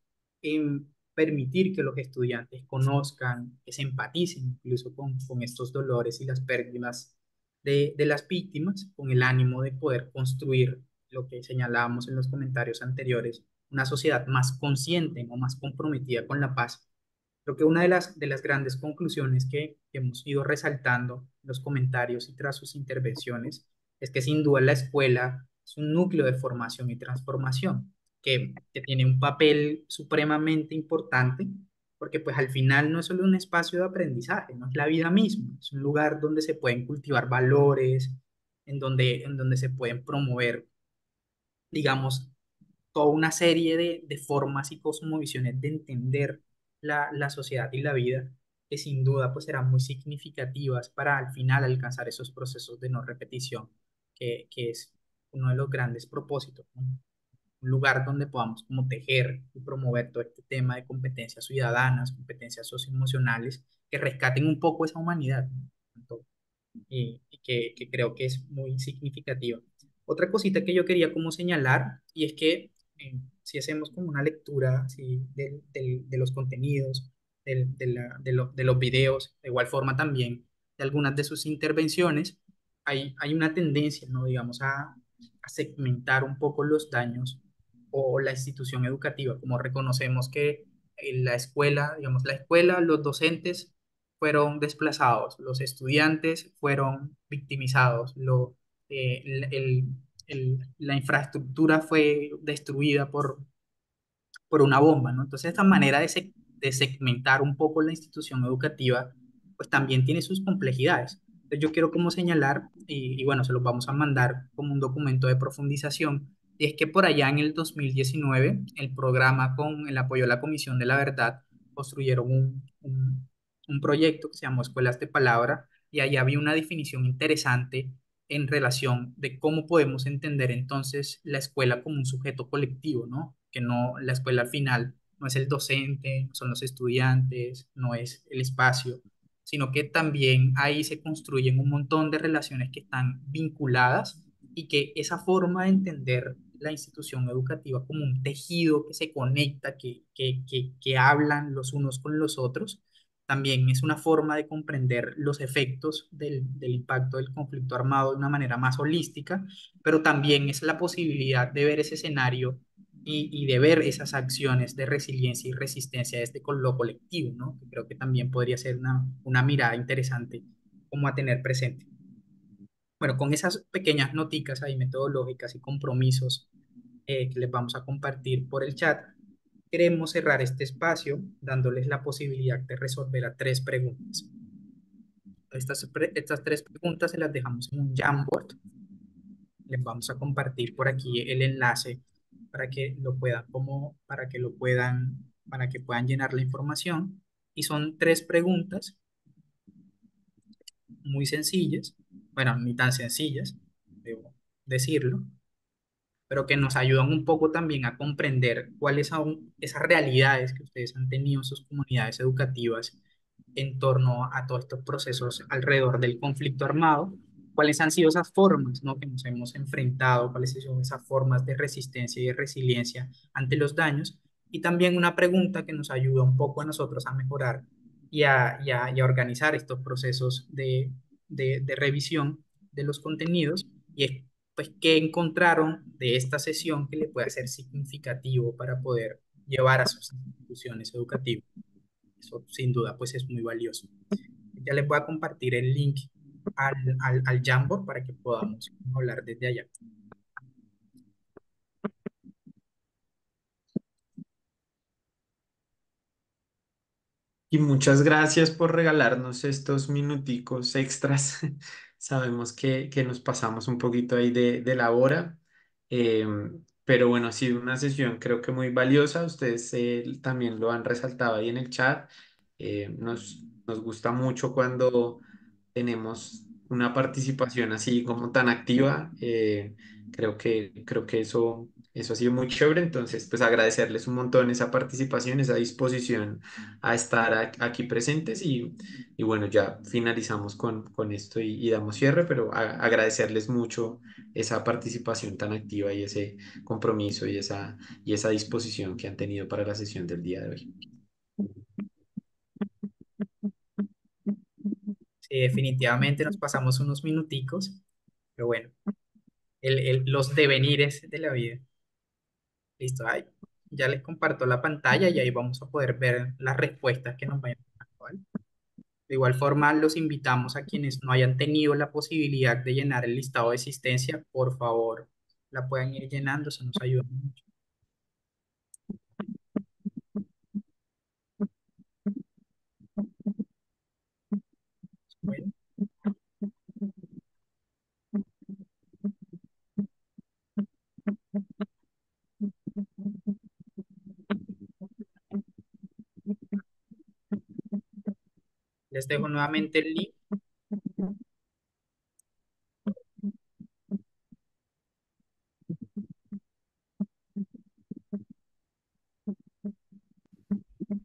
permitir que los estudiantes conozcan, que se empaticen incluso con estos dolores y las pérdidas de las víctimas, con el ánimo de poder construir lo que señalábamos en los comentarios anteriores, una sociedad más consciente o más comprometida con la paz. Creo que una de las grandes conclusiones que hemos ido resaltando en los comentarios y tras sus intervenciones es que sin duda la escuela es un núcleo de formación y transformación que tiene un papel supremamente importante porque pues al final no es solo un espacio de aprendizaje, no es la vida misma, es un lugar donde se pueden cultivar valores, en donde se pueden promover, digamos, toda una serie de formas y cosmovisiones de entender la sociedad y la vida, que sin duda pues serán muy significativas para al final alcanzar esos procesos de no repetición, que es uno de los grandes propósitos, ¿no? Un lugar donde podamos como tejer y promover todo este tema de competencias ciudadanas, competencias socioemocionales, que rescaten un poco esa humanidad, ¿no? Y que creo que es muy significativa. Otra cosita que yo quería como señalar, y es que si hacemos como una lectura así, de los contenidos, de los videos, de igual forma también de algunas de sus intervenciones, hay una tendencia, ¿no? Digamos, a segmentar un poco los daños o la institución educativa, como reconocemos que en la escuela, digamos, la escuela, los docentes fueron desplazados, los estudiantes fueron victimizados, la infraestructura fue destruida por una bomba, ¿no? Entonces, esta manera de segmentar un poco la institución educativa, pues también tiene sus complejidades. Entonces, yo quiero como señalar, y bueno, se los vamos a mandar como un documento de profundización, y es que por allá en el 2019, el programa con el apoyo de la Comisión de la Verdad, construyeron un proyecto que se llamó Escuelas de Palabra, y ahí había una definición interesante en relación de cómo podemos entender entonces la escuela como un sujeto colectivo, ¿no? Que no, la escuela al final no es el docente, no son los estudiantes, no es el espacio, sino que también ahí se construyen un montón de relaciones que están vinculadas y que esa forma de entender la institución educativa como un tejido que se conecta, que hablan los unos con los otros, también es una forma de comprender los efectos del impacto del conflicto armado de una manera más holística, pero también es la posibilidad de ver ese escenario y de ver esas acciones de resiliencia y resistencia desde con lo colectivo, ¿no? Que creo que también podría ser una mirada interesante como a tener presente. Bueno, con esas pequeñas noticas ahí metodológicas y compromisos que les vamos a compartir por el chat, queremos cerrar este espacio dándoles la posibilidad de resolver a tres preguntas. Estas tres preguntas se las dejamos en un Jamboard. Les vamos a compartir por aquí el enlace para que lo puedan, para que puedan llenar la información. Y son tres preguntas muy sencillas, bueno, ni tan sencillas, debo decirlo, pero que nos ayudan un poco también a comprender cuáles son esas realidades que ustedes han tenido en sus comunidades educativas en torno a todos estos procesos alrededor del conflicto armado, cuáles han sido esas formas, ¿no? Que nos hemos enfrentado, cuáles son esas formas de resistencia y de resiliencia ante los daños, y también una pregunta que nos ayuda un poco a nosotros a mejorar y a organizar estos procesos de revisión de los contenidos, y es pues, ¿qué encontraron de esta sesión que le puede ser significativo para poder llevar a sus instituciones educativas? Eso sin duda pues es muy valioso. Ya les voy a compartir el link al Jamboard para que podamos hablar desde allá. Y muchas gracias por regalarnos estos minuticos extras. Sabemos que nos pasamos un poquito ahí de la hora, pero bueno, ha sido una sesión creo que muy valiosa. Ustedes también lo han resaltado ahí en el chat. Nos gusta mucho cuando tenemos una participación así como tan activa. Creo que eso Eso ha sido muy chévere, entonces pues agradecerles un montón esa participación, esa disposición a estar aquí presentes y bueno, ya finalizamos con esto y damos cierre, pero agradecerles mucho esa participación tan activa y ese compromiso y esa disposición que han tenido para la sesión del día de hoy. Sí, definitivamente nos pasamos unos minuticos, pero bueno, los devenires de la vida. Listo, ahí ya les comparto la pantalla y ahí vamos a poder ver las respuestas que nos vayan dando, ¿vale? De igual forma, los invitamos a quienes no hayan tenido la posibilidad de llenar el listado de existencia, por favor, la puedan ir llenando, eso nos ayuda mucho. Bueno, les dejo nuevamente el link.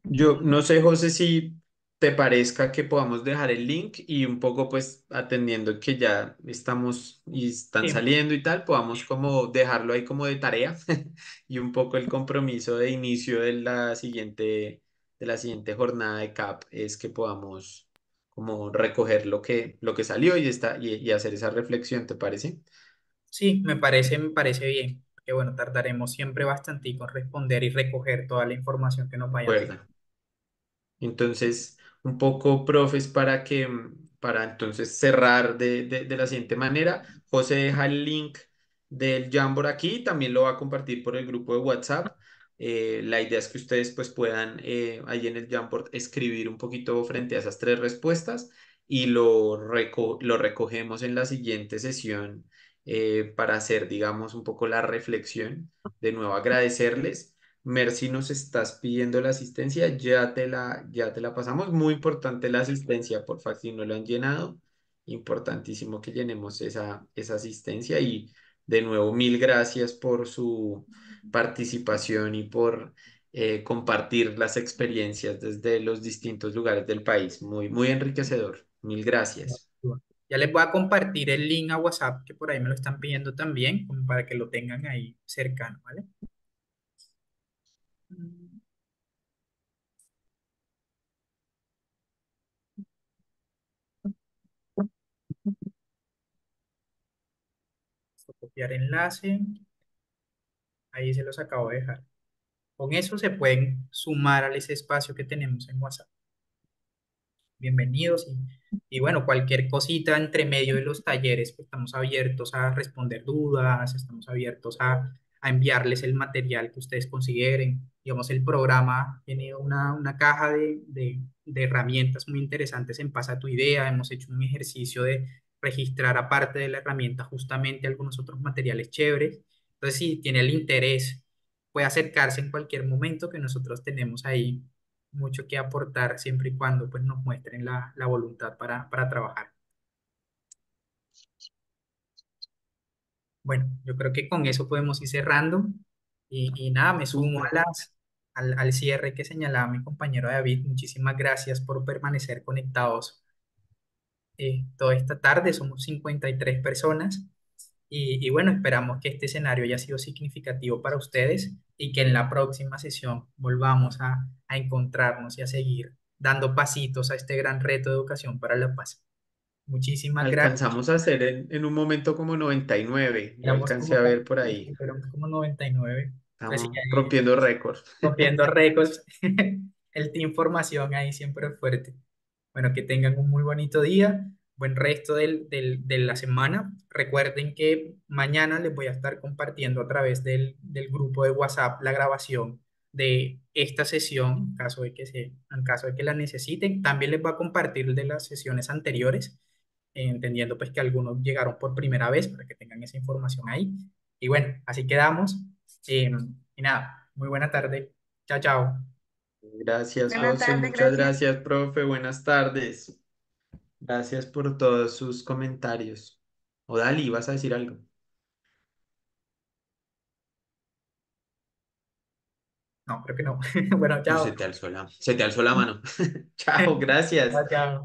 Yo no sé, José, si te parezca que podamos dejar el link y un poco pues atendiendo que ya estamos y están Sí, saliendo y tal, podamos como dejarlo ahí como de tarea y un poco el compromiso de inicio de la siguiente jornada de CAP es que podamos como recoger lo que salió y hacer esa reflexión, ¿te parece? sí, me parece bien, porque bueno, tardaremos siempre bastante en responder y recoger toda la información que nos vayan pidiendo. Recuerda. Entonces, un poco, profes, para entonces cerrar de la siguiente manera, José deja el link del Jamboard aquí, también lo va a compartir por el grupo de WhatsApp. La idea es que ustedes pues puedan ahí en el Jamboard escribir un poquito frente a esas tres respuestas y lo recogemos en la siguiente sesión para hacer, digamos, un poco la reflexión. De nuevo, agradecerles. Mercy, nos estás pidiendo la asistencia, ya te la pasamos. Muy importante la asistencia, porfa, si no lo han llenado, importantísimo que llenemos esa asistencia. Y de nuevo, mil gracias por su participación y por compartir las experiencias desde los distintos lugares del país. Muy, muy enriquecedor. Mil gracias. Ya les voy a compartir el link a WhatsApp, que por ahí me lo están pidiendo también, como para que lo tengan ahí cercano, ¿vale? Copiar enlace, ahí se los acabo de dejar. Con eso se pueden sumar a ese espacio que tenemos en WhatsApp. Bienvenidos y bueno, cualquier cosita entre medio de los talleres, pues estamos abiertos a responder dudas, estamos abiertos a enviarles el material que ustedes consideren. Digamos, el programa tiene una caja de herramientas muy interesantes en Pasa tu Idea. Hemos hecho un ejercicio de registrar aparte de la herramienta justamente algunos otros materiales chéveres. Entonces, si tiene el interés, puede acercarse en cualquier momento que nosotros tenemos ahí mucho que aportar siempre y cuando pues, nos muestren la voluntad para trabajar. Bueno, yo creo que con eso podemos ir cerrando y nada, me sumo a Súper. al cierre que señalaba mi compañero David. Muchísimas gracias por permanecer conectados toda esta tarde. Somos 53 personas y bueno, esperamos que este escenario haya sido significativo para ustedes y que en la próxima sesión volvamos a encontrarnos y a seguir dando pasitos a este gran reto de educación para la paz. Muchísimas gracias. Alcanzamos a hacer en un momento como 99, yo Éramos alcancé como, a ver por ahí. éramos como 99. Así que Estamos ahí, rompiendo récord. rompiendo récords. El Team Formación ahí siempre fuerte. Bueno, que tengan un muy bonito día, buen resto de la semana. Recuerden que mañana les voy a estar compartiendo a través del grupo de WhatsApp la grabación de esta sesión, en caso de que la necesiten. También les voy a compartir de las sesiones anteriores, entendiendo pues que algunos llegaron por primera vez para que tengan esa información ahí. Y bueno, así quedamos. Eh, y nada, muy buena tarde. Chao, chao. Gracias, Buenas José. tardes, Muchas gracias. gracias, profe. Buenas tardes. Gracias por todos sus comentarios. Odali, ¿vas a decir algo? No, creo que no. Bueno, No, chao. se te alzó la mano. Chao, gracias. Chao, chao.